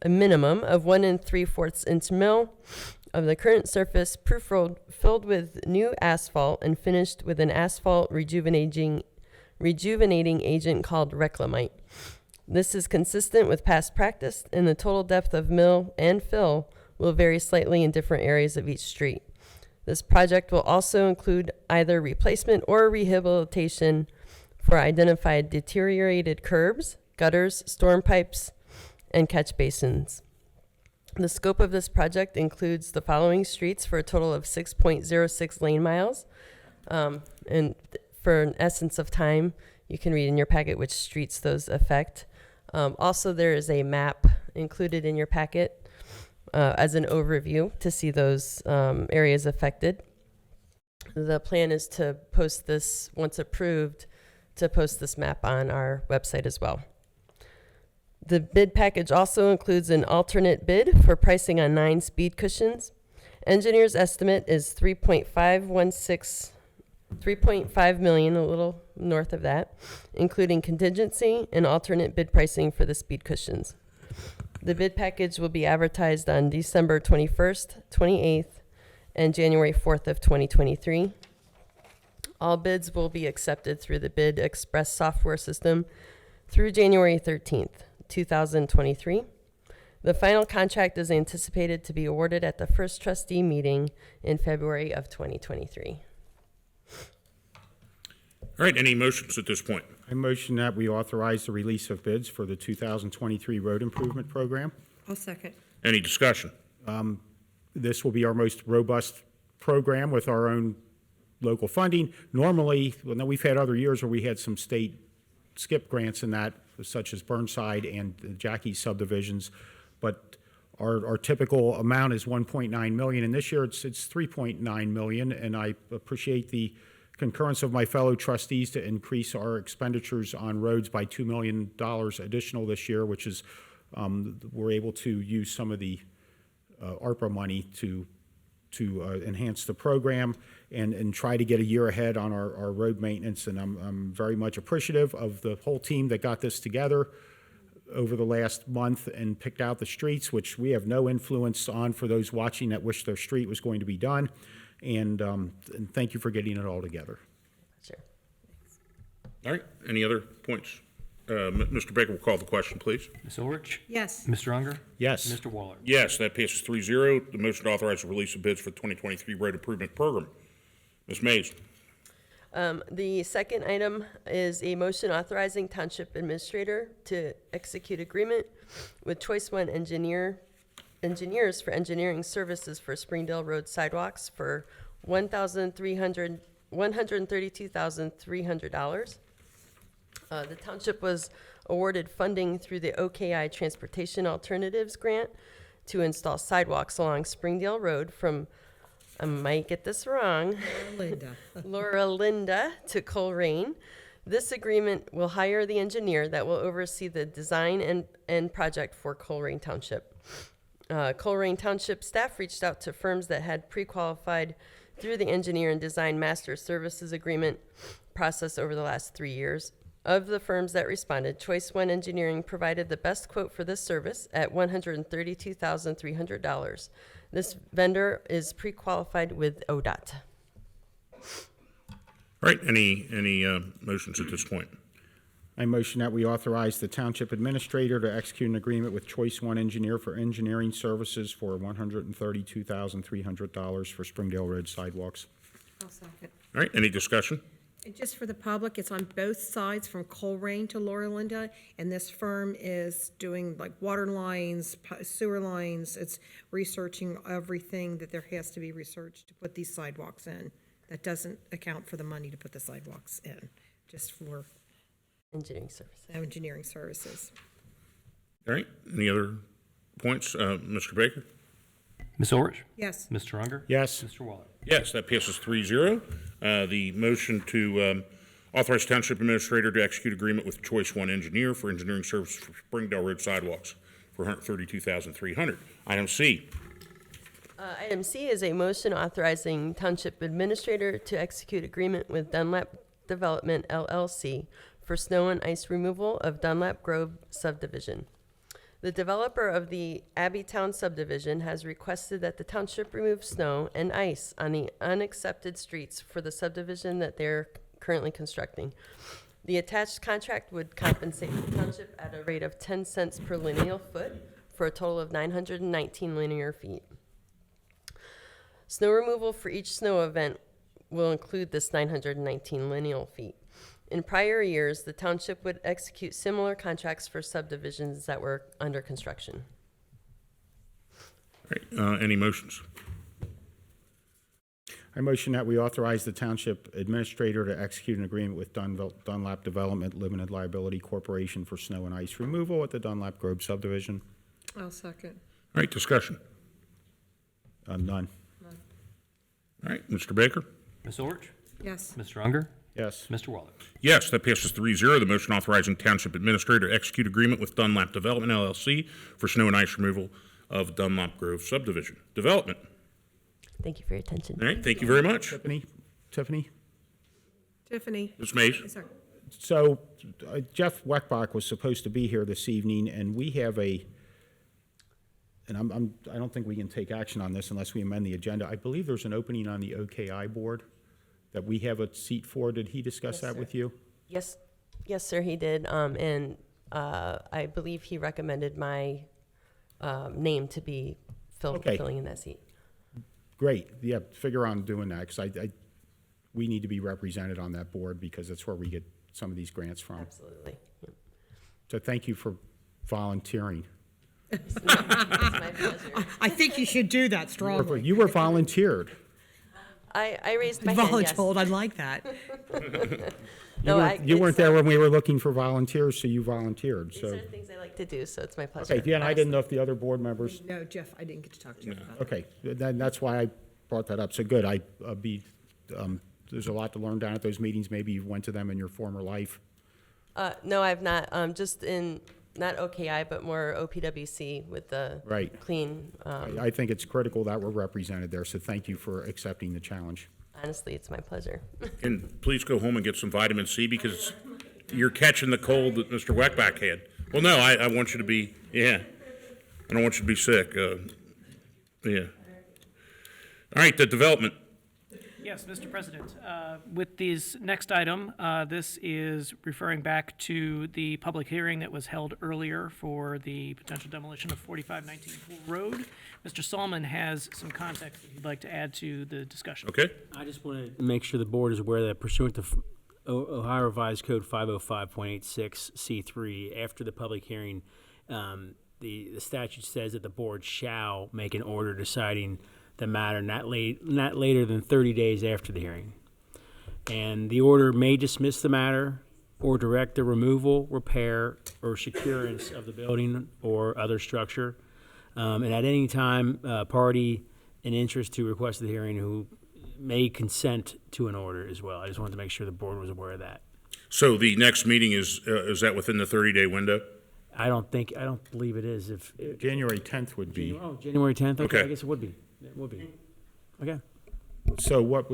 of 1 3/4 inch mill of the current surface, proof road filled with new asphalt and finished with an asphalt rejuvenating agent called Reclamite. This is consistent with past practice, and the total depth of mill and fill will vary slightly in different areas of each street. This project will also include either replacement or rehabilitation for identified deteriorated curbs, gutters, storm pipes, and catch basins. The scope of this project includes the following streets for a total of 6.06 lane miles. And for an essence of time, you can read in your packet which streets those affect. Also, there is a map included in your packet as an overview to see those areas affected. The plan is to post this, once approved, to post this map on our website as well. The bid package also includes an alternate bid for pricing on 9 speed cushions. Engineer's estimate is $3.516 $3.5 million, a little north of that, including contingency and alternate bid pricing for the speed cushions. The bid package will be advertised on December 21st, 28th, and January 4th of 2023. All bids will be accepted through the Bid Express software system through January 13th, 2023. The final contract is anticipated to be awarded at the first trustee meeting in February of 2023. All right, any motions at this point? I motion that we authorize the release of bids for the 2023 road improvement program. I'll second. Any discussion? This will be our most robust program with our own local funding. Normally, well, no, we've had other years where we had some state skip grants in that, such as Burnside and the Jackie subdivisions, but our typical amount is 1.9 million, and this year it's 3.9 million, and I appreciate the concurrence of my fellow trustees to increase our expenditures on roads by $2 million additional this year, which is, we're able to use some of the ARPA money to enhance the program and try to get a year ahead on our road maintenance. And I'm very much appreciative of the whole team that got this together over the last month and picked out the streets, which we have no influence on for those watching that wish their street was going to be done. And thank you for getting it all together. Sure. All right, any other points? Mr. Baker will call the question, please. Ms. Ulrich? Yes. Mr. Unger? Yes. Mr. Waller? Yes, that passes 3-0. The motion to authorize the release of bids for the 2023 road improvement program. Ms. Mays? The second item is a motion authorizing Township Administrator to execute agreement with Choice One Engineers for engineering services for Springdale Road sidewalks for $132,300. The township was awarded funding through the OKI Transportation Alternatives Grant to install sidewalks along Springdale Road from, I might get this wrong, Laura Linda to Colerain. This agreement will hire the engineer that will oversee the design and project for Colerain Township. Colerain Township staff reached out to firms that had pre-qualified through the engineer and design master services agreement process over the last 3 years. Of the firms that responded, Choice One Engineering provided the best quote for this service at $132,300. This vendor is pre-qualified with ODOT. All right, any motions at this point? I motion that we authorize the Township Administrator to execute an agreement with Choice One Engineer for engineering services for $132,300 for Springdale Road sidewalks. I'll second. All right, any discussion? And just for the public, it's on both sides from Colerain to Laura Linda, and this firm is doing like water lines, sewer lines. It's researching everything that there has to be researched to put these sidewalks in. That doesn't account for the money to put the sidewalks in, just for Engineering services. engineering services. All right, any other points? Mr. Baker? Ms. Ulrich? Yes. Mr. Unger? Yes. Mr. Waller? Yes, that passes 3-0. The motion to authorize Township Administrator to execute agreement with Choice One Engineer for engineering services for Springdale Road sidewalks for $132,300. Item C. Item C is a motion authorizing Township Administrator to execute agreement with Dunlap Development LLC for snow and ice removal of Dunlap Grove subdivision. The developer of the Abbeytown subdivision has requested that the township remove snow and ice on the unaccepted streets for the subdivision that they're currently constructing. The attached contract would compensate the township at a rate of 10 cents per lineal foot for a total of 919 linear feet. Snow removal for each snow event will include this 919 lineal feet. In prior years, the township would execute similar contracts for subdivisions that were under construction. All right, any motions? I motion that we authorize the Township Administrator to execute an agreement with Dunlap Development Limited Liability Corporation for snow and ice removal at the Dunlap Grove subdivision. I'll second. All right, discussion. None. All right, Mr. Baker? Ms. Ulrich? Yes. Mr. Unger? Yes. Mr. Waller? Yes, that passes 3-0. The motion authorizing Township Administrator to execute agreement with Dunlap Development LLC for snow and ice removal of Dunlap Grove subdivision. Development. Thank you for your attention. All right, thank you very much. Tiffany? Tiffany? Ms. Mays? Sorry. So Jeff Weckbach was supposed to be here this evening, and we have I don't think we can take action on this unless we amend the agenda. I believe there's an opening on the OKI board that we have a seat for. Did he discuss that with you? Yes, yes, sir, he did. And I believe he recommended my name to be Okay. filling in that seat. Great. Yeah, figure on doing that, because we need to be represented on that board because that's where we get some of these grants from. Absolutely. Yep. So thank you for volunteering. It's my pleasure. I think you should do that strongly. You were volunteered. I raised my hand, yes. Voluntold, I like that. No, You weren't there when we were looking for volunteers, so you volunteered, These so. are things I like to do, so it's my pleasure. Okay, yeah, and I didn't know if the other board members, No, Jeff, I didn't get to talk to you about that. okay, that's why I brought that up. So good, there's a lot to learn down at those meetings. Maybe you went to them in your former life. No, I've not. Just in, not OKI, but more OPWC with the Right. clean. I think it's critical that we're represented there, so thank you for accepting the challenge. Honestly, it's my pleasure. And please go home and get some vitamin C because you're catching the cold that Mr. Weckbach had. Well, no, I want you to be, yeah. I don't want you to be sick. Yeah. All right, the development. Yes, Mr. President. With this next item, this is referring back to the public hearing that was held earlier for the potential demolition of 4519 Pool Road. Mr. Solomon has some context that he'd like to add to the discussion. Okay. I just want to make sure the board is aware that pursuant to Ohio Revised Code 505.86C3, after the public hearing, the statute says that the board shall make an order deciding the matter not later than 30 days after the hearing. And the order may dismiss the matter or direct the removal, repair, or securance of the building or other structure. And at any time, party in interest to request the hearing who may consent to an order as well. I just wanted to make sure the board was aware of that. So the next meeting is that within the 30-day window? I don't believe it is. If January 10th would be. January 10th? Okay, Okay. I guess it would be. It would be. Okay. So what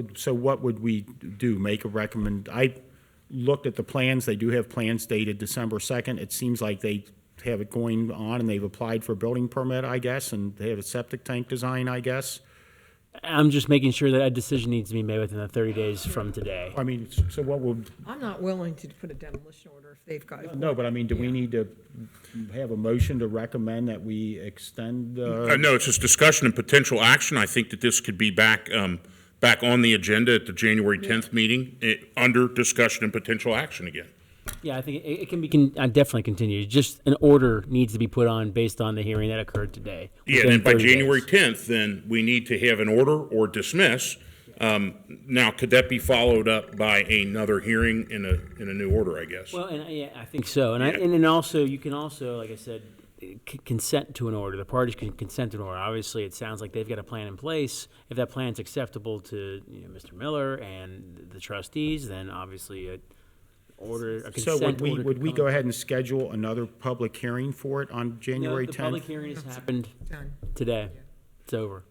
would we do? Make a I looked at the plans. They do have plans dated December 2nd. It seems like they have it going on and they've applied for a building permit, I guess, and they have a septic tank design, I guess. I'm just making sure that a decision needs to be made within the 30 days from today. I mean, so what would, I'm not willing to put a demolition order if they've got. no, but I mean, do we need to have a motion to recommend that we extend? No, it's just discussion and potential action. I think that this could be back on the agenda at the January 10th meeting, under discussion and potential action again. Yeah, I think it can be definitely continue. Just an order needs to be put on based on the hearing that occurred today. Yeah, and then by January 10th, then we need to have an order or dismiss. Now, could that be followed up by another hearing in a new order, I guess? Well, and yeah, I think so. And then also, you can also, like I said, consent to an order. The parties can consent to an order. Obviously, it sounds like they've got a plan in place. If that plan's acceptable to Mr. Miller and the trustees, then obviously a So consent order would could we come go in ahead and schedule another public hearing for it on January 10th? The public hearing has happened Done. today. It's over.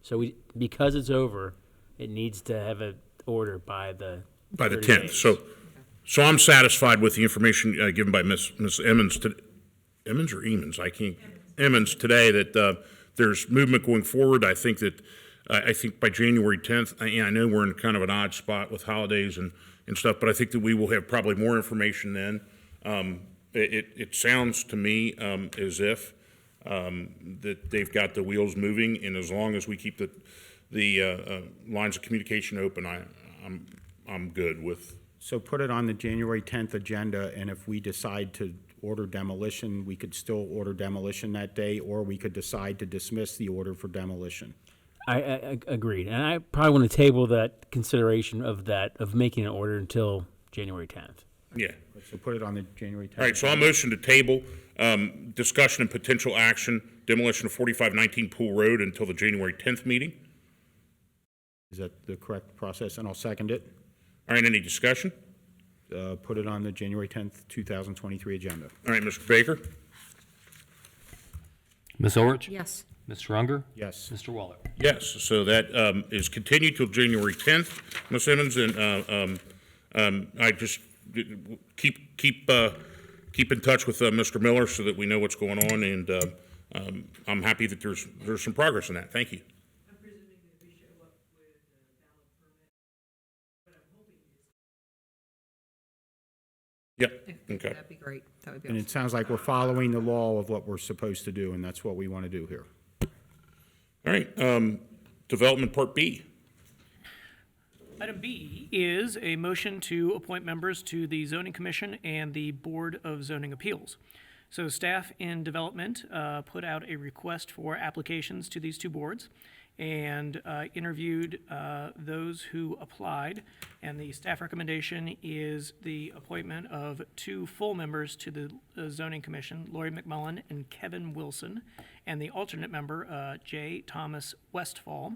So because it's over, it needs to have an order by the 30 10th. days. So I'm satisfied with the information given by Ms. Emmons, Emmons or Emmons? Emmons today that there's movement going forward. I think by January 10th, I know we're in kind of an odd spot with holidays and stuff, but I think that we will have probably more information then. It sounds to me as if that they've got the wheels moving, and as long as we keep the lines of communication open, I'm good with. So put it on the January 10th agenda, and if we decide to order demolition, we could still order demolition that day, or we could decide to dismiss the order for demolition. I agreed, and I probably want to table that consideration of making an order until January 10th. Yeah. So put it on the January 10th. All right, so I'll motion to table discussion and potential action, demolition of 4519 Pool Road until the January 10th meeting. Is that the correct process? And I'll second it. All right, any discussion? Put it on the January 10th, 2023 agenda. All right, Mr. Baker? Ms. Orich? Yes. Mr. Unger? Yes. Mr. Waller? Yes, so that is continued till January 10th, Ms. Simmons, and I just keep in touch with Mr. Miller so that we know what's going on, and I'm happy that there's some progress in that. Thank you. Yeah, okay. That'd be great. That would be And awesome. it sounds like we're following the law of what we're supposed to do, and that's what we want to do here. All right, Development Part B. Item B is a motion to appoint members to the Zoning Commission and the Board of Zoning Appeals. So staff in development put out a request for applications to these two boards and interviewed those who applied. And the staff recommendation is the appointment of two full members to the Zoning Commission, Lori McMullen and Kevin Wilson, and the alternate member, J. Thomas Westfall.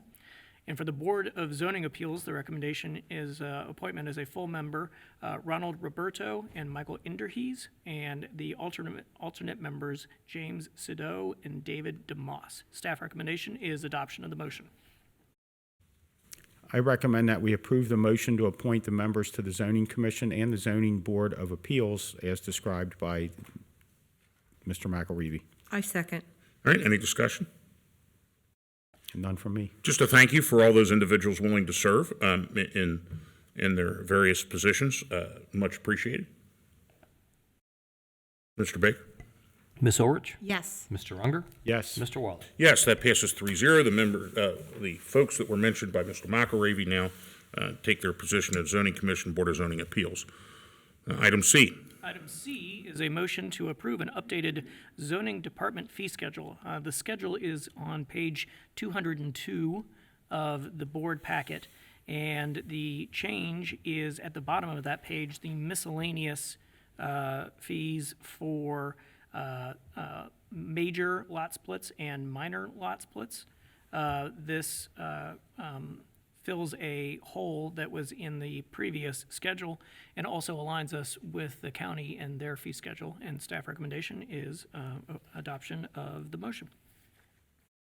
And for the Board of Zoning Appeals, the recommendation is appointment as a full member, Ronald Roberto and Michael Inderhees, and the alternate members, James Sido and David DeMoss. Staff recommendation is adoption of the motion. I recommend that we approve the motion to appoint the members to the Zoning Commission and the Zoning Board of Appeals as described by Mr. McElreavy. I second. All right, any discussion? None from me. Just a thank you for all those individuals willing to serve in their various positions. Much appreciated. Mr. Baker? Ms. Orich? Yes. Mr. Unger? Yes. Mr. Waller? Yes, that passes 3-0. The folks that were mentioned by Mr. McElravy now take their position at Zoning Commission, Board of Zoning Appeals. Item C. Item C is a motion to approve an updated zoning department fee schedule. The schedule is on page 202 of the board packet, and the change is at the bottom of that page, the miscellaneous fees for major lot splits and minor lot splits. This fills a hole that was in the previous schedule and also aligns us with the county and their fee schedule. And staff recommendation is adoption of the motion.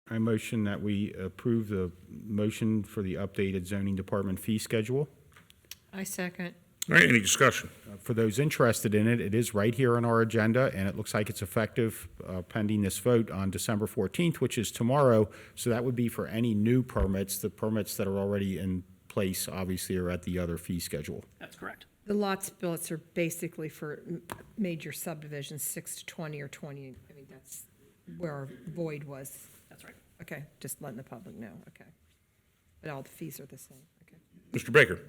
I motion that we approve the motion for the updated zoning department fee schedule. I second. All right, any discussion? For those interested in it, it is right here on our agenda, and it looks like it's effective pending this vote on December 14th, which is tomorrow. So that would be for any new permits. The permits that are already in place, obviously, are at the other fee schedule. That's correct. The lot splits are basically for major subdivisions, 6 to 20 or 20. I mean, that's where our void was. That's right. Okay, just letting the public know, okay. But all the fees are the same, okay. Mr. Baker?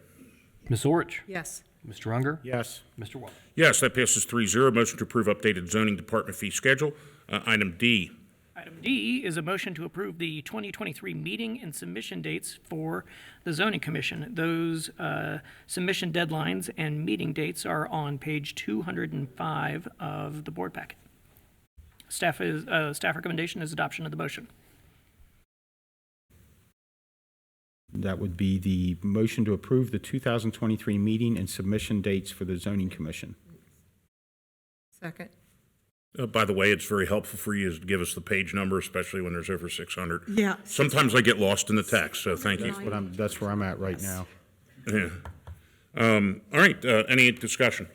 Ms. Orich? Yes. Mr. Unger? Yes. Mr. Waller? Yes, that passes 3-0. Motion to approve updated zoning department fee schedule. Item D. Item D is a motion to approve the 2023 meeting and submission dates for the Zoning Commission. Those submission deadlines and meeting dates are on page 205 of the board packet. Staff recommendation is adoption of the motion. That would be the motion to approve the 2023 meeting and submission dates for the Zoning Commission. Second. By the way, it's very helpful for you to give us the page number, especially when there's over 600. Yeah. Sometimes I get lost in the text, so thank you. That's where I'm at right now. Yeah. All right, any discussion?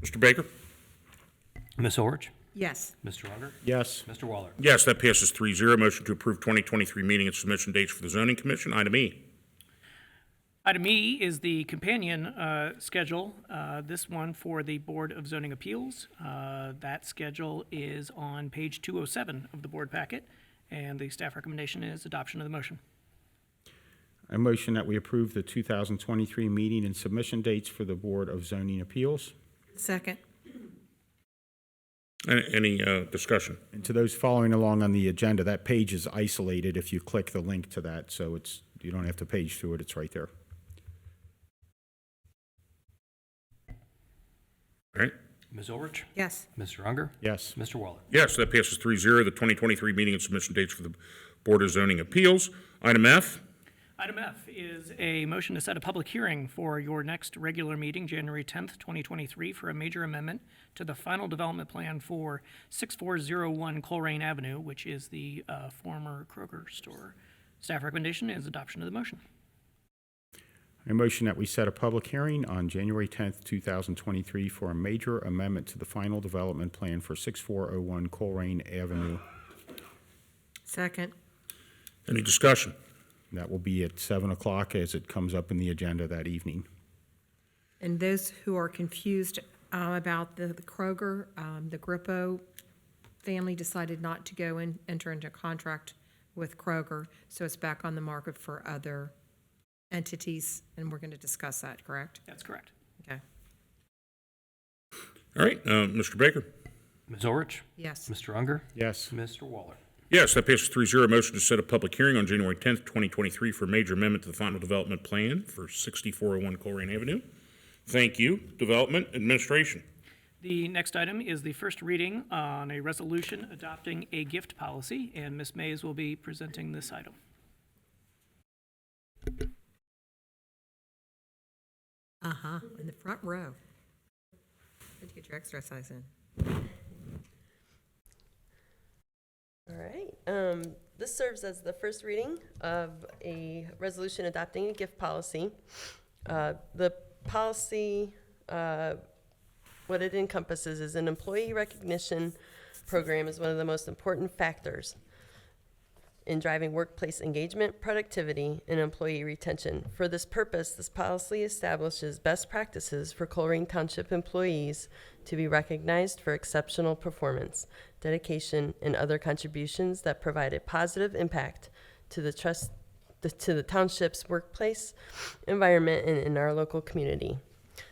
Mr. Baker? Ms. Orich? Yes. Mr. Unger? Yes. Mr. Waller? Yes, that passes 3-0. Motion to approve 2023 meeting and submission dates for the Zoning Commission. Item E. Item E is the companion schedule, this one for the Board of Zoning Appeals. That schedule is on page 207 of the board packet, and the staff recommendation is adoption of the motion. I motion that we approve the 2023 meeting and submission dates for the Board of Zoning Appeals. Second. Any discussion? And to those following along on the agenda, that page is isolated if you click the link to that, so you don't have to page through it, it's right there. All right. Ms. Orich? Yes. Mr. Unger? Yes. Mr. Waller? Yes, that passes 3-0. The 2023 meeting and submission dates for the Board of Zoning Appeals. Item F. Item F is a motion to set a public hearing for your next regular meeting, January 10th, 2023, for a major amendment to the final development plan for 6401 Colerain Avenue, which is the former Kroger store. Staff recommendation is adoption of the motion. A motion that we set a public hearing on January 10th, 2023 for a major amendment to the final development plan for 6401 Colerain Avenue. Second. Any discussion? That will be at 7 o'clock as it comes up in the agenda that evening. And those who are confused about the Kroger, the Grippo family decided not to go and enter into a contract with Kroger, so it's back on the market for other entities, and we're going to discuss that, correct? That's correct. Okay. All right, Mr. Baker? Ms. Orich? Yes. Mr. Unger? Yes. Mr. Waller? Yes, that passes 3-0. Motion to set a public hearing on January 10th, 2023 for a major amendment to the final development plan for 6401 Colerain Avenue. Thank you. Development Administration. The next item is the first reading on a resolution adopting a gift policy, and Ms. Mays will be presenting this item. In the front row. Did you get your exercise in? All right. This serves as the first reading of a resolution adopting a gift policy. The policy, what it encompasses is an employee recognition program is one of the most important factors in driving workplace engagement, productivity, and employee retention. For this purpose, this policy establishes best practices for Colerain Township employees to be recognized for exceptional performance, dedication, and other contributions that provide a positive impact to the township's workplace environment and in our local community.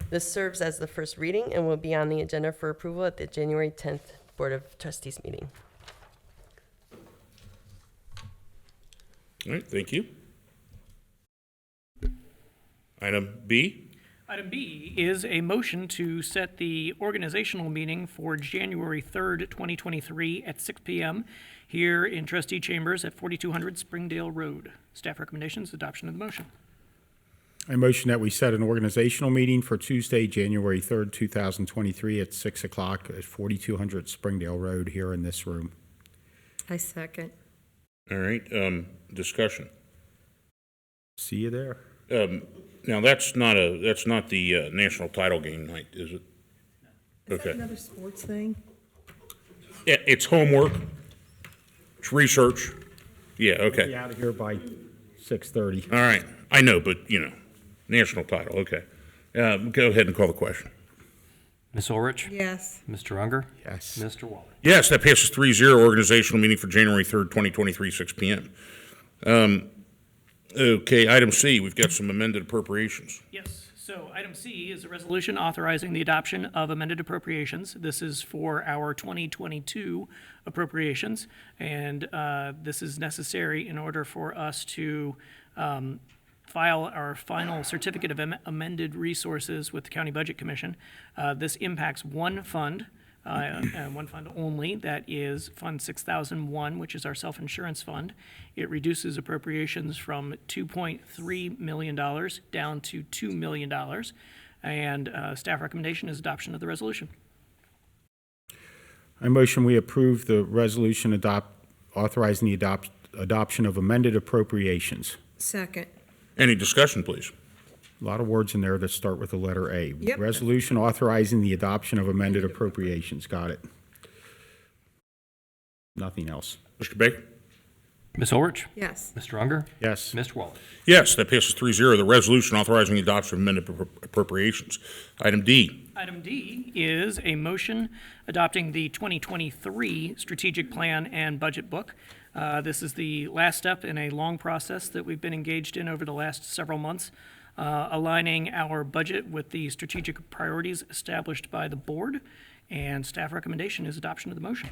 This serves as the first reading and will be on the agenda for approval at the January 10th Board of Trustees meeting. All right, thank you. Item B. Item B is a motion to set the organizational meeting for January 3rd, 2023 at 6 p.m. here in Trustee Chambers at 4200 Springdale Road. Staff recommendations, adoption of the motion. I motion that we set an organizational meeting for Tuesday, January 3rd, 2023 at 6 o'clock at 4200 Springdale Road here in this room. I second. All right, discussion. See you there. Now, that's not the national title game night, is it? Is Okay. that another sports thing? Yeah, it's homework. It's research. Yeah, Be okay. out of here by 6:30. All right. I know, but, national title, okay. Go ahead and call the question. Ms. Orich? Yes. Mr. Unger? Yes. Mr. Waller? Yes, that passes 3-0. Organizational meeting for January 3rd, 2023, 6 p.m. Okay, item C, we've got some amended appropriations. Yes, so item C is a resolution authorizing the adoption of amended appropriations. This is for our 2022 appropriations, and this is necessary in order for us to file our final certificate of amended resources with the County Budget Commission. This impacts one fund only, that is Fund 6001, which is our self-insurance fund. It reduces appropriations from $2.3 million down to $2 million, and staff recommendation is adoption of the resolution. I motion we approve the resolution authorizing the adoption of amended appropriations. Second. Any discussion, please? A lot of words in there that start with the letter A. Yep. Resolution authorizing the adoption of amended appropriations. Got it. Nothing else. Mr. Baker? Ms. Orich? Yes. Mr. Unger? Yes. Mr. Waller? Yes, that passes 3-0. The resolution authorizing the adoption of amended appropriations. Item D. Item D is a motion adopting the 2023 strategic plan and budget book. This is the last step in a long process that we've been engaged in over the last several months, aligning our budget with the strategic priorities established by the board, and staff recommendation is adoption of the motion.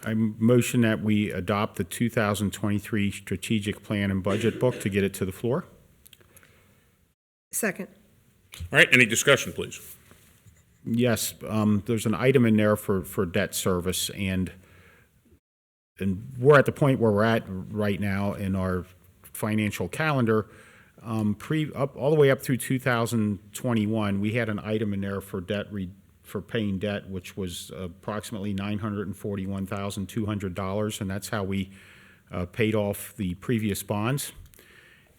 I motion that we adopt the 2023 strategic plan and budget book to get it to the floor. Second. All right, any discussion, please? Yes, there's an item in there for debt service, and we're at the point where we're at right now in our financial calendar. All the way up through 2021, we had an item in there for for paying debt, which was approximately $941,200, and that's how we paid off the previous bonds.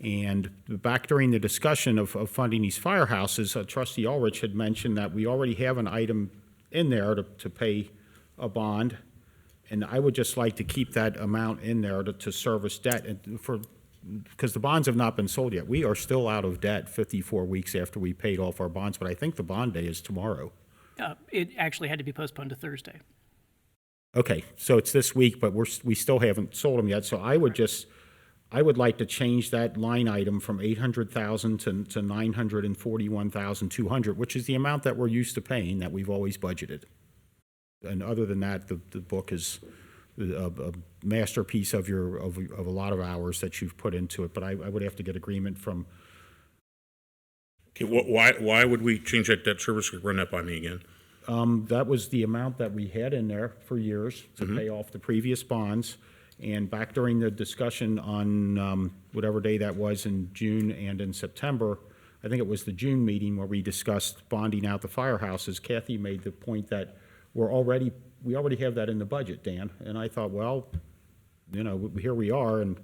And back during the discussion of funding these firehouses, Trustee Ulrich had mentioned that we already have an item in there to pay a bond. And I would just like to keep that amount in there to service debt and because the bonds have not been sold yet. We are still out of debt 54 weeks after we paid off our bonds, but I think the bond day is tomorrow. It actually had to be postponed to Thursday. Okay, so it's this week, but we still haven't sold them yet. So I would like to change that line item from 800,000 to 941,200, which is the amount that we're used to paying, that we've always budgeted. And other than that, the book is a masterpiece of a lot of hours that you've put into it. But I would have to get agreement from. Okay, why would we change that debt service? Run that by me again. That was the amount that we had in there for years to pay off the previous bonds. And back during the discussion on whatever day that was in June and in September, I think it was the June meeting where we discussed bonding out the firehouses, Kathy made the point that we already have that in the budget, Dan. And I thought, well, here we are, and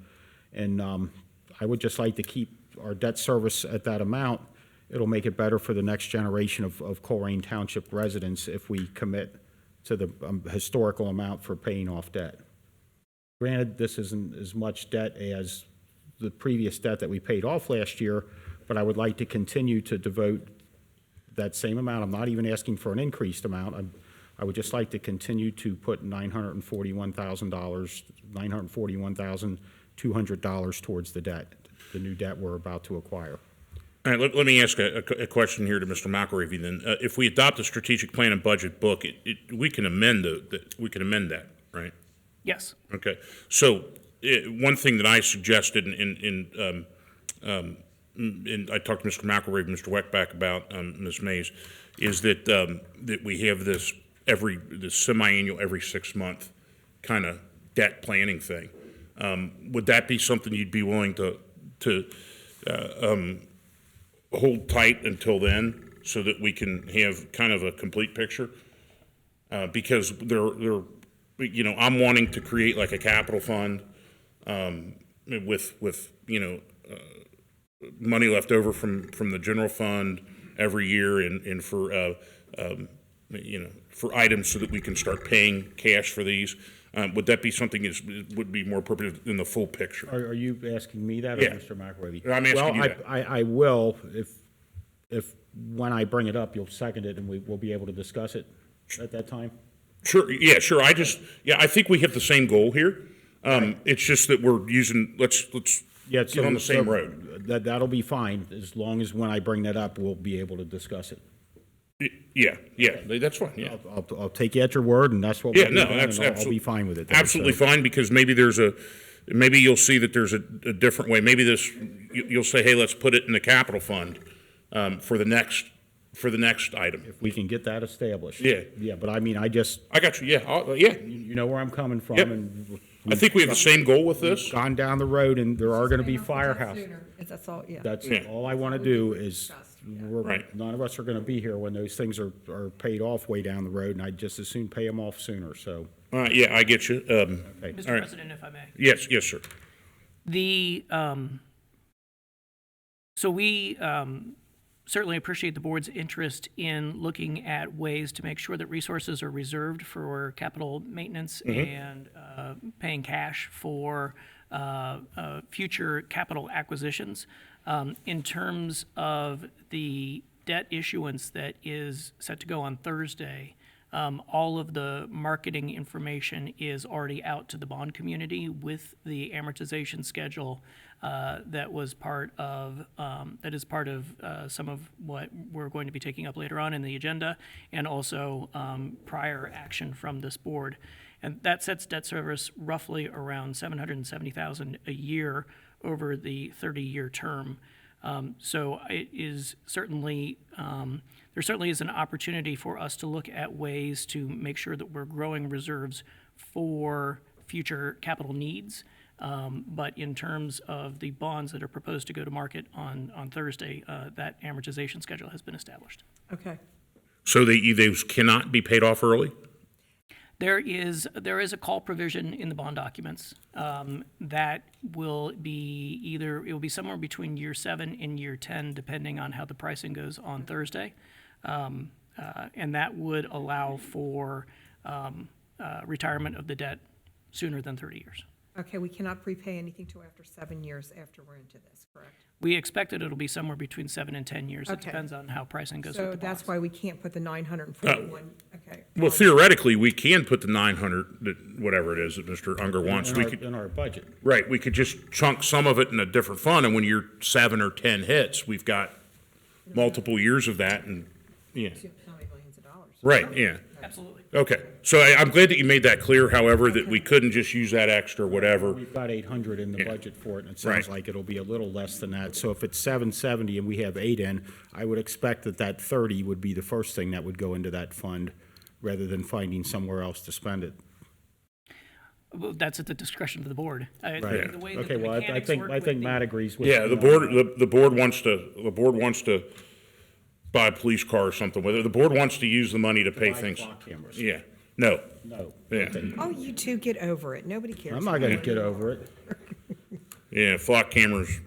I would just like to keep our debt service at that amount. It'll make it better for the next generation of Colerain Township residents if we commit to the historical amount for paying off debt. Granted, this isn't as much debt as the previous debt that we paid off last year, but I would like to continue to devote that same amount. I'm not even asking for an increased amount. I would just like to continue to put $941,200 towards the debt, the new debt we're about to acquire. All right, let me ask a question here to Mr. McElravy then. If we adopt a strategic plan and budget book, we can amend that, right? Yes. Okay. So one thing that I suggested, and I talked to Mr. McElravy and Mr. Weckback about, Ms. Mays, is that that we have this semi-annual, every 6 month kind of debt planning thing. Would that be something you'd be willing to hold tight until then, so that we can have kind of a complete picture? Because I'm wanting to create like a capital fund with money left over from the general fund every year, and for for items so that we can start paying cash for these. Would that be something that would be more appropriate in the full picture? Are you asking me that, or Yeah. Mr. McElravy? I'm asking you that. I will, if when I bring it up, you'll second it, and we'll be able to discuss it at that time? Sure, yeah, sure. I think we have the same goal here. It's just that we're using, let's get on the same road. That'll be fine, as long as when I bring that up, we'll be able to discuss it. Yeah, that's fine, yeah. I'll take you at your word, and that's what Yeah, we'll no, do, and I'll be fine with it. then, absolutely so. fine, because maybe you'll see that there's a different way. Maybe you'll say, hey, let's put it in the capital fund for the next item. If we can get that established. Yeah. Yeah, but I mean, I got you, yeah, yeah. you know where I'm coming from. Yep. And I think we have the same goal with this. we've gone down the road, and there are gonna be firehouses. That's all, yeah. That's, Yeah. all I wanna do is, Right. none of us are gonna be here when those things are paid off way down the road, and I'd just as soon pay them off sooner, so. All right, yeah, I get you. Mr. All right. President, if I may. Yes, sir. So we certainly appreciate the board's interest in looking at ways to make sure that resources are reserved for capital maintenance and paying cash for future capital acquisitions. In terms of the debt issuance that is set to go on Thursday, all of the marketing information is already out to the bond community with the amortization schedule that is part of some of what we're going to be taking up later on in the agenda, and also prior action from this board. And that sets debt service roughly around $770,000 a year over the 30-year term. So it is certainly, there certainly is an opportunity for us to look at ways to make sure that we're growing reserves for future capital needs. But in terms of the bonds that are proposed to go to market on Thursday, that amortization schedule has been established. Okay. So those cannot be paid off early? There is a call provision in the bond documents that will be it will be somewhere between year 7 and year 10, depending on how the pricing goes on Thursday. And that would allow for retirement of the debt sooner than 30 years. Okay, we cannot prepay anything till after 7 years after we're into this, correct? We expect that it'll be somewhere between 7 and 10 years. It Okay. depends on how pricing goes with So the bonds. that's why we can't put the 941, okay. Well, theoretically, we can put the 900, whatever it is that Mr. Unger wants. We could, In our budget. right, we could just chunk some of it in a different fund, and when year 7 or 10 hits, we've got multiple years of that, and, yeah. How many millions of dollars? Right, yeah. Absolutely. Okay, so I'm glad that you made that clear, however, that we couldn't just use that extra whatever. We've got 800 in the Yeah. budget for it, and it Right. sounds like it'll be a little less than that. So if it's 770 and we have 8 in, I would expect that 30 would be the first thing that would go into that fund, rather than finding somewhere else to spend it. Well, that's at the discretion of the board. Right. The way that Okay, the well, I mechanics think, work I with think the- Matt agrees with. Yeah, me the board wants to buy a police car or something, whether the board wants to use the money to pay Buy things. clock cameras. Yeah, no, No. yeah, Oh, you two get over it. Nobody cares. I'm not gonna get over it. yeah, flock cameras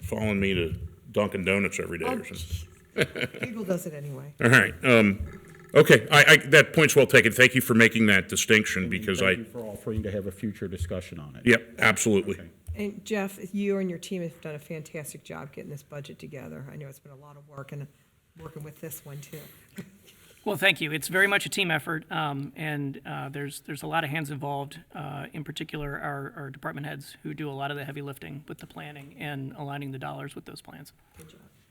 following me to Dunkin' Donuts every day or something. Google does it anyway. All right, okay, that point's well taken. Thank you for making that distinction, because Thank you for offering to have a future discussion on it. yep, absolutely. And Jeff, you and your team have done a fantastic job getting this budget together. I know it's been a lot of work and working with this one too. Well, thank you. It's very much a team effort, and there's a lot of hands involved, in particular our department heads who do a lot of the heavy lifting with the planning and aligning the dollars with those plans.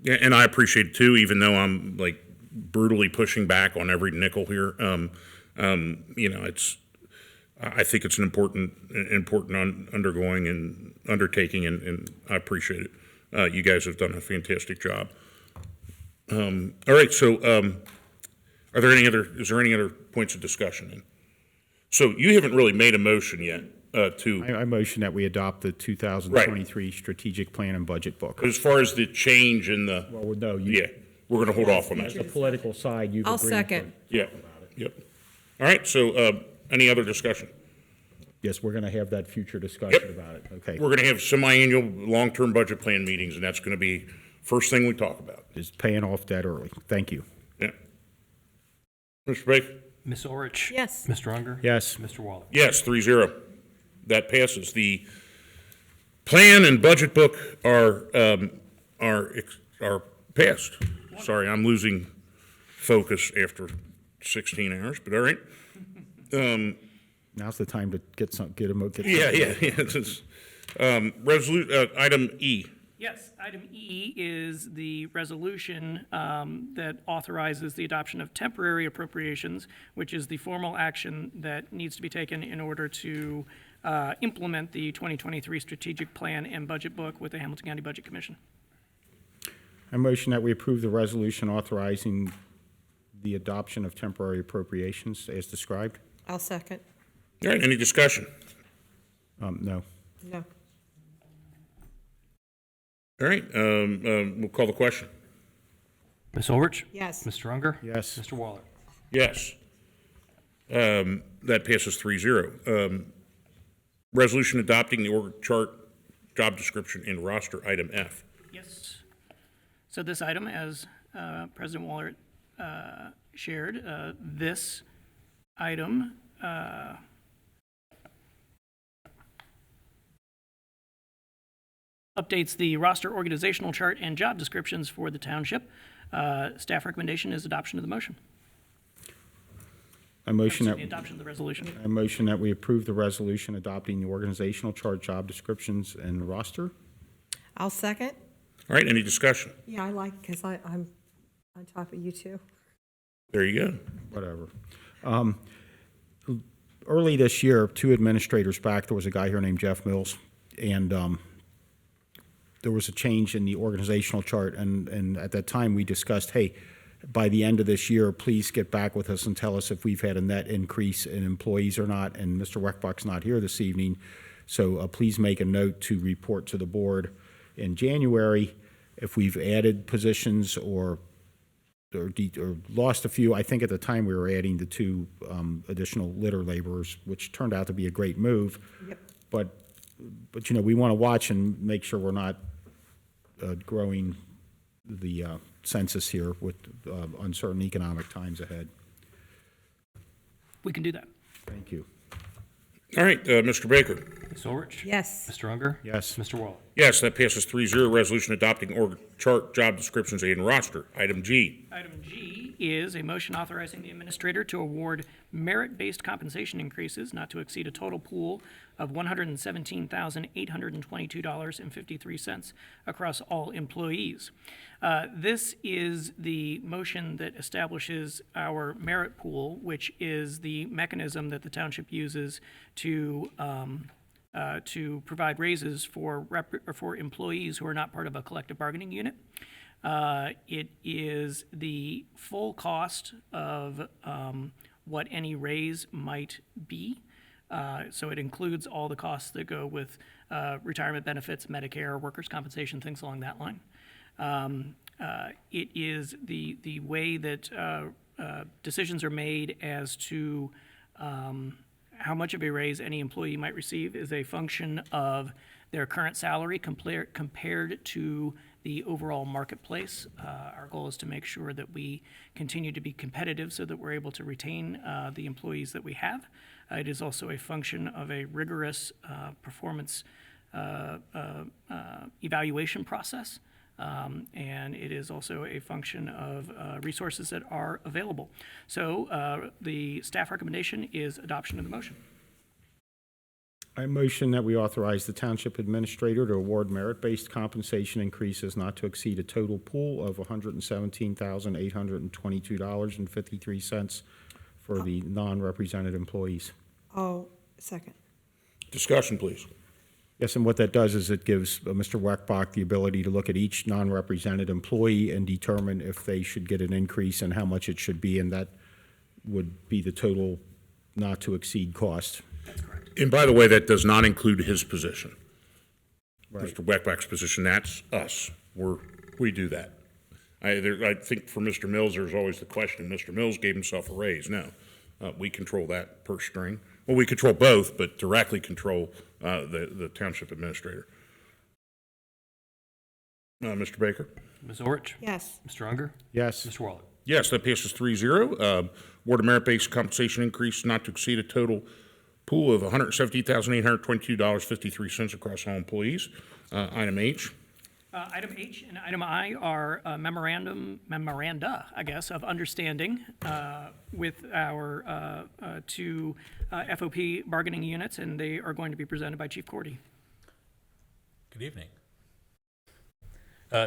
Yeah, and I appreciate it too, even though I'm like brutally pushing back on every nickel here. You know, I think it's an important undergoing and undertaking, and I appreciate it. You guys have done a fantastic job. All right, so is there any other points of discussion then? So you haven't really made a motion yet to, I motion that we adopt the 2023 strategic plan and budget book. as far as the change in the, Well, no, yeah, we're gonna hold off on The that. political side, you've I'll agreed. second. Yeah, yep. All right, so any other discussion? Yes, we're gonna have that future discussion about it, okay? We're gonna have semi-annual, long-term budget plan meetings, and that's gonna be first thing we talk about. Is paying off debt early. Thank you. Yeah. Mr. Baker? Ms. Orich? Yes. Mr. Unger? Yes. Mr. Waller? Yes, 3-0. That passes. The plan and budget book are passed. Sorry, I'm losing focus after 16 hours, but all right. Now's the time to get some. Yeah. It's, item E. Yes, item E is the resolution that authorizes the adoption of temporary appropriations, which is the formal action that needs to be taken in order to implement the 2023 strategic plan and budget book with the Hamilton County Budget Commission. I motion that we approve the resolution authorizing the adoption of temporary appropriations as described. I'll second. All right, any discussion? No. No. All right, we'll call the question. Ms. Orich? Yes. Mr. Unger? Yes. Mr. Waller? Yes. That passes 3-0. Resolution adopting the org chart, job description, and roster, item F. Yes. So this item, as President Waller shared, this item updates the roster organizational chart and job descriptions for the township. Staff recommendation is adoption of the motion. I motion The that, adoption of the resolution. I motion that we approve the resolution adopting the organizational chart, job descriptions, and roster. I'll second. All right, any discussion? Yeah, I like, because I'm on top of you too. There you go. Whatever. Early this year, 2 administrators back, there was a guy here named Jeff Mills, and there was a change in the organizational chart, and at that time, we discussed, hey, by the end of this year, please get back with us and tell us if we've had a net increase in employees or not, and Mr. Weckbach's not here this evening, so please make a note to report to the board in January if we've added positions or or lost a few. I think at the time we were adding the 2 additional litter laborers, which turned out to be a great move. Yep. But we want to watch and make sure we're not growing the census here with uncertain economic times ahead. We can do that. Thank you. All right, Mr. Baker. Ms. Ulrich? Yes. Mr. Unger? Yes. Mr. Waller? Yes, that passes 3-0. Resolution adopting org chart, job descriptions, and roster. Item G. Item G is a motion authorizing the administrator to award merit-based compensation increases not to exceed a total pool of $117,822.53 across all employees. This is the motion that establishes our merit pool, which is the mechanism that the township uses to provide raises for employees who are not part of a collective bargaining unit. It is the full cost of what any raise might be. So it includes all the costs that go with retirement benefits, Medicare, workers' compensation, things along that line. It is the way that decisions are made as to how much of a raise any employee might receive is a function of their current salary compared to the overall marketplace. Our goal is to make sure that we continue to be competitive so that we're able to retain the employees that we have. It is also a function of a rigorous performance evaluation process. And it is also a function of resources that are available. So the staff recommendation is adoption of the motion. I motion that we authorize the township administrator to award merit-based compensation increases not to exceed a total pool of $117,822.53 for the non-represented employees. Oh, second. Discussion, please. Yes, and what that does is it gives Mr. Weckbach the ability to look at each non-represented employee and determine if they should get an increase and how much it should be, and that would be the total not to exceed cost. And by the way, that does not include his position. Right. Mr. Weckbach's position, that's us. We do that. I think for Mr. Mills, there's always the question, Mr. Mills gave himself a raise. No, we control that purse string. Well, we control both, but directly control the township administrator. Mr. Baker? Ms. Ulrich? Yes. Mr. Unger? Yes. Mr. Waller? Yes, that passes 3-0. Award of merit-based compensation increase not to exceed a total pool of $117,822.53 across all employees. Item H. Item H and item I are memoranda, I guess, of understanding with our 2 FOP bargaining units, and they are going to be presented by Chief Cordy. Good evening.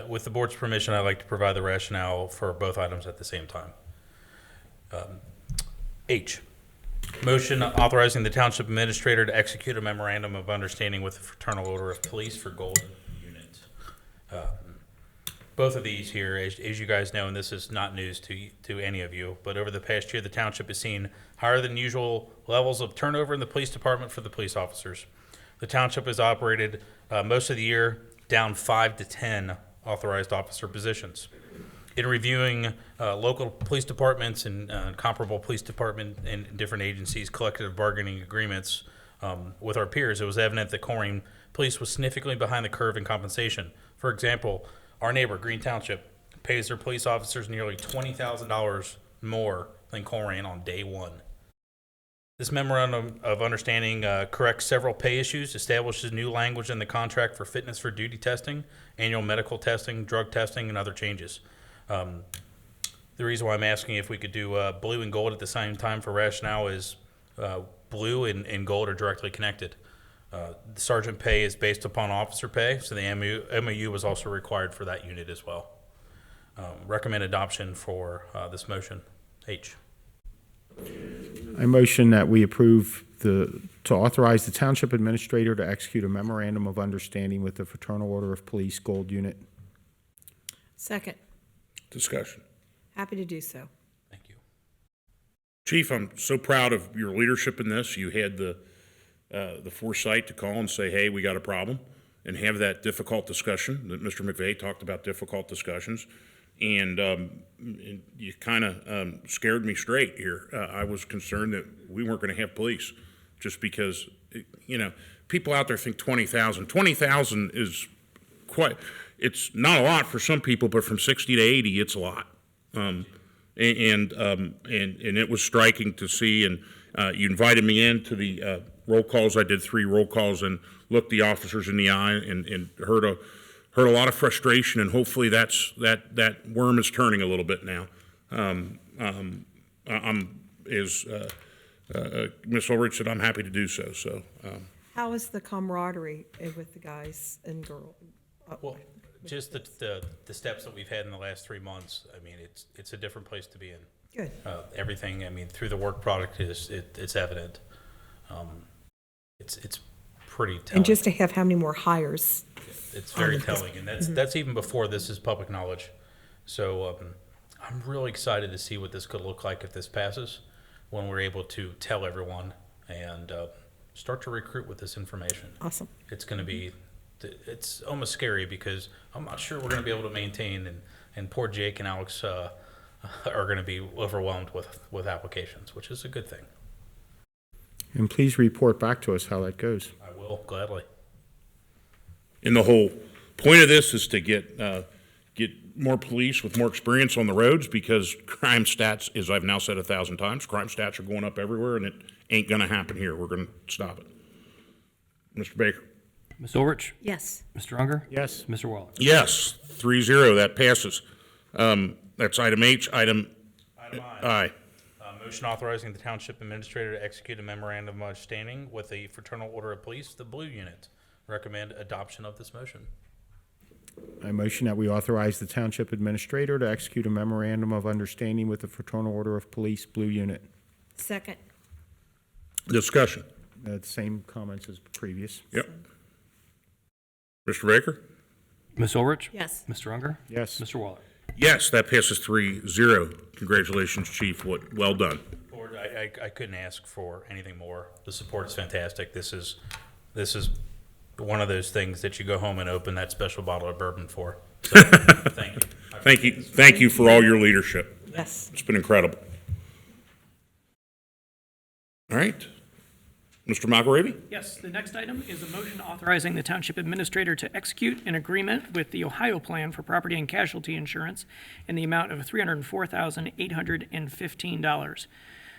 With the board's permission, I'd like to provide the rationale for both items at the same time. H, motion authorizing the township administrator to execute a memorandum of understanding with the Fraternal Order of Police for Golden Unit. Both of these here, as you guys know, and this is not news to any of you, but over the past year, the township has seen higher than usual levels of turnover in the police department for the police officers. The township has operated most of the year down 5 to 10 authorized officer positions. In reviewing local police departments and comparable police department and different agencies' collective bargaining agreements with our peers, it was evident that Colerain Police was significantly behind the curve in compensation. For example, our neighbor, Green Township, pays their police officers nearly $20,000 more than Colerain on day one. This memorandum of understanding corrects several pay issues, establishes new language in the contract for fitness for duty testing, annual medical testing, drug testing, and other changes. The reason why I'm asking if we could do blue and gold at the same time for rationale is blue and gold are directly connected. The sergeant pay is based upon officer pay, so the MOU was also required for that unit as well. Recommend adoption for this motion. H. I motion that we approve to authorize the township administrator to execute a memorandum of understanding with the Fraternal Order of Police Gold Unit. Second. Discussion. Happy to do so. Thank you. Chief, I'm so proud of your leadership in this. You had the foresight to call and say, hey, we got a problem, and have that difficult discussion that Mr. McVeigh talked about, difficult discussions. and you kind of scared me straight here. I was concerned that we weren't going to have police, just because, you know, people out there think 20,000. 20,000 is quite. It's not a lot for some people, but from 60 to 80, it's a lot. And it was striking to see. And you invited me in to the roll calls. I did 3 roll calls and looked the officers in the eye and heard a lot of frustration. And hopefully that worm is turning a little bit now. Ms. Ulrich said, I'm happy to do so. So. How is the camaraderie with the guys and girls? Well, just the steps that we've had in the last 3 months, I mean, it's a different place to be in. Good. Everything, I mean, through the work product it's evident. It's pretty telling. And just to have how many more hires? It's very telling, and that's even before this is public knowledge. So I'm really excited to see what this could look like if this passes, when we're able to tell everyone and start to recruit with this information. Awesome. It's going to be, it's almost scary because I'm not sure we're going to be able to maintain, and poor Jake and Alex are going to be overwhelmed with applications, which is a good thing. And please report back to us how that goes. I will, gladly. And the whole point of this is to get more police with more experience on the roads, because crime stats, as I've now said 1,000 times, crime stats are going up everywhere, and it ain't going to happen here. We're going to stop it. Mr. Baker? Ms. Ulrich? Yes. Mr. Unger? Yes. Mr. Waller? Yes, 3-0, that passes. That's item H. Item I. Motion authorizing the Township Administrator to execute a memorandum of understanding with the Fraternal Order of Police, the Blue Unit. Recommend adoption of this motion. I motion that we authorize the Township Administrator to execute a memorandum of understanding with the Fraternal Order of Police, Blue Unit. Second. Discussion. The same comments as previous. Yep. Mr. Baker? Ms. Ulrich? Yes. Mr. Unger? Yes. Mr. Waller? Yes, that passes 3-0. Congratulations, Chief. Well done. Board, I couldn't ask for anything more. The support is fantastic. This is one of those things that you go home and open that special bottle of bourbon for. So, thank you. Thank you for all your leadership. Yes. It's been incredible. All right. Mr. McElravy? Yes, the next item is a motion authorizing the Township Administrator to execute an agreement with the Ohio Plan for Property and Casualty Insurance in the amount of $304,815.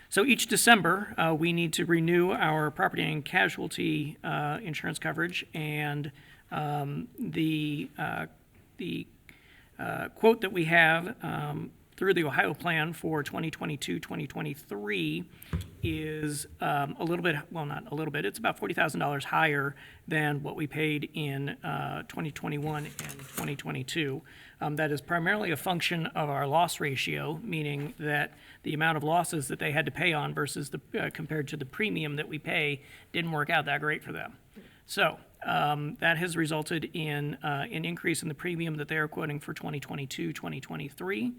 So each December, we need to renew our property and casualty insurance coverage, and the quote that we have through the Ohio Plan for 2022-2023 is a little bit, well, not a little bit, it's about $40,000 higher than what we paid in 2021 and 2022. That is primarily a function of our loss ratio, meaning that the amount of losses that they had to pay on versus compared to the premium that we pay didn't work out that great for them. So that has resulted in an increase in the premium that they are quoting for 2022-2023.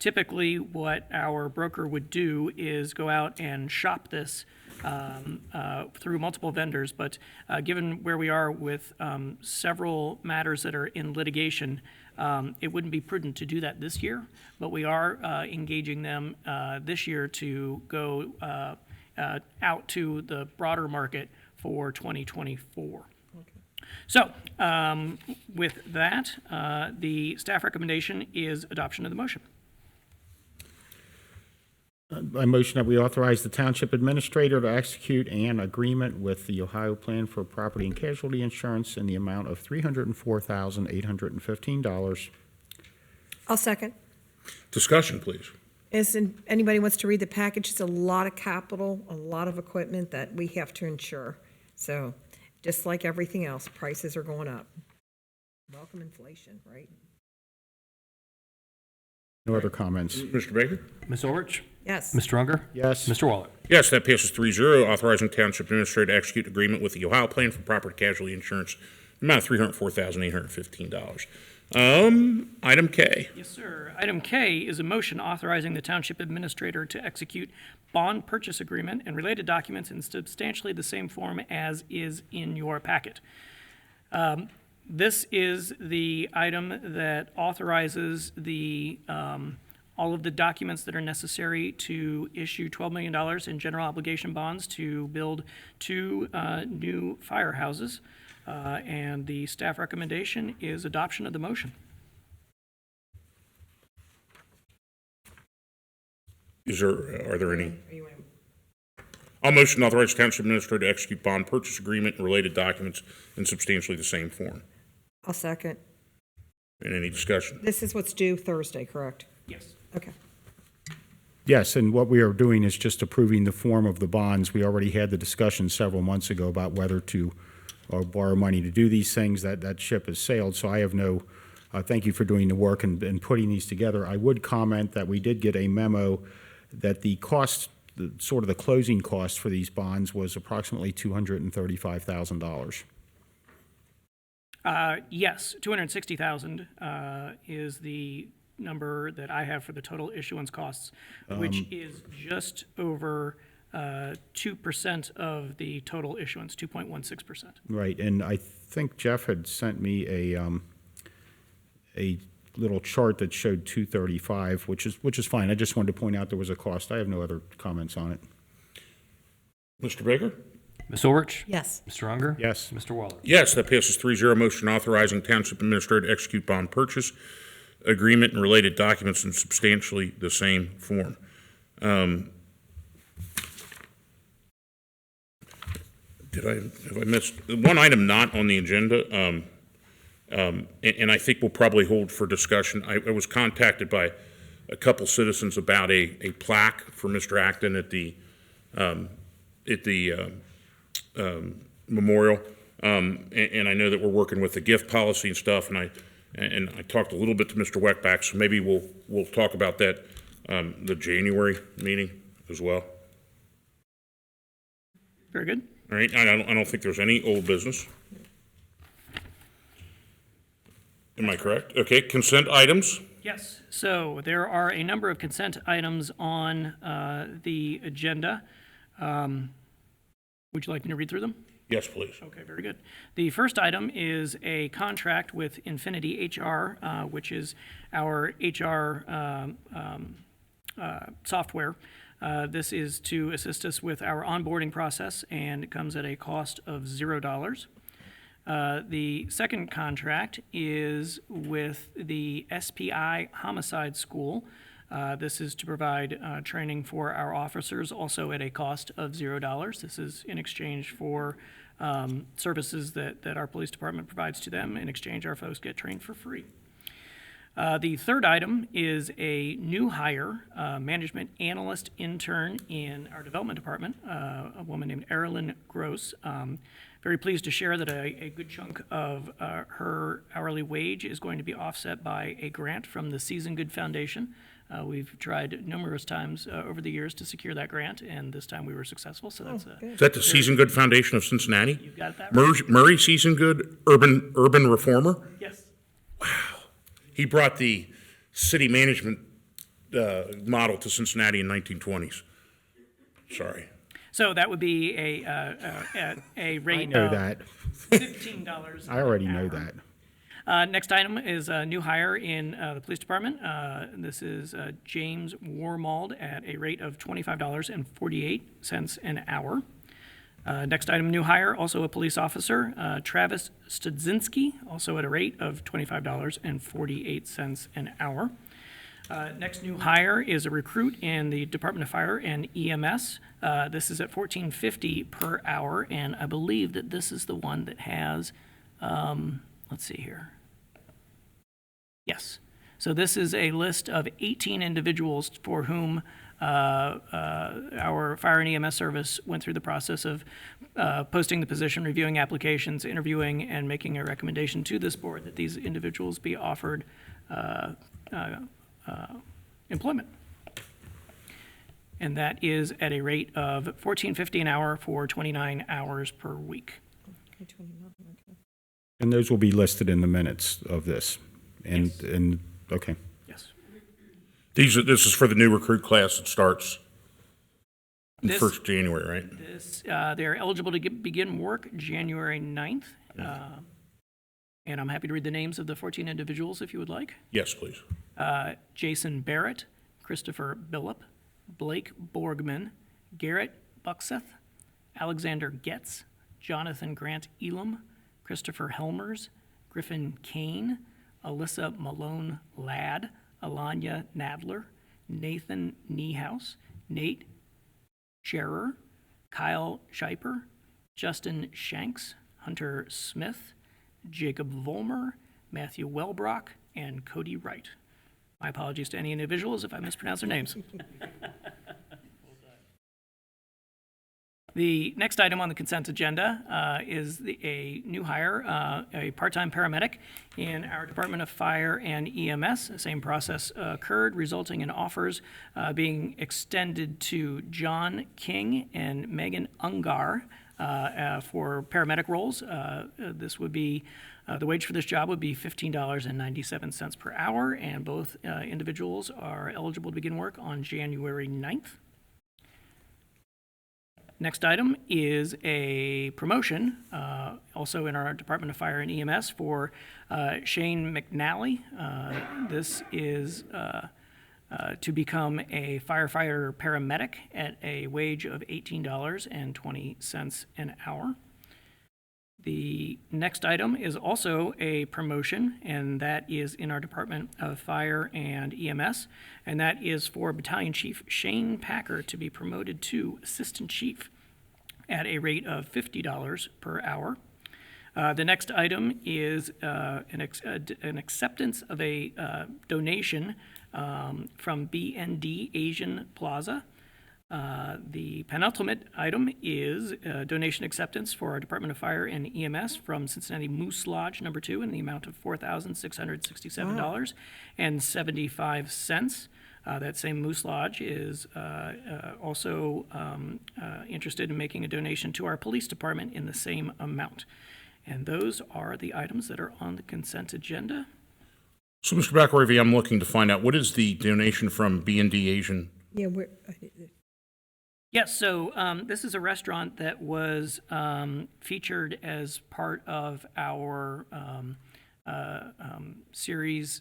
Typically, what our broker would do is go out and shop this through multiple vendors, but given where we are with several matters that are in litigation, it wouldn't be prudent to do that this year, but we are engaging them this year to go out to the broader market for 2024. So, with that, the staff recommendation is adoption of the motion. I motion that we authorize the Township Administrator to execute an agreement with the Ohio Plan for Property and Casualty Insurance in the amount of $304,815. I'll second. Discussion, please. Anybody wants to read the package? It's a lot of capital, a lot of equipment that we have to insure. So, just like everything else, prices are going up. Welcome inflation, right? No other comments. Mr. Baker? Ms. Ulrich? Yes. Mr. Unger? Yes. Mr. Waller? Yes, that passes 3-0, authorizing Township Administrator to execute agreement with the Ohio Plan for Property Casualty Insurance, the amount of $304,815. Item K. Yes, sir. Item K is a motion authorizing the Township Administrator to execute bond purchase agreement and related documents in substantially the same form as is in your packet. This is the item that authorizes all of the documents that are necessary to issue $12 million in general obligation bonds to build 2 new firehouses. And the staff recommendation is adoption of the motion. Are there any? I'll motion to authorize Township Administrator to execute bond purchase agreement and related documents in substantially the same form. I'll second. And any discussion? This is what's due Thursday, correct? Yes. Okay. Yes, and what we are doing is just approving the form of the bonds. We already had the discussion several months ago about whether to borrow money to do these things. That ship has sailed, so I have no, thank you for doing the work and putting these together. I would comment that we did get a memo that the cost, sort of the closing cost for these bonds was approximately $235,000. Yes, 260,000 is the number that I have for the total issuance costs, which is just over 2% of the total issuance, 2.16%. Right, and I think Jeff had sent me a little chart that showed 235, which is fine. I just wanted to point out there was a cost. I have no other comments on it. Mr. Baker? Ms. Orich? Yes. Mr. Unger? Yes. Mr. Waller? Yes, that passes 3-0. Motion authorizing Township Administrator to execute bond purchase agreement and related documents in substantially the same form. Have I missed one item not on the agenda? And I think we'll probably hold for discussion. I was contacted by a couple citizens about a plaque for Mr. Acton at the memorial. And I know that we're working with the gift policy and stuff, and I talked a little bit to Mr. Weckbach, so maybe we'll talk about that the January meeting as well. Very good. All right, I don't think there's any old business. Am I correct? Okay, consent items. Yes, so there are a number of consent items on the agenda. Would you like me to read through them? Yes, please. Okay, very good. The first item is a contract with Infinity HR, which is our HR software. This is to assist us with our onboarding process, and it comes at a cost of $0. The second contract is with the SPI Homicide School. This is to provide training for our officers, also at a cost of $0. This is in exchange for services that our police department provides to them. In exchange, our folks get trained for free. The third item is a new hire, management analyst intern in our development department, a woman named Erilyn Gross. Very pleased to share that a good chunk of her hourly wage is going to be offset by a grant from the Season Good Foundation. We've tried numerous times over the years to secure that grant, and this time we were successful, so that's Is that the Season Good Foundation of Cincinnati? You've got that right. Murray Season Good, urban reformer? Yes. He brought the city management model to Cincinnati in 1920s. Sorry. So that would be a rate I know of that. $15. I already know an that. hour. Next item is a new hire in the police department. This is James Warmald at a rate of $25.48 an hour. Next item, new hire, also a police officer, Travis Studzinski, also at a rate of $25.48 an hour. Next new hire is a recruit in the Department of Fire and EMS. This is at $14.50 per hour, and I believe that this is the one that has, let's see here. Yes. So this is a list of 18 individuals for whom our fire and EMS service went through the process of posting the position, reviewing applications, interviewing, and making a recommendation to this board that these individuals be offered employment. And that is at a rate of $14.50 an hour for 29 hours per week. And those will be listed in the minutes of this. And okay. Yes. This is for the new recruit class that starts in This- 1st January, right? They're eligible to begin work January 9th. And I'm happy to read the names of the 14 individuals if you would like. Yes, please. Jason Barrett, Christopher Billup, Blake Borgman, Garrett Buckseth, Alexander Getz, Jonathan Grant Elam, Christopher Helmers, Griffin Kane, Alyssa Malone Ladd, Alanya Nadler, Nathan Niehaus, Nate Scherer, Kyle Scheiper, Justin Shanks, Hunter Smith, Jacob Volmer, Matthew Welbrock, and Cody Wright. My apologies to any individuals if I mispronounce their names. The next item on the consent agenda is a new hire, a part-time paramedic in our Department of Fire and EMS. The same process occurred, resulting in offers being extended to John King and Megan Ungar for paramedic roles. This would be, the wage for this job would be $15.97 per hour, and both individuals are eligible to begin work on January 9th. Next item is a promotion, also in our Department of Fire and EMS, for Shane McNally. This is to become a firefighter paramedic at a wage of $18.20 an hour. The next item is also a promotion, and that is in our Department of Fire and EMS, and that is for Battalion Chief Shane Packer to be promoted to Assistant Chief at a rate of $50 per hour. The next item is an acceptance of a donation from BND Asian Plaza. The penultimate item is donation acceptance for our Department of Fire and EMS from Cincinnati Moose Lodge No. 2 in the amount of $4,667.75. That same Moose Lodge is also interested in making a donation to our police department in the same amount. And those are the items that are on the consent agenda. So, Mr. McAravy, I'm looking to find out, what is the donation from B&D Asian? Yeah, Yes, so this is a restaurant that was featured as part of our series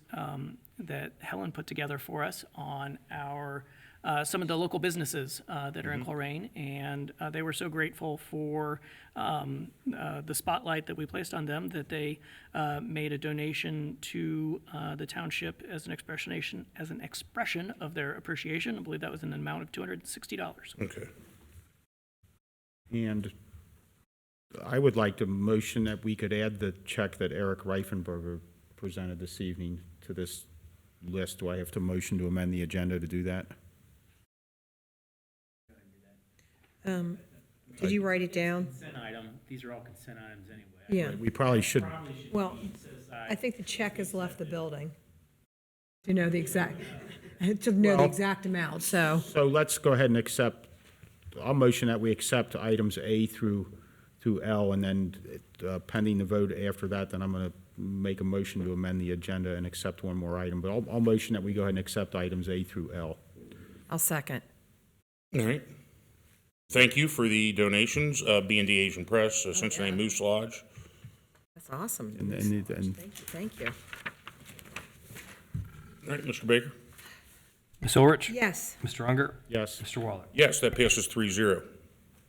that Helen put together for us on our some of the local businesses that are in Colerain, and they were so grateful for the spotlight that we placed on them that they made a donation to the township as an expression of their appreciation. I believe that was in the amount of $260. Okay. And I would like to motion that we could add the check that Eric Reifenberger presented this evening to this list. Do I have to motion to amend the agenda to do that? Did you write it down? Consent item, these are all consent items anyway. Yeah. We probably should. Well, I think the check has left the building. To know the exact, amount, so. So let's go ahead and accept, I'll motion that we accept items A through L, and then pending the vote after that, then I'm going to make a motion to amend the agenda and accept one more item. But I'll motion that we go ahead and accept items A through L. I'll second. All right. Thank you for the donations, B&D Asian Press, Cincinnati Moose Lodge. That's awesome. And Thank you. All right, Mr. Baker? Ms. Orich? Yes. Mr. Unger? yes. Mr. Waller? Yes, that passes 3-0.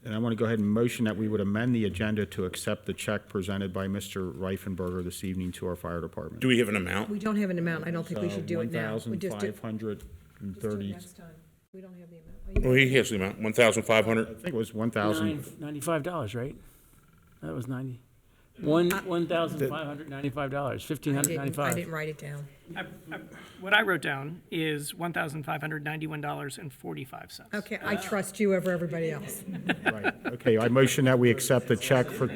And I want to go ahead and motion that we would amend the agenda to accept the check presented by Mr. Reifenberger this evening to our fire department. Do we have an amount? We don't have an amount. I don't think we should do it now. We just do- $1,530. next time. We don't have the amount. Well, he has the amount, 1,500. I think it was 1,000. $95, right? That was $1,595, $1,595. I didn't write it down. What I wrote down is $1,591.45. Okay, I trust you over everybody else. Right. Okay, I motion that we accept the check for,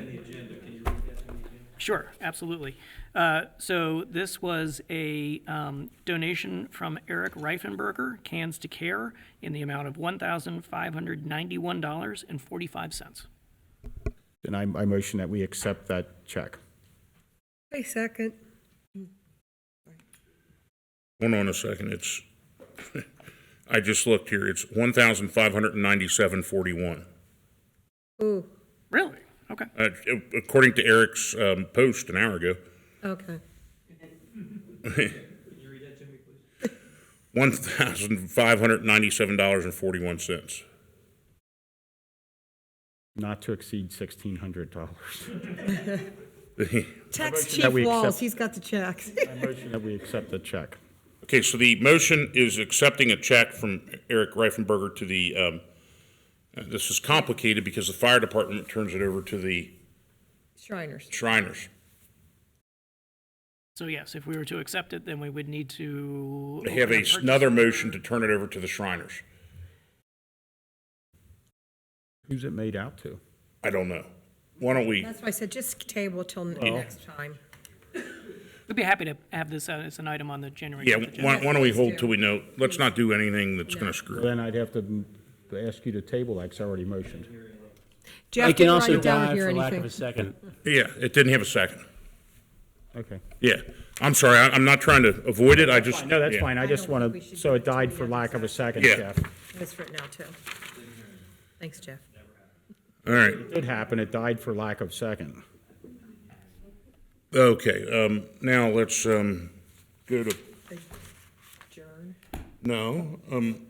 Sure, absolutely. So this was a donation from Eric Reifenberger, Cans to Care, in the amount of $1,591.45. and I motion that we accept that check. I second. Hold on a second. It's, I just looked here. It's $1,597.41. Ooh. Really? Okay. According to Eric's post an hour ago. Okay. $1,597.41. Not to exceed $1,600. Text that Chief we Walls, accept- he's got the checks. I motion that we accept the check. Okay, so the motion is accepting a check from Eric Reifenberger to the, this is complicated because the fire department turns it over to the Shriners. Shriners. So yes, if we were to accept it, then we would need to. They have open a purchase another order. motion to turn it over to the Shriners. Who's it made out to? I don't know. Why don't we, That's why I said just table till next time. We'd be happy to have this as an item on the January. yeah, 10th agenda. why don't we hold till we know, let's not do anything that's gonna screw Well, it. then I'd have to ask you to table that, 'cause I already motioned. Jeff I can didn't write also it down die or hear for lack of anything. a second. Yeah, it didn't have a second. Okay. Yeah, I'm sorry, I'm not trying to avoid it, I just. No, that's yeah. fine. I just don't think want we to, should so do it it till died we for have a lack of a second, Yeah. Jeff. It's written out too. Thanks, Jeff. All right, It did happen. It died for lack of second. okay, now let's, go to, Adjourn. no,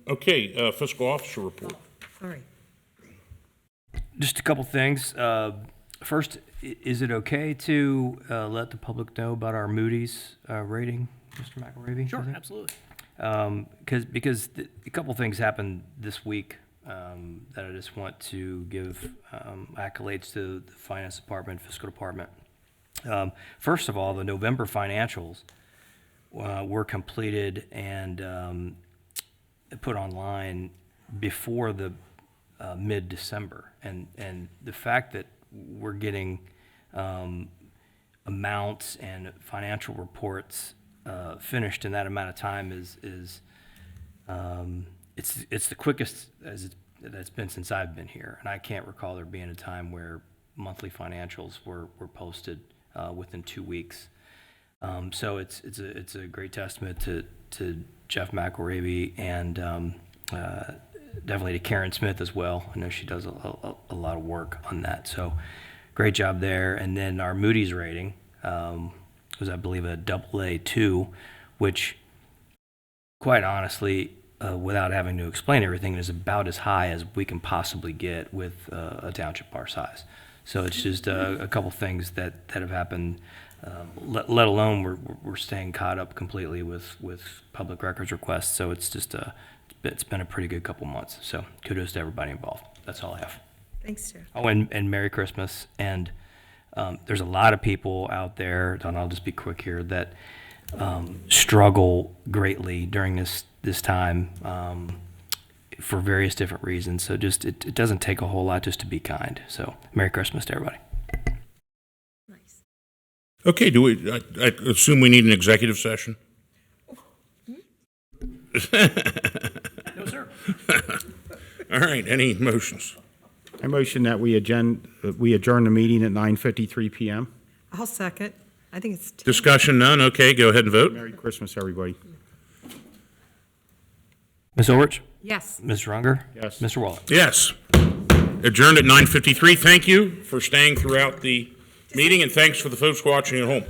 okay, fiscal officer report. Sorry. Just a couple things. First, is it okay to let the public know about our Moody's rating, Mr. McElravy? Sure, absolutely. Because a couple things happened this week that I just want to give accolades to the finance department, fiscal department. First of all, the November financials were completed and put online before the mid-December, and the fact that we're getting amounts and financial reports finished in that amount of time is it's the quickest that's been since I've been here, and I can't recall there being a time where monthly financials were posted within 2 weeks. So it's a great testament to Jeff McElravy and definitely to Karen Smith as well. I know she does a lot of work on that. So great job there. And then our Moody's rating was, I believe, a AA2, which quite honestly, without having to explain everything, is about as high as we can possibly get with a township our size. So it's just a couple things that have happened, let alone we're staying caught up completely with public records requests. So it's just it's been a pretty good couple months. So kudos to everybody involved. That's all I have. Thanks, Jeff. Oh, and Merry Christmas. And there's a lot of people out there, and I'll just be quick here, that struggle greatly during this time for various different reasons. So just it doesn't take a whole lot just to be kind. So Merry Christmas to everybody. Nice. Okay, I assume we need an executive session? No, sir. All right, any motions? I motion that we adjourn the meeting at 9:53 PM. I'll second. I think it's. Discussion, none, okay, go ahead and vote. Merry Christmas, everybody. Ms. Ulrich? Yes. Mr. Unger? Yes. Mr. Waller? Yes. Adjourned at 9:53. Thank you for staying throughout the meeting, and thanks for the folks watching at home.